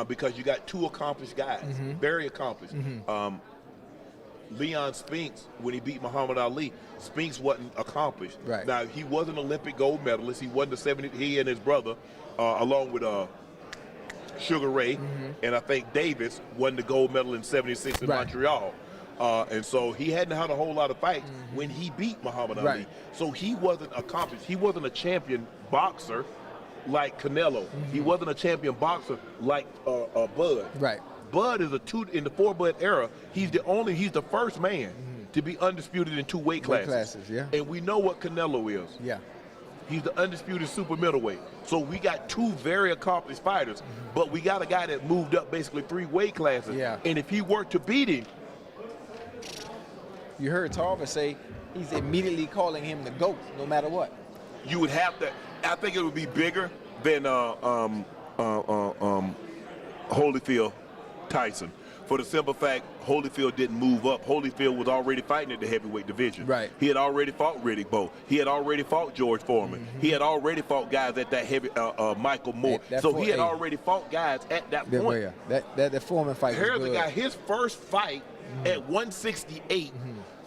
Because you got two accomplished guys, very accomplished. Leon Spinks, when he beat Muhammad Ali, Spinks wasn't accomplished. Right. Now, he was an Olympic gold medalist. He won the 70. He and his brother, along with Sugar Ray, and I think Davis, won the gold medal in 76 in Montreal. And so he hadn't had a whole lot of fights when he beat Muhammad Ali. So he wasn't accomplished. He wasn't a champion boxer like Canelo. He wasn't a champion boxer like Bud. Right. Bud is in the 4-Bud era. He's the first man to be undisputed in 2 weight classes. And we know what Canelo is. Yeah. He's the undisputed super middleweight. So we got 2 very accomplished fighters, but we got a guy that moved up basically 3 weight classes. Yeah. And if he were to beat him, you heard Tarver say he's immediately calling him the GOAT, no matter what. You would have to. I think it would be bigger than Holyfield Tyson, for the simple fact Holyfield didn't move up. Holyfield was already fighting at the heavyweight division. Right. He had already fought Riddick Bowe. He had already fought George Foreman. He had already fought guys at that heavy Michael Moore. He had already fought guys at that point. That Foreman fight. Here's the guy. His first fight at 168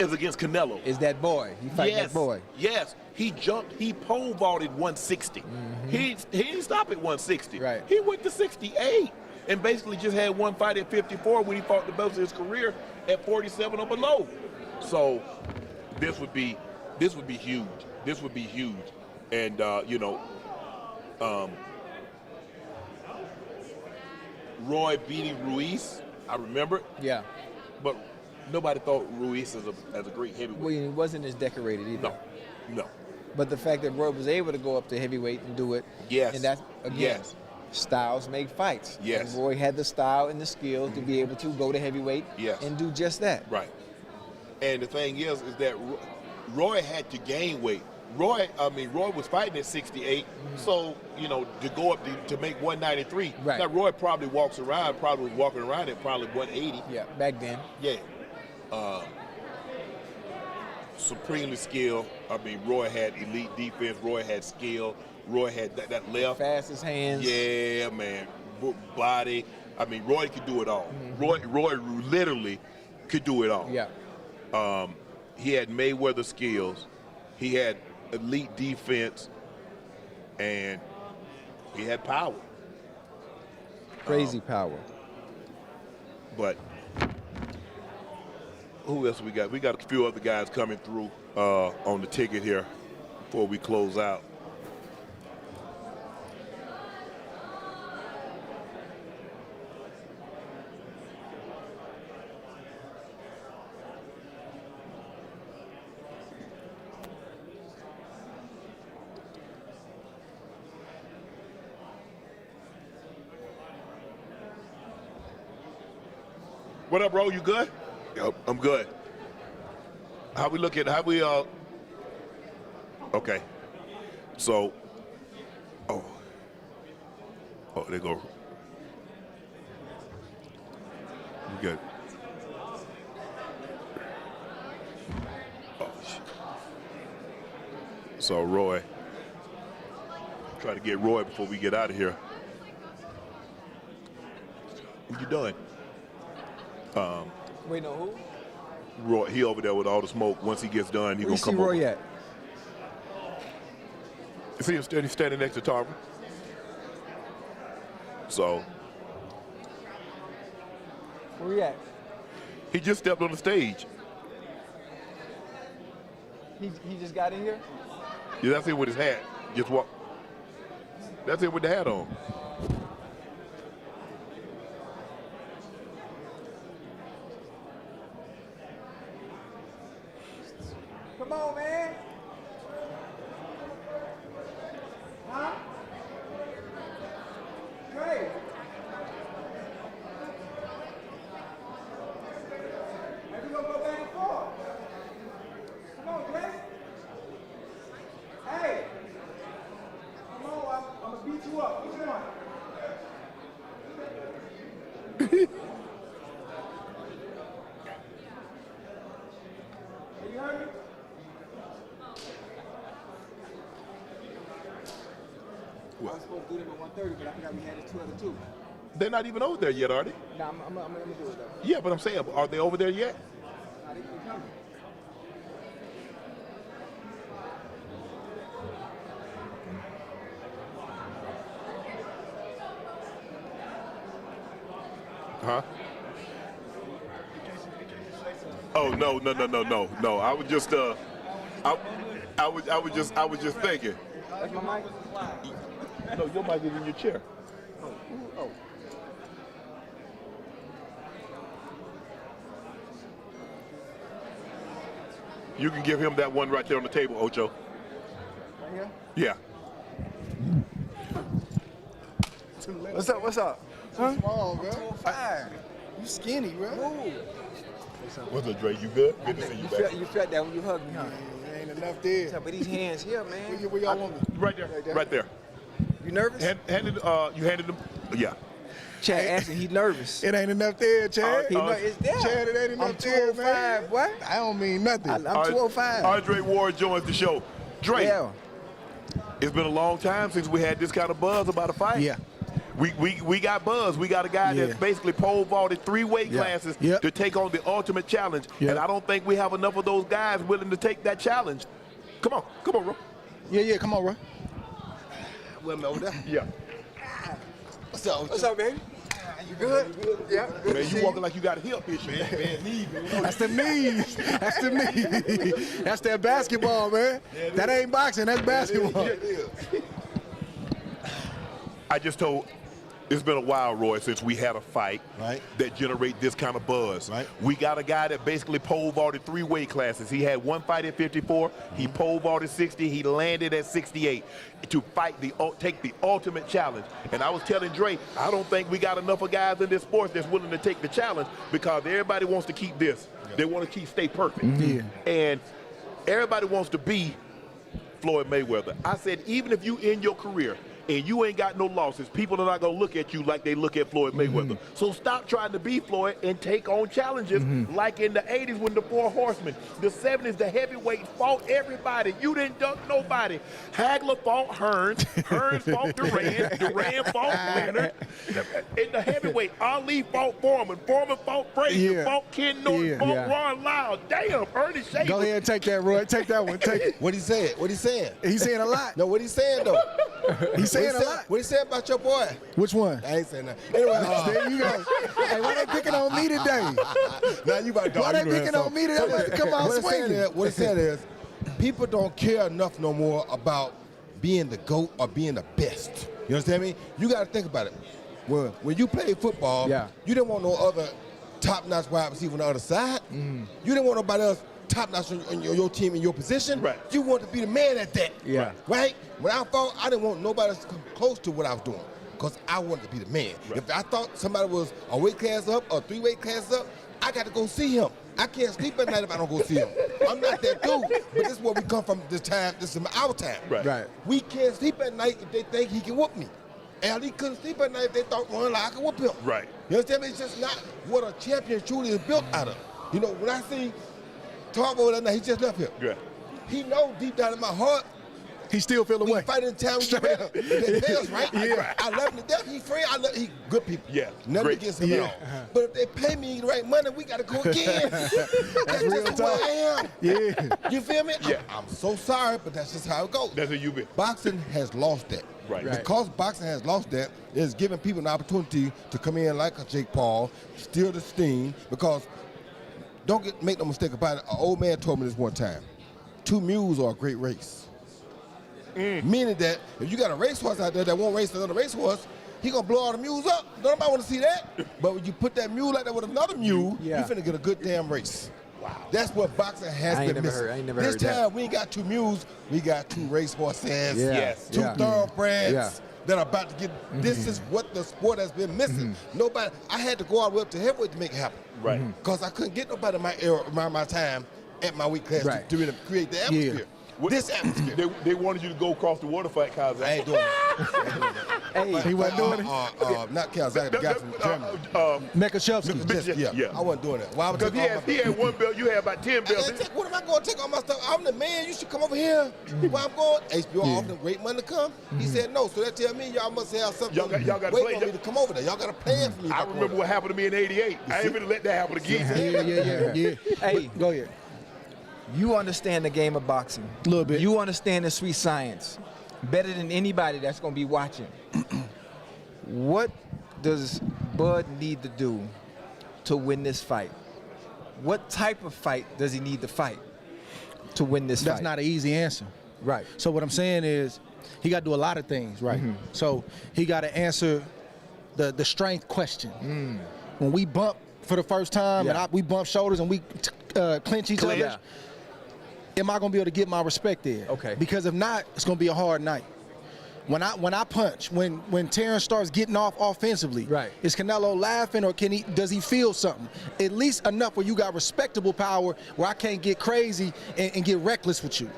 is against Canelo. Is that boy? He fighting that boy. Yes. He jumped. He pole vaulted 160. He didn't stop at 160. Right. He went to 68. And basically just had one fight at 54 when he fought the best of his career at 47 or below. So this would be huge. This would be huge. And Roy beating Ruiz, I remember it. Yeah. But nobody thought Ruiz as a great heavyweight. Well, he wasn't as decorated either. No. But the fact that Roy was able to go up to heavyweight and do it. Yes. And that's again. Styles make fights. Yes. And Roy had the style and the skill to be able to go to heavyweight and do just that. Right. And the thing is that Roy had to gain weight. Roy was fighting at 68, so, to go up to make 193. Right. Now, Roy probably was walking around at probably 180. Yeah, back then. Yeah. Supremely skilled. Roy had elite defense. Roy had skill. Roy had that left. Fastest hands. Yeah, man. Body. Roy could do it all. Roy literally could do it all. Yeah. He had Mayweather skills. He had elite defense. And he had power. Crazy power. But who else we got? We got a few other guys coming through on the ticket here before we close out. What up, bro? You good? Yep, I'm good. How we looking? Okay. So, oh, there go. We good. Oh, shit. So, Roy, try to get Roy before we get out of here. What you doing? Wait, no, who? Roy, he over there with all the smoke. Once he gets done, he gonna come over. Where you see Roy at? You see him standing next to Tarver. So. Where you at? He just stepped on the stage. He just got in here? Yeah, that's him with his hat. Just walk. That's him with the hat on. Come on, man. Huh? Dre. Maybe we're gonna go back and forth. Come on, Dre. Hey. Come on, I'm gonna beat you up. Which one? You heard me? I was supposed to do them at 1:30, but I forgot we had the two. They're not even over there yet, are they? Nah, I'm gonna do it though. Yeah, but I'm saying, are they over there yet? Nah, they coming. Huh? Oh no. I was just I was just thinking. That's my mic. No, your mic is in your chair. Oh. You can give him that one right there on the table, Ocho. Right here? Yeah. What's up? Huh? Small, bro. 205. You skinny, bro. Move. What's up, Dre? You good? Good to see you back. You felt that when you hugged me, huh? There ain't enough there. But these hands here, man. Where y'all want me? Right there. You nervous? You handed them. Yeah. Chad asking, he nervous. It ain't enough there, Chad. It's there. Chad, it ain't enough I'm there, 205, man. boy. I don't mean nothing. I'm 205. Andre Ward joins the show. Dre, Yeah. it's been a long time since we had this kind of buzz about a fight. Yeah. We got buzz. We got a guy that's basically pole vaulted 3 weight classes to take on the ultimate challenge. And I don't think we have enough of those guys willing to take that challenge. Come on, bro. Yeah, come on, bro. Well, over there. Yeah. What's up, baby? You good? Yeah. Good Man, you walking like you got a hip issue. That's the knees. That's the knees. That's that basketball, man. That ain't boxing. That's basketball. I just told, it's been a while, Roy, since we had a fight that generate this kind of buzz. We got a guy that basically pole vaulted 3 weight classes. He had one fight at 54. He pole vaulted 60. He landed at 68 to fight take the ultimate challenge. And I was telling Dre, I don't think we got enough of guys in this sport that's willing to take the challenge because everybody wants to keep this. They want to stay perfect. And everybody wants to be Floyd Mayweather. I said, even if you end your career and you ain't got no losses, people are not going to look at you like they look at Floyd Mayweather. So stop trying to be Floyd and take on challenges like in the 80s when the 4 Horsemen, the 70s, the heavyweight fought everybody. You didn't dunk nobody. Hagler fought Hearns. Hearns fought Duran. Duran fought Leonard. In the heavyweight, Ali fought Foreman. Foreman fought Frazier. Fought Ken Norton. Fought Ron Lyle. Damn, Ernie Schaefer. Go ahead and take that, Roy. Take that one. Take it. What he saying? What he saying? He's saying a lot. No, what he saying though? He's saying a lot. What he saying about your boy? Which one? I ain't saying nothing. Anyway, there you go. Hey, why they picking on me today? Now you about to Why they picking on me today? Come on, swing it. What he said is, people don't care enough no more about being the GOAT or being the best. You understand me? You got to think about it. When you played football, you didn't want no other top-notch wide receiver on the other side. You didn't want nobody else top-notch on your team in your position. You want to be the man at that. Right? When I fought, I didn't want nobody else to come close to what I was doing. because I wanted to be the man. Right. If I thought somebody was a weight class up or 3 weight classes up, I got to go see him. I can't sleep at night if I don't go see him. I'm not that dude. But this is where we come from this time. This is our time. Right. We can't sleep at night if they think he can whoop me. And he couldn't sleep at night if they thought one like I could whoop him. Right. You understand me? It's just not what a champion truly is built out of. You know, when I see Tom over that night, he just left here. Yeah. He knows deep down in my heart, he still feel away. We fight in town, they pay us, right? Yeah. I love him to death. He's free. He good people. Yeah. Never against him at all. But if they pay me the right money, we got to go again. That's just who I am. Yeah. You feel me? Yeah. I'm so sorry, but that's just how it goes. That's how you be. Boxing has lost that. Right. Because boxing has lost that, it's giving people an opportunity to come in like a Jake Paul, steal the steam, because make no mistake about it, an old man told me this one time, 2 mules are a great race. Meaning that if you got a racehorse out there that won't race another racehorse, he gonna blow all the mules up. Nobody want to see that. But when you put that mule out there with another mule, you finna get a good damn race. Wow. That's what boxing has been missing. I ain't never this heard time that. we ain't got 2 mules, we got 2 racehorses. Yes. 2 thoroughbreds that are about to get. This is what the sport has been missing. Nobody. I had to go all the way up to heavyweight to make it happen. Right. Because I couldn't get nobody in my era, my time at my weight class to really create the atmosphere. This atmosphere. They wanted you to go across the water fight, Kazak. I ain't doing it. He wasn't doing it? Not Kazak, the guy from Germany. Mekashevsky. I wasn't doing it. Why would Because he had 1 belt, you had about 10 belts. What am I going to take all my stuff? I'm the man. You should come over here. Where I'm going? HBO offered them great money to come. He said no. So that tell me y'all must have something. Y'all got to wait play. for me to come over there. Y'all got to plan for me. I remember what happened to me in '88. I ain't gonna let that happen again. Yeah. Hey, go ahead. You understand the game of boxing. A little bit. You understand the sweet science better than anybody that's going to be watching. What does Bud need to do to win this fight? What type of fight does he need to fight to win this fight? That's not an easy answer. Right. So what I'm saying is he got to do a lot of things, right? So he got to answer the strength question. When we bump for the first time and we bump shoulders and we clinch each other, am I going to be able to get my respect there? Okay. Because if not, it's going to be a hard night. When I punch, when Terence starts getting off offensively, is Canelo laughing or does he feel something? At least enough where you got respectable power where I can't get crazy and get reckless with you.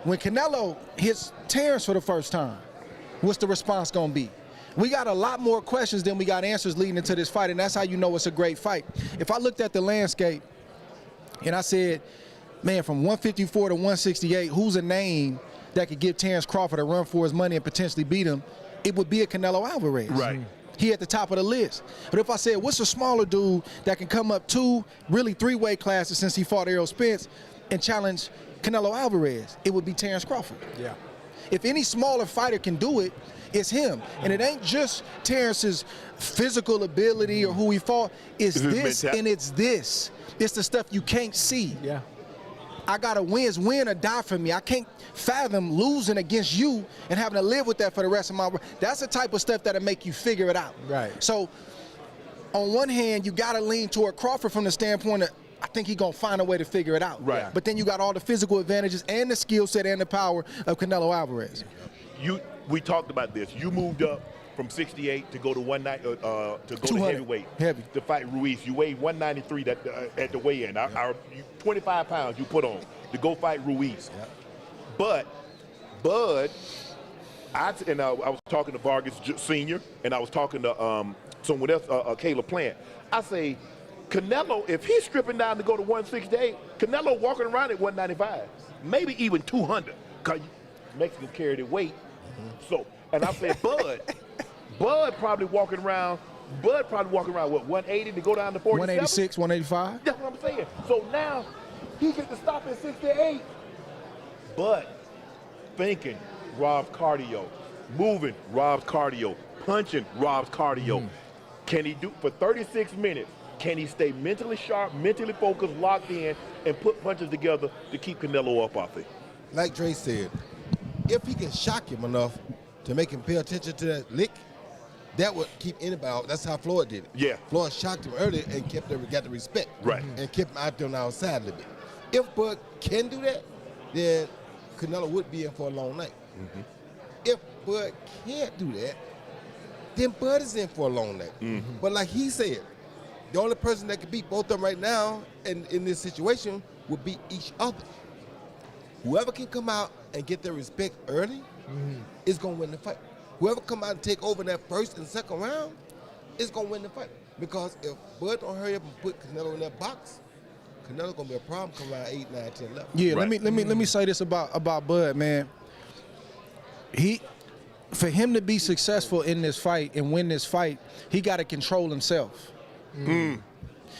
When Canelo hits Terence for the first time, what's the response going to be? We got a lot more questions than we got answers leading into this fight, and that's how you know it's a great fight. If I looked at the landscape and I said, man, from 154 to 168, who's a name that could give Terence Crawford a run for his money and potentially beat him? It would be a Canelo Alvarez. Right. He at the top of the list. But if I said, what's a smaller dude that can come up 2, really 3 weight classes since he fought Errol Spence and challenge Canelo Alvarez, it would be Terence Crawford. Yeah. If any smaller fighter can do it, it's him. And it ain't just Terence's physical ability or who he fought. It's this and it's this. It's the stuff you can't see. Yeah. I got to win. It's win or die for me. I can't fathom losing against you and having to live with that for the rest of my life. That's the type of stuff that'll make you figure it out. Right. So on one hand, you got to lean toward Crawford from the standpoint that I think he's going to find a way to figure it out. Right. But then you got all the physical advantages and the skill set and the power of Canelo Alvarez. We talked about this. You moved up from 68 to go to to go to heavyweight. Heavy. To fight Ruiz. You weighed 193 at the weigh-in. 25 pounds you put on to go fight Ruiz. Yep. But Bud, I was talking to Vargas Sr. and I was talking to someone else, Caleb Plant. I say, Canelo, if he's stripping down to go to 168, Canelo walking around at 195, maybe even 200, because Mexicans carry their weight. So, and I said, Bud probably walking around, what, 180 to go down to 47? 186, 185? That's what I'm saying. So now he gets to stop at 68. But thinking robs cardio, moving robs cardio, punching robs cardio. Can he do for 36 minutes? Can he stay mentally sharp, mentally focused, locked in, and put punches together to keep Canelo up off it? Like Dre said, if he can shock him enough to make him pay attention to that lick, that would keep anybody out. That's how Floyd did it. Yeah. Floyd shocked him earlier and got the respect. Right. And kept him out there on the outside a little bit. If Bud can do that, then Canelo would be in for a long night. If Bud can't do that, then Bud is in for a long night. But like he said, the only person that can beat both of them right now in this situation would be each other. Whoever can come out and get their respect early is going to win the fight. Whoever come out and take over in that first and second round is going to win the fight. Because if Bud don't hurry up and put Canelo in that box, Canelo's going to be a problem come around 8, 9, 10, 11. Yeah, let me say this about Bud, man. For him to be successful in this fight and win this fight, he got to control himself.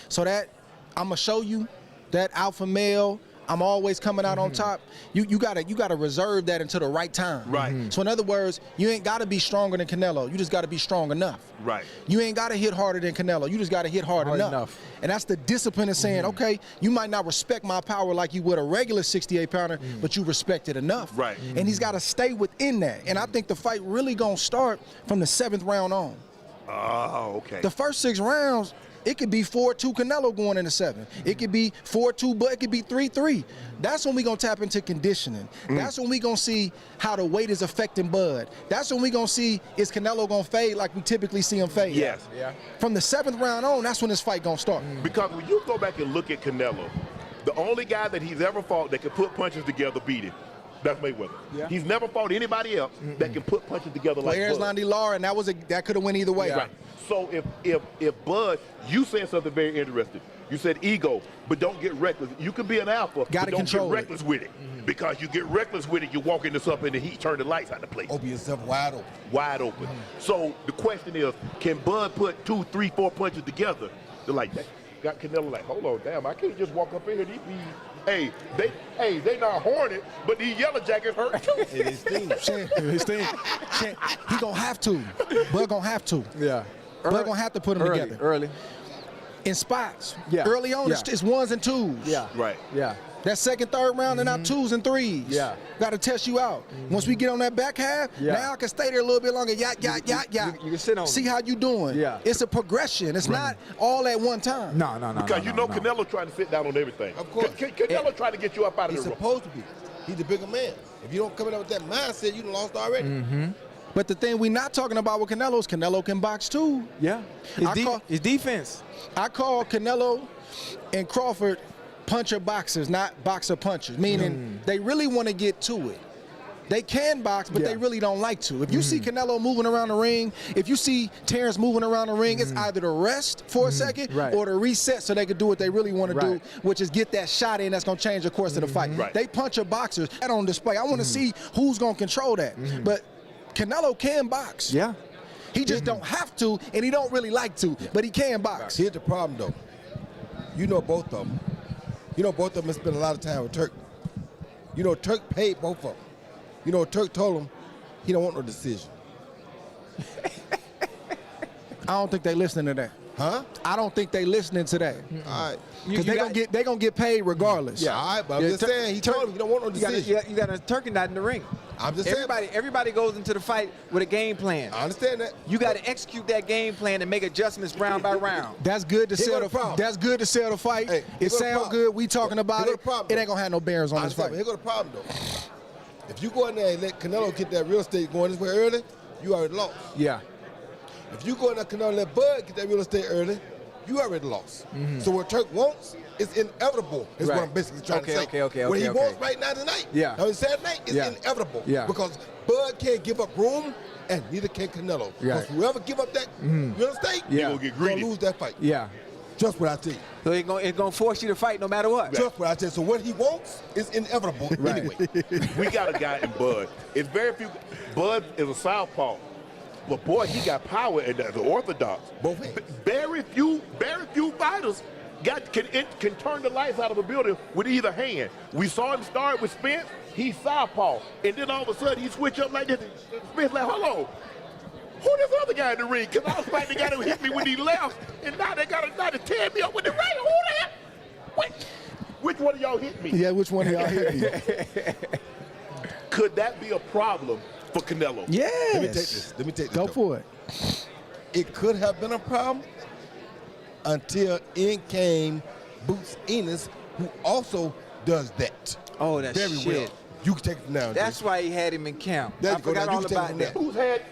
So that I'm gonna show you that alpha male. I'm always coming out on top. You gotta reserve that until the right time. Right. So in other words, you ain't gotta be stronger than Canelo. You just gotta be strong enough. Right. You ain't gotta hit harder than Canelo. You just gotta hit hard enough. And that's the discipline of saying, okay, you might not respect my power like you would a regular 68-pounder, but you respect it enough. Right. And he's gotta stay within that. And I think the fight really gonna start from the 7th round on. Oh, okay. The first 6 rounds, it could be 4-2 Canelo going into 7. It could be 4-2, but it could be 3-3. That's when we gonna tap into conditioning. That's when we gonna see how the weight is affecting Bud. That's when we gonna see, is Canelo gonna fade like we typically see him fade? Yes. Yeah. From the 7th round on, that's when this fight gonna start. Because when you go back and look at Canelo, the only guy that he's ever fought that could put punches together beat him. That's Mayweather. Yeah. He's never fought anybody else that can put punches together like Bud. Landy Lara, and that could have went either way. Right. So if Bud, you said something very interesting. You said ego, but don't get reckless. You can be an alpha, but don't get reckless with it. Because you get reckless with it, you walk into something and the heat turn the lights out the place. Open yourself wide open. Wide open. So the question is, can Bud put 2, 3, 4 punches together? They're like, that got Canelo like, hold on, damn, I can't just walk up in here. They not horny, but these yellow jackets hurt too. His team. He gonna have to. Bud gonna have to. Yeah. Bud gonna have to put them together. Early. In spots. Yeah. Early on, it's 1s and 2s. Yeah. Right. Yeah. That 2nd, 3rd round, they're not 2s and 3s. Yeah. Got to test you out. Once we get on that back half, now I can stay there a little bit longer. You can sit on See how you doing. Yeah. It's a progression. It's not all at one time. No. Because Canelo trying to sit down on everything. Of course. Canelo trying to get you up out of the He's room. supposed to be. He's the bigger man. If you don't come in with that mindset, you done lost already. But the thing we're not talking about with Canelo is Canelo can box too. Yeah. His defense. I call Canelo and Crawford puncher boxers, not boxer punchers, meaning they really want to get to it. They can box, but they really don't like to. If you see Canelo moving around the ring, if you see Terence moving around the ring, it's either to rest for a second or to reset so they can do what they really want to do, which is get that shot in that's going to change the course of the fight. They puncher boxers that on display. I want to see who's going to control that. But Canelo can box. Yeah. He just don't have to, and he don't really like to, but he can box. Here's the problem, though. You know both of them. You know both of them spend a lot of time with Turk. You know Turk paid both of them. You know Turk told him he don't want no decision. I don't think they listening to that. Huh? I don't think they listening to that. All right. Because they gonna get paid regardless. Yeah. All right, but I'm just saying, he told him he don't want no decision. You got a turkey not in the ring. I'm just saying. Everybody goes into the fight with a game plan. I understand that. You got to execute that game plan and make adjustments round by round. That's good to sell the fight. That's good to sell the fight. Hey, it sounds good. We talking about it. It ain't gonna have no bearings on this fight. Here go the problem though. If you go in there and let Canelo get that real estate going this way early, you already lost. Yeah. If you go in there and Canelo let Bud get that real estate early, you already lost. So what Turk wants is inevitable, is what I'm basically trying to say. What he wants right now tonight, Saturday night, is inevitable. Because Bud can't give up room, and neither can Canelo. Because whoever give up that real estate, gonna get greedy. Gonna lose that fight. Yeah. Just what I tell you. So it's gonna force you to fight no matter what. Just what I tell you. So what he wants is inevitable anyway. We got a guy in Bud. It's very few. Bud is a southpaw. But boy, he got power in the orthodox. Both hands. Very few fighters can turn the lights out of a building with either hand. We saw him start with Spence. He's southpaw, and then all of a sudden he switch up like this. Spence like, hold on. Who this other guy in the ring? Because I was fighting the guy who hit me when he left, and now they got to tear me up with the right. Who that? Wait, which one of y'all hit me? Yeah, which one of y'all hit me? Could that be a problem for Canelo? Yes. Let me take this. Go for it. It could have been a problem until in came Boots Ennis, who also does that. Oh, that's very shit. well. You can take it now. That's why he had him in camp. I forgot all about that. Who's had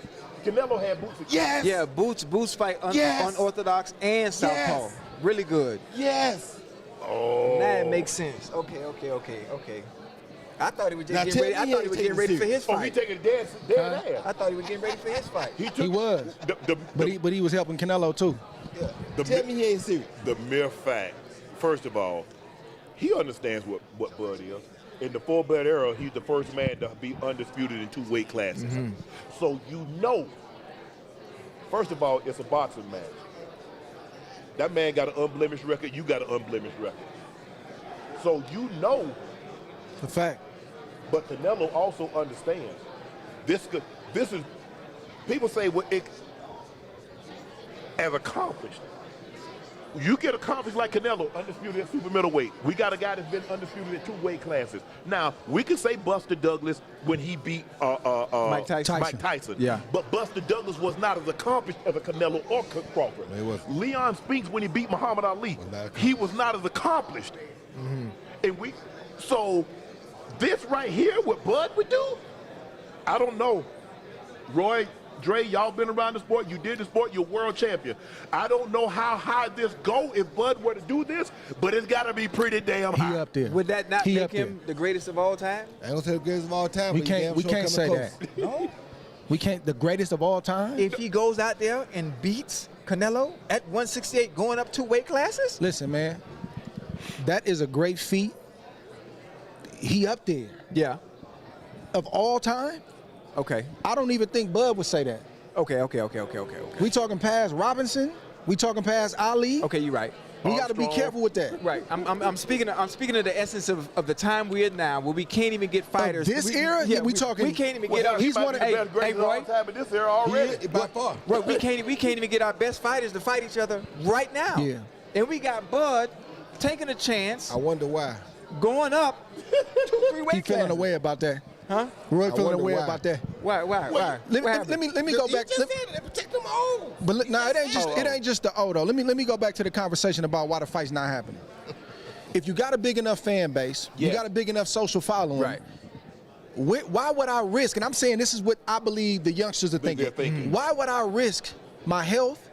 Canelo had Boots. Yes. Yeah, Boots fight unorthodox and southpaw. Yes. Really good. Yes. Oh. Now it makes sense. Okay. I thought he was Now, just getting ready. I thought he was getting ready for his Oh, he fight. taking dead ass. I thought he was getting ready for his fight. He was. But he was helping Canelo too. Tell me he ain't serious. The mere fact, first of all, he understands what Bud is. In the full-blood era, he's the first man to be undisputed in 2 weight classes. So you know, first of all, it's a boxing match. That man got an unblemished record. You got an unblemished record. So you know. It's a fact. But Canelo also understands. This is, people say, well, as accomplished. You get accomplished like Canelo, undisputed at super middleweight. We got a guy that's been undisputed at 2 weight classes. Now, we can say Buster Douglas when he beat Mike Tyson. Yeah. But Buster Douglas was not as accomplished as a Canelo or Crawford. He was. Leon Spinks, when he beat Muhammad Ali, he was not as accomplished. And so this right here, what Bud would do, I don't know. Roy, Dre, y'all been around the sport. You did the sport. You're world champion. I don't know how high this go if Bud were to do this, but it's got to be pretty damn high. He up there. Would that not make him the greatest of all time? I ain't gonna say the greatest of all time. We but can't say that. No. We can't. The greatest of all time. If he goes out there and beats Canelo at 168, going up 2 weight classes? Listen, man, that is a great feat. He up there. Yeah. Of all time? Okay. I don't even think Bud would say that. Okay. We talking past Robinson? We talking past Ali? Okay, you're right. We got to be careful with that. Right. I'm speaking of the essence of the time we're in now, where we can't even get fighters. This era? Yeah, we talking. We can't even get our. He's one of the best greatest of all time in this era already. By far. Right. We can't even get our best fighters to fight each other right now. Yeah. And we got Bud taking a chance. I wonder why. Going up 2-3 weight He feeling away about that. Huh? Roy feeling wonder away why. about that. Why? Let me go back. You just said it. Protect them all. But it ain't just the though. Let me go back to the conversation about why the fight's not happening. If you got a big enough fan base, you got a big enough social following. Right. Why would I risk? And I'm saying this is what I believe the youngsters are thinking. Why would I risk my health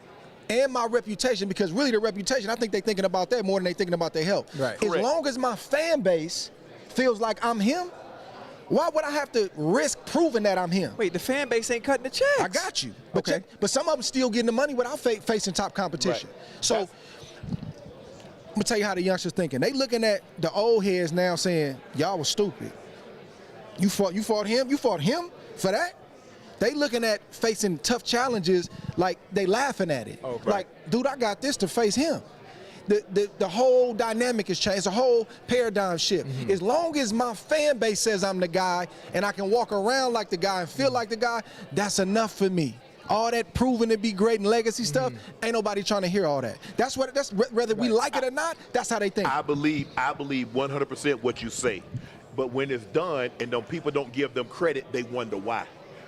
and my reputation? Because really, the reputation, I think they're thinking about that more than they're thinking about their health. Right. As long as my fan base feels like I'm him, why would I have to risk proving that I'm him? Wait, the fan base ain't cutting the checks. I got you. But but some of them still getting the money without facing top competition. Right. So I'm gonna tell you how the youngsters thinking. They looking at the old heads now saying, y'all was stupid. You fought him for that? They looking at facing tough challenges like they laughing at it. Okay. Like, dude, I got this to face him. The whole dynamic has changed. It's a whole paradigm shift. As long as my fan base says I'm the guy and I can walk around like the guy and feel like the guy, that's enough for me. All that proving to be great and legacy stuff, ain't nobody trying to hear all that. That's whether we like it or not, that's how they think. I believe 100% what you say. But when it's done and people don't give them credit, they wonder why.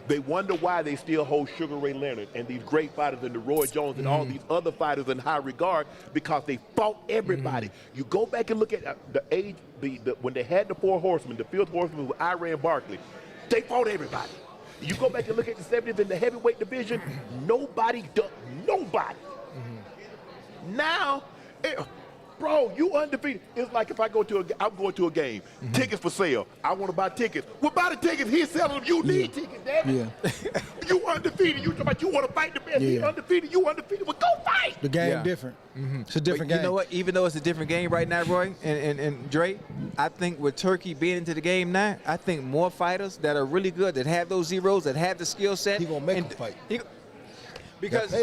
They wonder why they still hold Sugar Ray Leonard and these great fighters and the Roy Jones and all these other fighters in high regard, because they fought everybody. You go back and look at the age, when they had the 4 horsemen, the 5th horseman with Iran Barkley, they fought everybody. You go back and look at the 70s in the heavyweight division, nobody ducked nobody. Now, bro, you undefeated. It's like if I'm going to a game, tickets for sale. I want to buy tickets. Well, buy the tickets. He's selling them. You need tickets, damn it. You undefeated. You want to fight the best. He's undefeated. You undefeated. Well, go fight. The game different. It's a different game. You know what? Even though it's a different game right now, Roy and Dre, I think with Turkey being into the game now, I think more fighters that are really good, that have those zeros, that have the skill set. He gonna make them fight. Because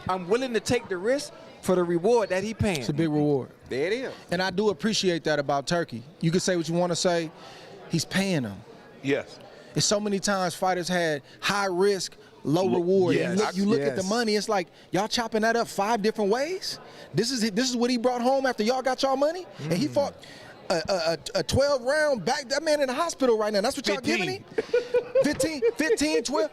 I'm willing to take the risk for the reward that he paying. It's a big reward. There it is. And I do appreciate that about Turkey. You can say what you want to say. He's paying them. Yes. It's so many times fighters had high risk, low reward. Yes. And you look at the money, it's like, y'all chopping that up 5 different ways? This is what he brought home after y'all got y'all money? And he fought a 12-round back. That man in the hospital right now. That's what y'all giving him? 15, 12.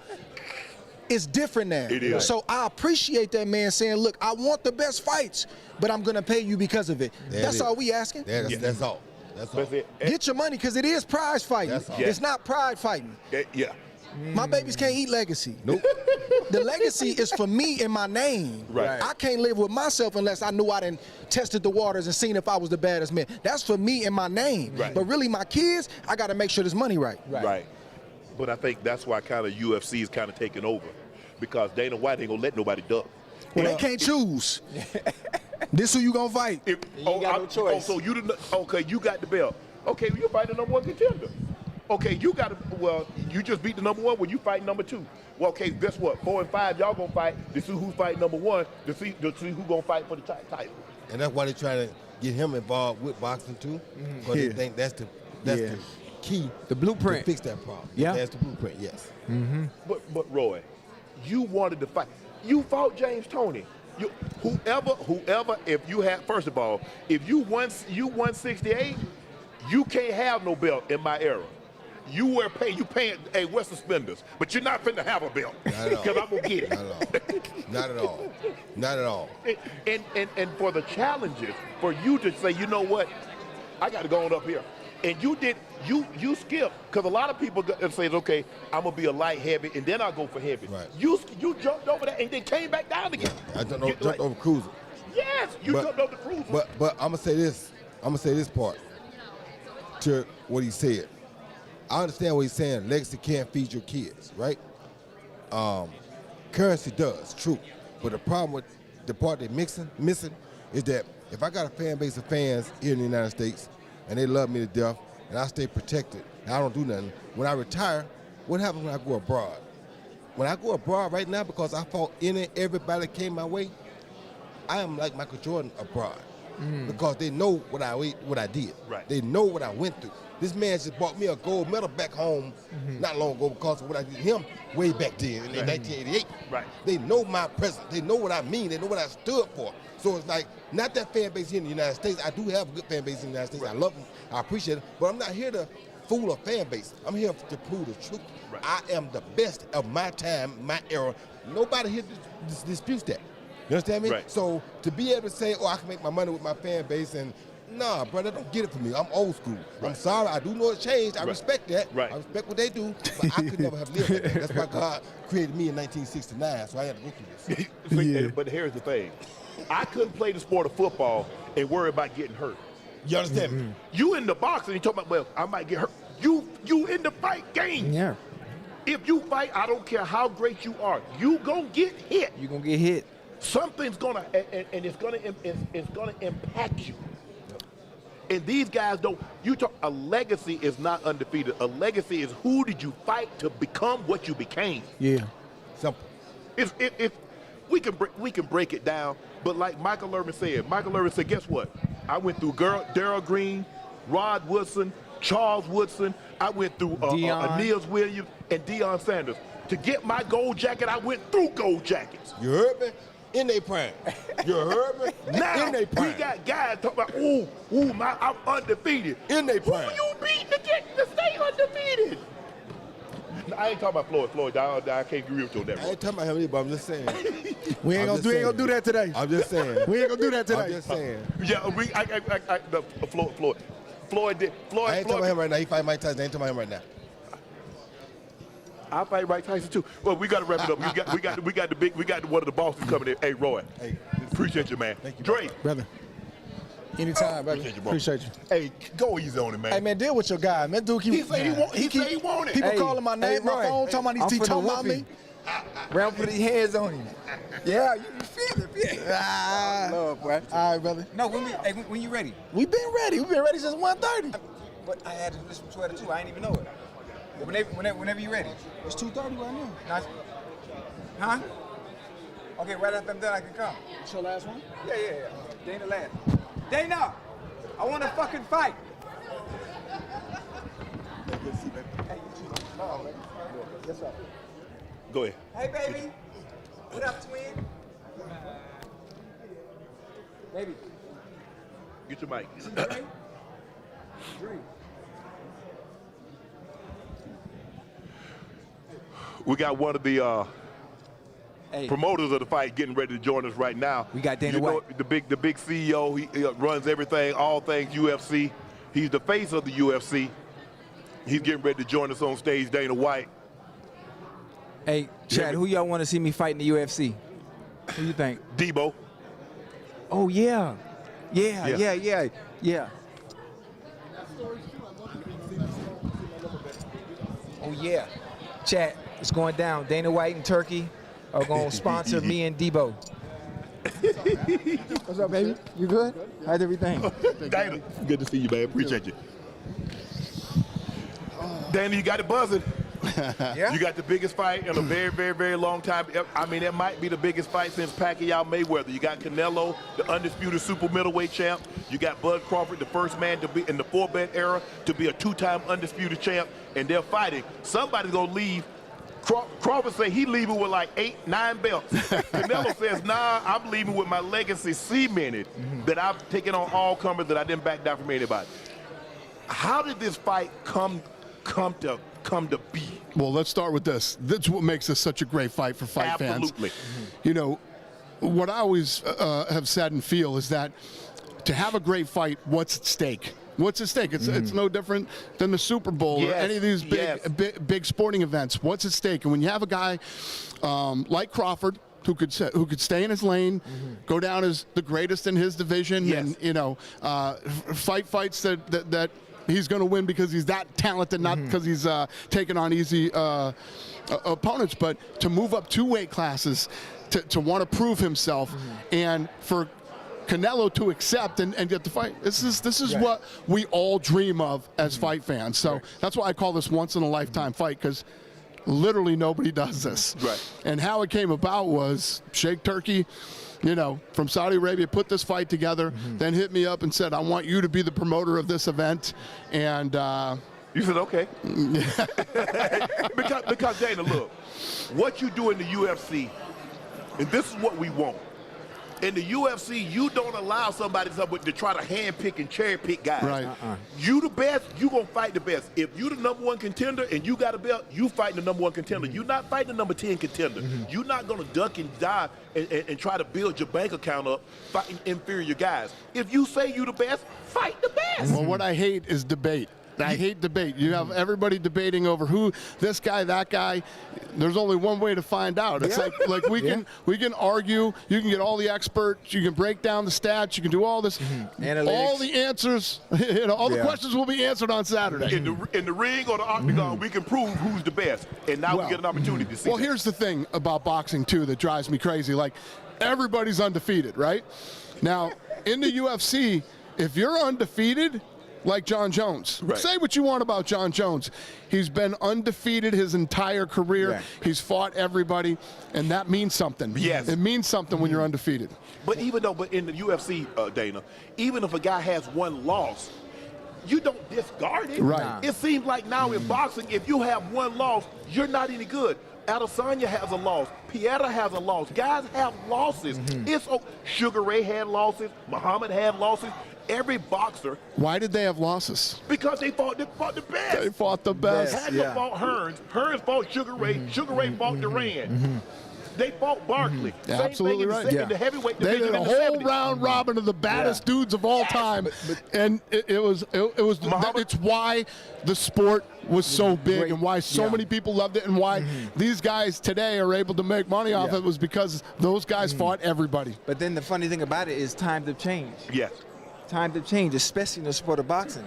It's different now. It is. So I appreciate that man saying, look, I want the best fights, but I'm going to pay you because of it. That's all we asking. That's all. That's all. Get your money, because it is prize fighting. It's not pride fighting. Yeah. My babies can't eat legacy. Nope. The legacy is for me and my name. Right. I can't live with myself unless I knew I done tested the waters and seen if I was the baddest man. That's for me and my name. Right. But really, my kids, I got to make sure this money right. Right. But I think that's why kind of UFC is kind of taking over, because Dana White ain't gonna let nobody duck. Well, they can't choose. This who you gonna fight? You got no choice. So okay, you got the belt. Okay, you fight the number 1 contender. Okay, you got to, well, you just beat the number 1 when you fight number 2. Well, okay, guess what? 4 and 5, y'all gonna fight to see who fight number 1, to see who gonna fight for the title. And that's why they're trying to get him involved with boxing too, because they think that's the key, the blueprint to fix that problem. Yeah, that's the blueprint. Yes. But Roy, you wanted to fight. You fought James Toney. Whoever. If you had, first of all, if you won 68, you can't have no belt in my era. You paying, hey, wear suspenders, but you're not finna have a belt, because I'm gonna get it. Not at all. Not at all. And for the challenges, for you to say, you know what, I got to go on up here, and you skipped, because a lot of people say, okay, I'm gonna be a light heavy, and then I'll go for heavy. Right. You jumped over that and then came back down again. I jumped over cruiser. Yes, you jumped over the cruiser. But I'm gonna say this. I'm gonna say this part to what he said. I understand what he's saying. Legacy can't feed your kids, right? Currency does, true. But the problem with the part they're missing is that if I got a fan base of fans here in the United States and they love me to death and I stay protected and I don't do nothing, when I retire, what happens when I go abroad? When I go abroad right now, because I fought everybody that came my way, I am like Michael Jordan abroad. Because they know what I did. Right. They know what I went through. This man just bought me a gold medal back home not long ago because of what I did to him way back then in 1988. Right. They know my presence. They know what I mean. They know what I stood for. So it's like, not that fan base here in the United States. I do have a good fan base in the United States. Right. I love them. I appreciate it. But I'm not here to fool a fan base. I'm here to prove the truth. Right. I am the best of my time, my era. Nobody here disputes that. You understand me? Right. So to be able to say, oh, I can make my money with my fan base, and nah, brother, don't get it from me. I'm old school. Right. I'm sorry. I do know it's changed. I respect that. Right. I respect what they do, but I could never have lived like that. That's why God created me in 1969, so I had to go through this. But here's the thing. I couldn't play the sport of football and worry about getting hurt. You understand me? You in the boxing, you talking about, well, I might get hurt. You in the fight game. Yeah. If you fight, I don't care how great you are, you gonna get hit. You're gonna get hit. Something's gonna, and it's gonna impact you. And these guys don't. A legacy is not undefeated. A legacy is who did you fight to become what you became. Yeah. Simple. If we can break it down, but like Michael Irvin said, guess what? I went through Darryl Green, Rod Woodson, Charles Woodson. I went through Aeneas Williams and Deion Sanders. To get my gold jacket, I went through gold jackets. You heard me? In their prime. You heard me? Now in their prime. we got guys talking about, I'm undefeated. In their prime. Who you beat to stay undefeated? I ain't talking about Floyd. I can't agree with you on that. I ain't talking about him either, but I'm just saying. We ain't gonna do that today. I'm just saying. We ain't gonna do that today. I'm just saying. Yeah, Floyd did. I ain't talking about him right now. He fight Mike Tyson. I ain't talking about him right now. I fight Mike Tyson too. Well, we got to wrap it up. We got one of the bosses coming in. Hey, Roy. Hey, appreciate you, man. Thank you, Dre. Brother. Anytime, brother. Appreciate you. Hey, go easy on it, man. Hey, man, deal with your guy, man. Dude, he say he want it. People calling my name, my phone, talking about he talking about me. Round put his hands on him. Yeah, you feel it. Yeah. Love, boy. All right, brother. No, when you ready? We been ready. We been ready since 1:30. But I had to do this from 12 to 2. I ain't even know it. Whenever you ready. It's 2:30 right now. Huh? Okay, right after I'm done, I can come. It's your last one? Yeah. Dana last. Dana, I want to fucking fight. Yes, sir. Go ahead. Hey, baby. What up, twin? Baby. Get your mic. Dream. We got one of the promoters of the fight getting ready to join us right now. We got Dana White. The big CEO. He runs everything, all things UFC. He's the face of the UFC. He's getting ready to join us on stage, Dana White. Hey, Chad, who y'all want to see me fight in the UFC? Who you think? Debo. Oh, yeah. Yeah. Oh, yeah. Chad, it's going down. Dana White and Turkey are going to sponsor me and Debo. What's up, baby? You good? How's everything? Dana, good to see you, man. Appreciate you. Dana, you got it buzzing. Yeah. You got the biggest fight in a very, very, very long time. I mean, it might be the biggest fight since Pacquiao-Mayweather. You got Canelo, the undisputed super middleweight champ. You got Bud Crawford, the first man to be in the four-belt era to be a two-time undisputed champ, and they're fighting. Somebody's going to leave. Crawford say he leaving with like 8, 9 belts. Canelo says, nah, I'm leaving with my legacy cemented that I've taken on all comers, that I didn't back down from anybody. How did this fight come to be? Well, let's start with this. That's what makes this such a great fight for fight fans. Absolutely. You know, what I always have said and feel is that to have a great fight, what's at stake? What's at stake? It's no different than the Super Bowl or any of these big sporting events. What's at stake? And when you have a guy like Crawford, who could stay in his lane, go down as the greatest in his division, and fight fights that he's going to win because he's that talented, not because he's taking on easy opponents, but to move up 2 weight classes, to want to prove himself, and for Canelo to accept and get the fight. This is what we all dream of as fight fans. So that's why I call this once in a lifetime fight, because literally nobody does this. Right. And how it came about was Sheikh Turkey, from Saudi Arabia, put this fight together, then hit me up and said, I want you to be the promoter of this event. And you said, okay. because Dana, look, what you do in the UFC, and this is what we want. In the UFC, you don't allow somebody to try to handpick and cherry pick guys. Right. You the best, you gonna fight the best. If you the number 1 contender and you got a belt, you fighting the number 1 contender. You're not fighting the number 10 contender. You're not gonna duck and dive and try to build your bank account up fighting inferior guys. If you say you the best, fight the best. Well, what I hate is debate. I hate debate. You have everybody debating over who, this guy, that guy. There's only one way to find out. It's like we can argue. You can get all the experts. You can break down the stats. You can do all this. All the answers, all the questions will be answered on Saturday. In the ring or the octagon, we can prove who's the best, and now we get an opportunity to see. Well, here's the thing about boxing too that drives me crazy. Like, everybody's undefeated, right? Now, in the UFC, if you're undefeated, like John Jones. Say what you want about John Jones. He's been undefeated his entire career. He's fought everybody, and that means something. Yes. It means something when you're undefeated. But in the UFC, Dana, even if a guy has 1 loss, you don't discard it. Right. It seems like now in boxing, if you have 1 loss, you're not any good. Adesanya has a loss. Pieta has a loss. Guys have losses. Sugar Ray had losses. Muhammad had losses. Every boxer. Why did they have losses? Because they fought the best. They fought the best. Hadley fought Hearns. Hearns fought Sugar Ray. Sugar Ray fought Duran. They fought Barkley. Same Absolutely thing in the heavyweight They division did a whole round robin of the baddest dudes of all time, and it was. It's why the sport was so big and why so many people loved it, and why these guys today are able to make money off it was because those guys fought everybody. But then the funny thing about it is times have changed. Yes. Times have changed, especially in the sport of boxing.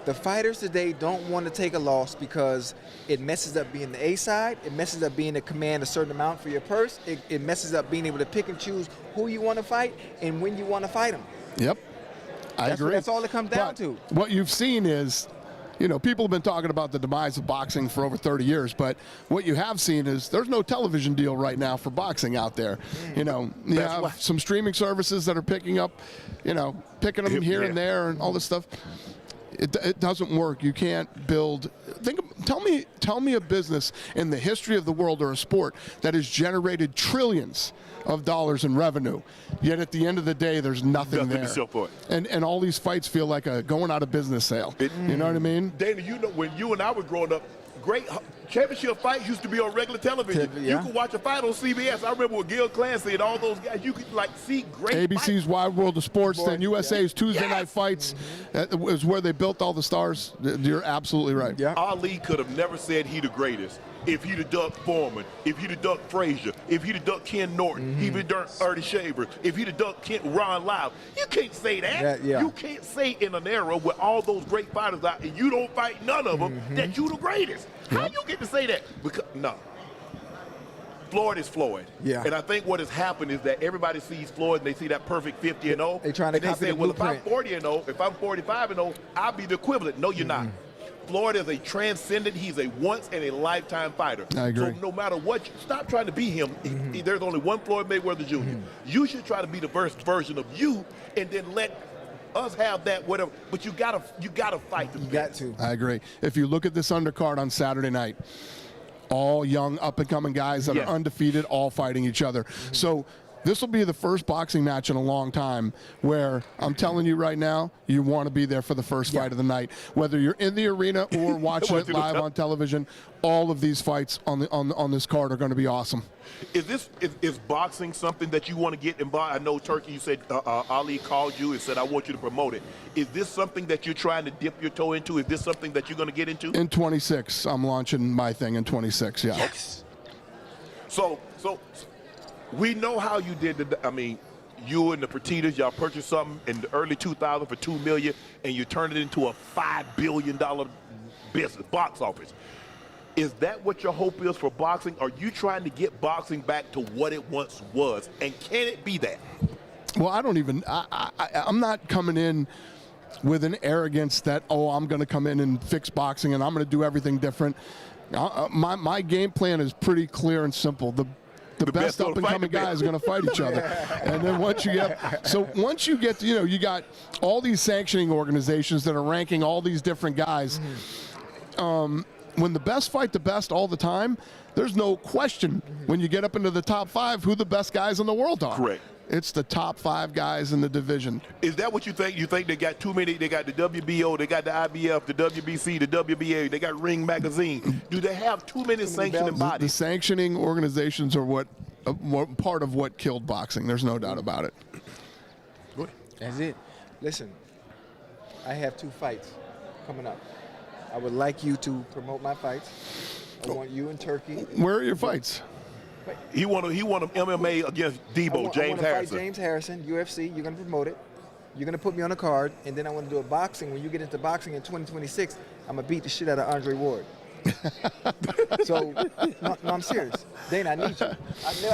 The fighters today don't want to take a loss because it messes up being the A side. It messes up being able to command a certain amount for your purse. It messes up being able to pick and choose who you want to fight and when you want to fight them. Yep, I agree. That's all it comes down to. What you've seen is, people have been talking about the demise of boxing for over 30 years, but what you have seen is there's no television deal right now for boxing out there. You have some streaming services that are picking up, picking them here and there and all this stuff. It doesn't work. You can't build. Tell me a business in the history of the world or a sport that has generated trillions of dollars in revenue, yet at the end of the day, there's nothing there. To show for it. And all these fights feel like a going out of business sale. You know what I mean? Dana, when you and I were growing up, great championship fights used to be on regular television. You could watch a fight on CBS. I remember with Gil Clancy and all those guys. You could see great ABC's fights. Wide World of Sports, then USA's Tuesday Night Fights is where they built all the stars. You're absolutely right. Ali could have never said he the greatest. if he'd have ducked Foreman, if he'd have ducked Frazier, if he'd have ducked Ken Norton, if he'd have ducked Ernie Shaver, if he'd have ducked Ron Lyle. You can't say that. You can't say in an era where all those great fighters out and you don't fight none of them that you the greatest. How you get to say that? Because no. Floyd is Floyd. Yeah. And I think what has happened is that everybody sees Floyd and they see that perfect 50-0. They trying to and they copy say, the well, if I'm blueprint. 40-0, if I'm 45-0, I'll be the equivalent. No, you're not. Floyd is a transcendent. He's a once in a lifetime fighter. I agree. So no matter what, stop trying to be him. There's only one Floyd Mayweather Jr. You should try to be the first version of you, and then let us have that whatever. But you gotta fight. You got to. I agree. If you look at this undercard on Saturday night, all young up-and-coming guys that are undefeated, all fighting each other. So this will be the first boxing match in a long time where I'm telling you right now, you want to be there for the first fight of the night. Whether you're in the arena or watching it live on television, all of these fights on this card are going to be awesome. Is boxing something that you want to get involved? I know, Turkey, you said Ali called you and said, I want you to promote it. Is this something that you're trying to dip your toe into? Is this something that you're going to get into? In 26, I'm launching my thing in 26, yeah. Yes. So we know how you did you and the Fertittas, y'all purchased something in the early 2000s for $2 million, and you turned it into a $5 billion business, box office. Is that what your hope is for boxing? Are you trying to get boxing back to what it once was? And can it be that? Well, I'm not coming in with an arrogance that, I'm going to come in and fix boxing and I'm going to do everything different. My game plan is pretty clear and simple. The best up-and-coming guys are going to fight each other. And then once you get to, you got all these sanctioning organizations that are ranking all these different guys. When the best fight the best all the time, there's no question when you get up into the top 5 who the best guys in the world are. Correct. It's the top 5 guys in the division. Is that what you think? You think they got too many? They got the WBO, they got the IBF, the WBC, the WBA, they got Ring Magazine. Do they have too many sanctioning bodies? The sanctioning organizations are what part of what killed boxing. There's no doubt about it. Good. That's it. Listen, I have 2 fights coming up. I would like you to promote my fights. I want you and Turkey. Where are your fights? He want him MMA against Debo, James Harrison. Fight James Harrison, UFC. You're going to promote it. You're going to put me on a card, and then I want to do a boxing. When you get into boxing in 2026, I'm going to beat the shit out of Andre Ward. So, no, I'm serious. Dana, I need you.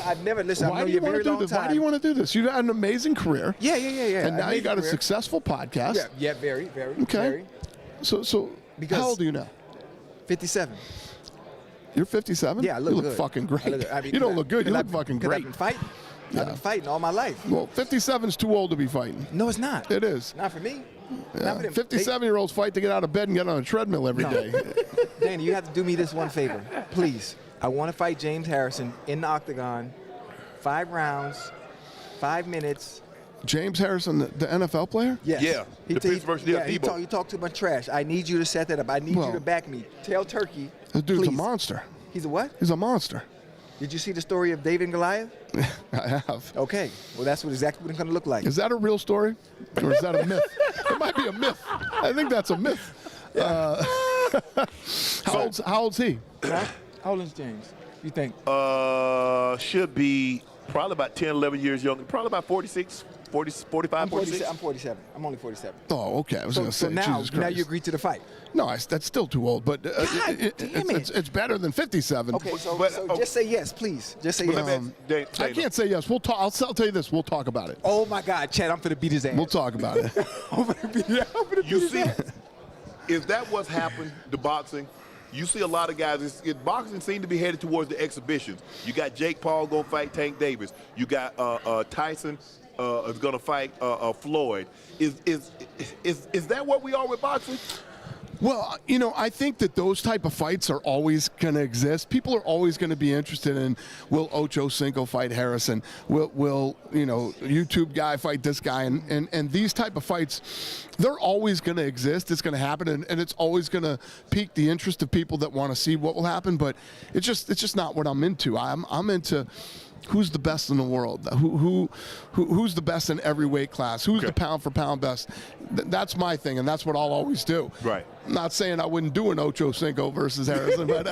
I've never listened. I know you a very long time. Why do you want to do this? You had an amazing career. Yeah. And now you got a successful podcast. Yeah, very. Okay. Very. So how old are you now? 57. You're 57? Yeah, I look You look good. fucking great. You don't look good. You look fucking great. I've been fighting. I've been fighting all my life. Well, 57's too old to be fighting. No, it's not. It is. Not for me. Yeah. 57-year-olds fight to get out of bed and get on a treadmill every day. Danny, you have to do me this one favor, please. I want to fight James Harrison in the octagon, 5 rounds, 5 minutes. James Harrison, the NFL player? Yes. Yeah. He talked too much trash. I need you to set that up. I need you to back me. Tell Turkey. The dude's please. a monster. He's a what? He's a monster. Did you see the story of David and Goliath? I have. Okay. Well, that's exactly what it's going to look like. Is that a real story? Or is that a myth? It might be a myth. I think that's a myth. Yeah. How old's he? Huh? How old is James, you think? Should be probably about 10, 11 years younger. Probably about 46, 45, 46. I'm 47. I'm only 47. Oh, okay. I was going to say, so now, Jesus Christ. now you agree to the fight. No, that's still too old, but it's better than 57. Okay, so just say yes, please. Just say yes. I can't say yes. We'll talk. I'll tell you this. We'll talk about it. Oh my God, Chad, I'm finna beat his ass. We'll talk about it. I'm finna beat his ass. Is that what's happened to boxing? You see a lot of guys. Boxing seems to be headed towards the exhibitions. You got Jake Paul going to fight Tank Davis. You got Tyson is going to fight Floyd. Is that what we are with boxing? Well, I think that those type of fights are always going to exist. People are always going to be interested in, will Ochocinco fight Harrison? Will YouTube guy fight this guy? And these type of fights, they're always going to exist. It's going to happen, and it's always going to pique the interest of people that want to see what will happen. But it's just not what I'm into. I'm into who's the best in the world? Who's the best in every weight class? Who's the pound for pound best? That's my thing, and that's what I'll always do. Right. I'm not saying I wouldn't do an Ochocinco versus Harrison, but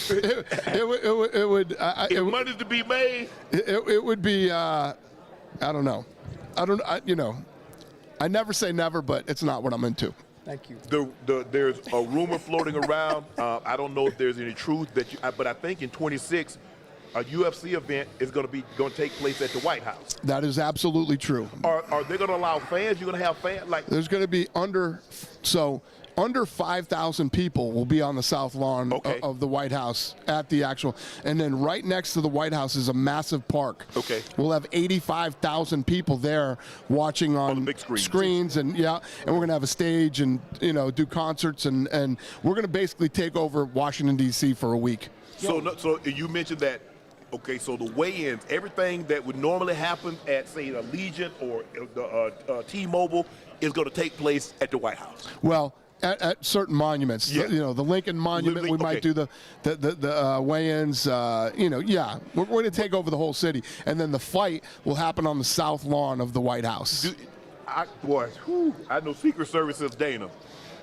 it would. If money's to be made, it would be. I don't know. I never say never, but it's not what I'm into. Thank you. There's a rumor floating around. I don't know if there's any truth but I think in 26, a UFC event is going to take place at the White House. That is absolutely true. Are they going to allow fans? You're going to have fans There's going to be under 5,000 people will be on the south lawn of the White House at the actual, and then right next to the White House is a massive park. Okay. We'll have 85,000 people there watching on the big screens, and we're going to have a stage and do concerts, and we're going to basically take over Washington D.C. for a week. So you mentioned that. Okay, so the weigh-ins, everything that would normally happen at, say, Allegiant or T-Mobile is going to take place at the White House. Well, at certain monuments, the Lincoln Monument, we might do the weigh-ins. We're going to take over the whole city, and then the fight will happen on the south lawn of the White House. I know Secret Service is Dana.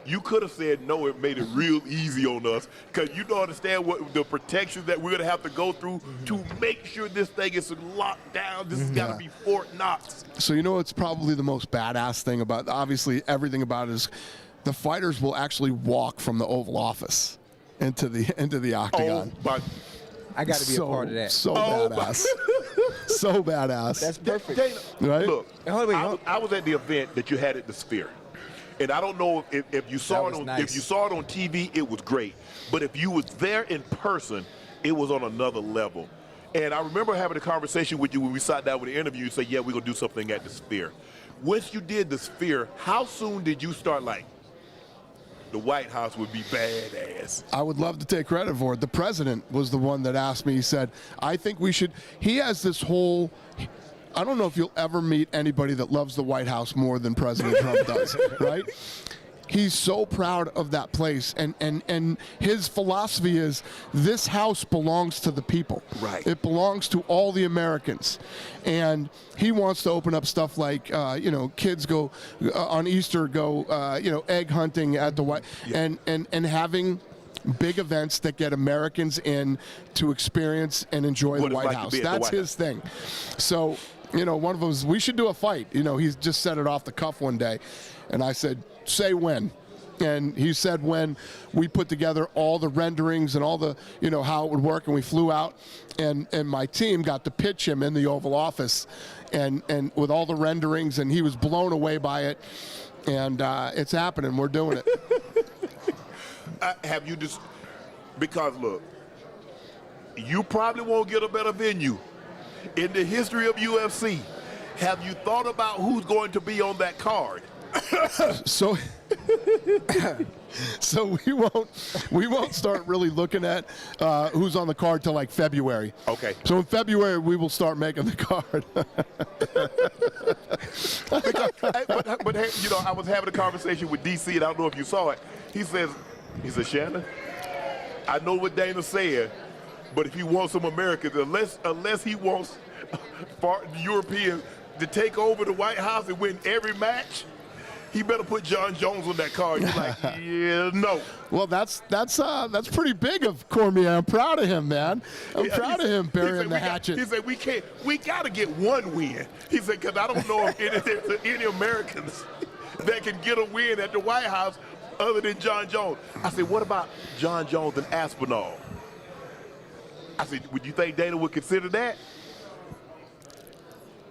You could have said no. It made it real easy on us because you don't understand what the protections that we're going to have to go through to make sure this thing is locked down. This has got to be Fort Knox. So it's probably the most badass thing about, obviously everything about it is the fighters will actually walk from the Oval Office into the octagon. I got to be a part of that. So badass. So badass. That's perfect. Dana, right? Look, I was at the event that you had at the Sphere. And I don't know if you saw it on if you saw it on TV, it was great. But if you was there in person, it was on another level. And I remember having a conversation with you when we sat down with the interview. You said, "Yeah, we're gonna do something at the Sphere." Once you did the Sphere, how soon did you start the White House would be badass? I would love to take credit for it. The president was the one that asked me. He said, "I think we should." He has this whole. I don't know if you'll ever meet anybody that loves the White House more than President Trump does, right? He's so proud of that place, and his philosophy is this house belongs to the people. Right. It belongs to all the Americans, and he wants to open up stuff like kids go on Easter egg hunting at the White and having big events that get Americans in to experience and enjoy the White House. That's his thing. So. One of them was, we should do a fight. He's just said it off the cuff one day. And I said, say when. And he said when we put together all the renderings and all the, how it would work. And we flew out. And my team got to pitch him in the Oval Office and with all the renderings. And he was blown away by it. And it's happening. We're doing it. Have you just, because look, you probably won't get a better venue. In the history of UFC, have you thought about who's going to be on that card? So we won't start really looking at who's on the card till February. Okay. So in February we will start making the card. but I was having a conversation with DC, and I don't know if you saw it. He says, Shannon, I know what Dana said. But if he wants some Americans, unless he wants Europeans to take over the White House and win every match, he better put John Jones on that card. You're like, yeah, no. Well, that's pretty big of Cormier. I'm proud of him, man. I'm proud of him burying the hatchet. He said, we got to get one win. He said, because I don't know if there's any Americans that can get a win at the White House other than John Jones. I said, what about John Jones and Aspinall? I said, would you think Dana would consider that?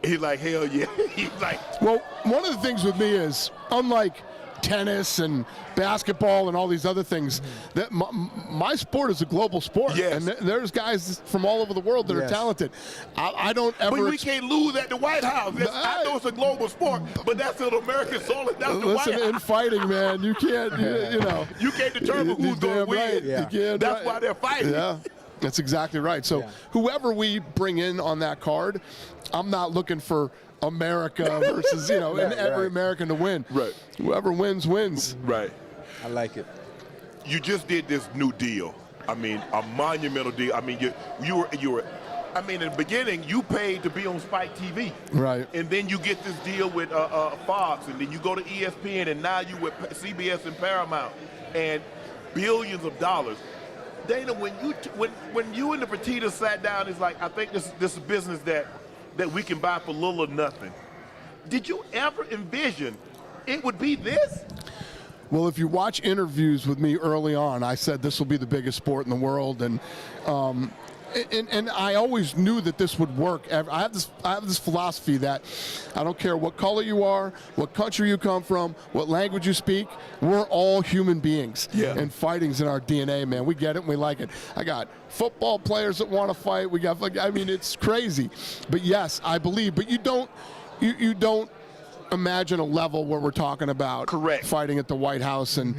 He's like, hell yeah. He's like, well, one of the things with me is, unlike tennis and basketball and all these other things, that my sport is a global sport. Yes. And there's guys from all over the world that are talented. I don't ever. But we can't lose at the White House. I know it's a global sport, but that's an American soul. That's the White House. Listen, in fighting, man, you can't, You can't determine who's going to win. Right. Yeah. That's why they're fighting. Yeah. That's exactly right. So whoever we bring in on that card, I'm not looking for America versus, every American to win. Right. Whoever wins, wins. Right. I like it. You just did this new deal. I mean, a monumental deal. I mean, you were. I mean, in the beginning, you paid to be on Spike TV. Right. And then you get this deal with Fox, and then you go to ESPN, and now you with CBS and Paramount, and billions of dollars. Dana, when you and the Fertittas sat down, it's like, I think this is business that we can buy for little or nothing. Did you ever envision it would be this? Well, if you watch interviews with me early on, I said this will be the biggest sport in the world, and I always knew that this would work. I have this philosophy that I don't care what color you are, what country you come from, what language you speak, we're all human beings. Yeah. And fighting's in our DNA, man. We get it and we like it. I got football players that want to fight. We got, I mean, it's crazy. But yes, I believe. But you don't imagine a level where we're talking about fighting at the White House and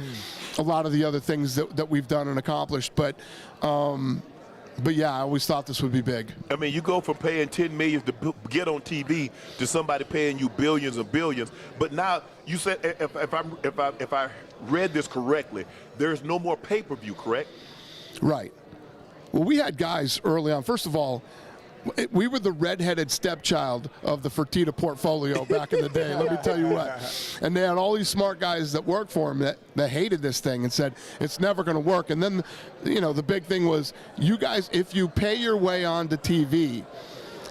a lot of the other things that we've done and accomplished. But yeah, I always thought this would be big. I mean, you go from paying $10 million to get on TV to somebody paying you billions and billions. But now you said, if I read this correctly, there's no more pay-per-view, correct? Right. Well, we had guys early on. First of all, we were the redheaded stepchild of the Fertitta portfolio back in the day, let me tell you what. And they had all these smart guys that worked for them that hated this thing and said, it's never going to work. And then, you know, the big thing was, you guys, if you pay your way onto TV,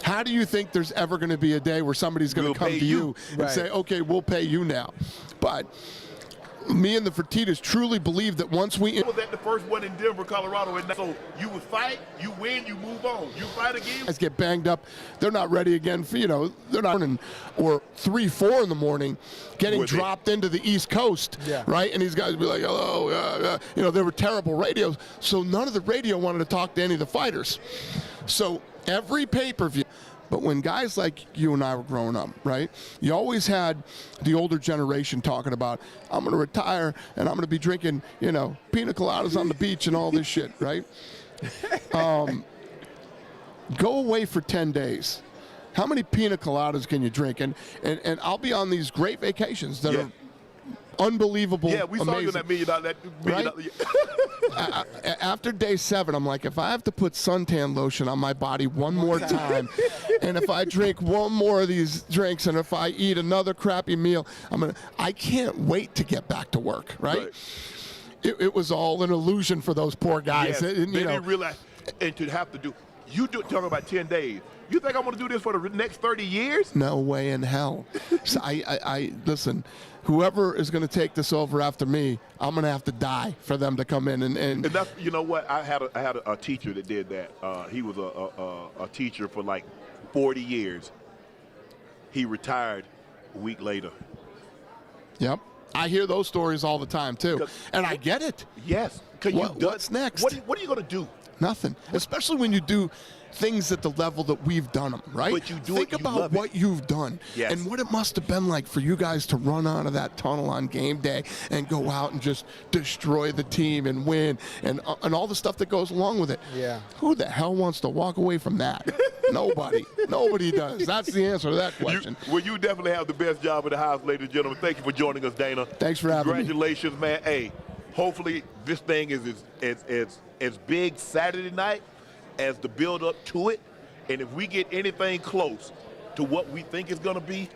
how do you think there's ever going to be a day where somebody's going to come to you and say, okay, we'll pay you now? But me and the Fertittas truly believe that once we... Was that the first one in Denver, Colorado? And so you would fight, you win, you move on. You fight again. Guys get banged up. They're not ready again for, you know, they're not running, or 3, 4 in the morning getting dropped into the East Coast, right? And these guys would be like, hello, you know, they were terrible radios. So none of the radio wanted to talk to any of the fighters. So every pay-per-view... But when guys like you and I were growing up, right, you always had the older generation talking about, I'm going to retire and I'm going to be drinking, you know, pina coladas on the beach and all this shit, right? Go away for 10 days. How many pina coladas can you drink? And I'll be on these great vacations that are unbelievable. Yeah, we saw you in that $1 million. Right? After day 7, I'm like, if I have to put suntan lotion on my body one more time, and if I drink one more of these drinks, and if I eat another crappy meal, I can't wait to get back to work, right? It was all an illusion for those poor guys. Yes, they didn't realize, and to have to do, talking about 10 days. You think I'm going to do this for the next 30 years? No way in hell. So I listen, whoever is going to take this over after me, I'm going to have to die for them to come in. And that's, you know what, I had a teacher that did that. He was a teacher for like 40 years. He retired a week later. Yep. I hear those stories all the time, too. And I get it. Yes. What's next? What are you going to do? Nothing. Especially when you do things at the level that we've done them, right? But you do Think it, you about love what you've done and what it must have been like for you guys to run out of that tunnel on game day and go out and just destroy the team and win and all the stuff that goes along with it. Yeah. Who the hell wants to walk away from that? Nobody. Nobody does. That's the answer to that question. You definitely have the best job in the house, ladies and gentlemen. Thank you for joining us, Dana. Thanks for having me. Congratulations, man. Hey, hopefully this thing is as big Saturday night as the build-up to it. And if we get anything close to what we think it's going to be,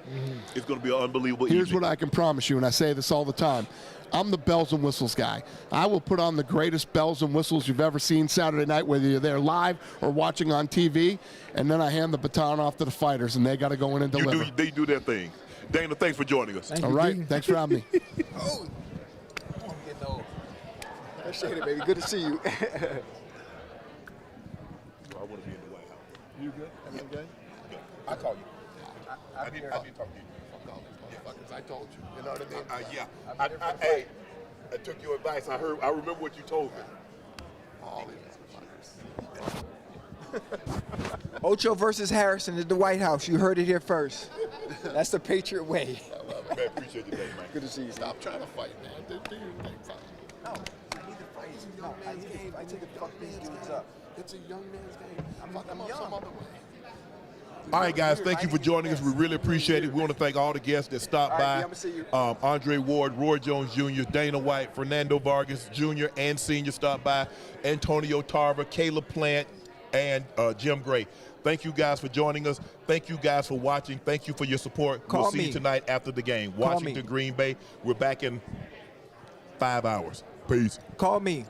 it's going to be an unbelievable Here's evening. what I can promise you, and I say this all the time. I'm the bells and whistles guy. I will put on the greatest bells and whistles you've ever seen Saturday night, whether you're there live or watching on TV, and then I hand the baton off to the fighters, and they got to go in and deliver. They do their thing. Dana, thanks for joining us. All right, thanks for having me. Oh, I'm getting old. Appreciate it, baby. Good to see you. I want to be in the White House. You good? Everything good? I call you. I did talk to you. I told you. You know what I mean? Hey, I took your advice. I remember what you told me. All these Ocho versus Harrison at the White House. You heard it here first. That's the Patriot way. I love it, man. Appreciate you, man. Good to see you. Stop trying to fight, man. Do your thing, son. No, I need to fight. No, I take the fuck these dudes up. It's a young man's game. I'm Fuck him up young. some other way. All right, guys, thank you for joining us. We really appreciate it. We want to thank all the guests that stopped by. Andre Ward, Roy Jones Jr., Dana White, Fernando Vargas Jr. and Sr. stopped by, Antonio Tarver, Caleb Plant, and Jim Gray. Thank you guys for joining us. Thank you guys for watching. Thank you for your support. We'll see you tonight after the game. Washington, Green Bay. We're back in 5 hours. Peace. Call me.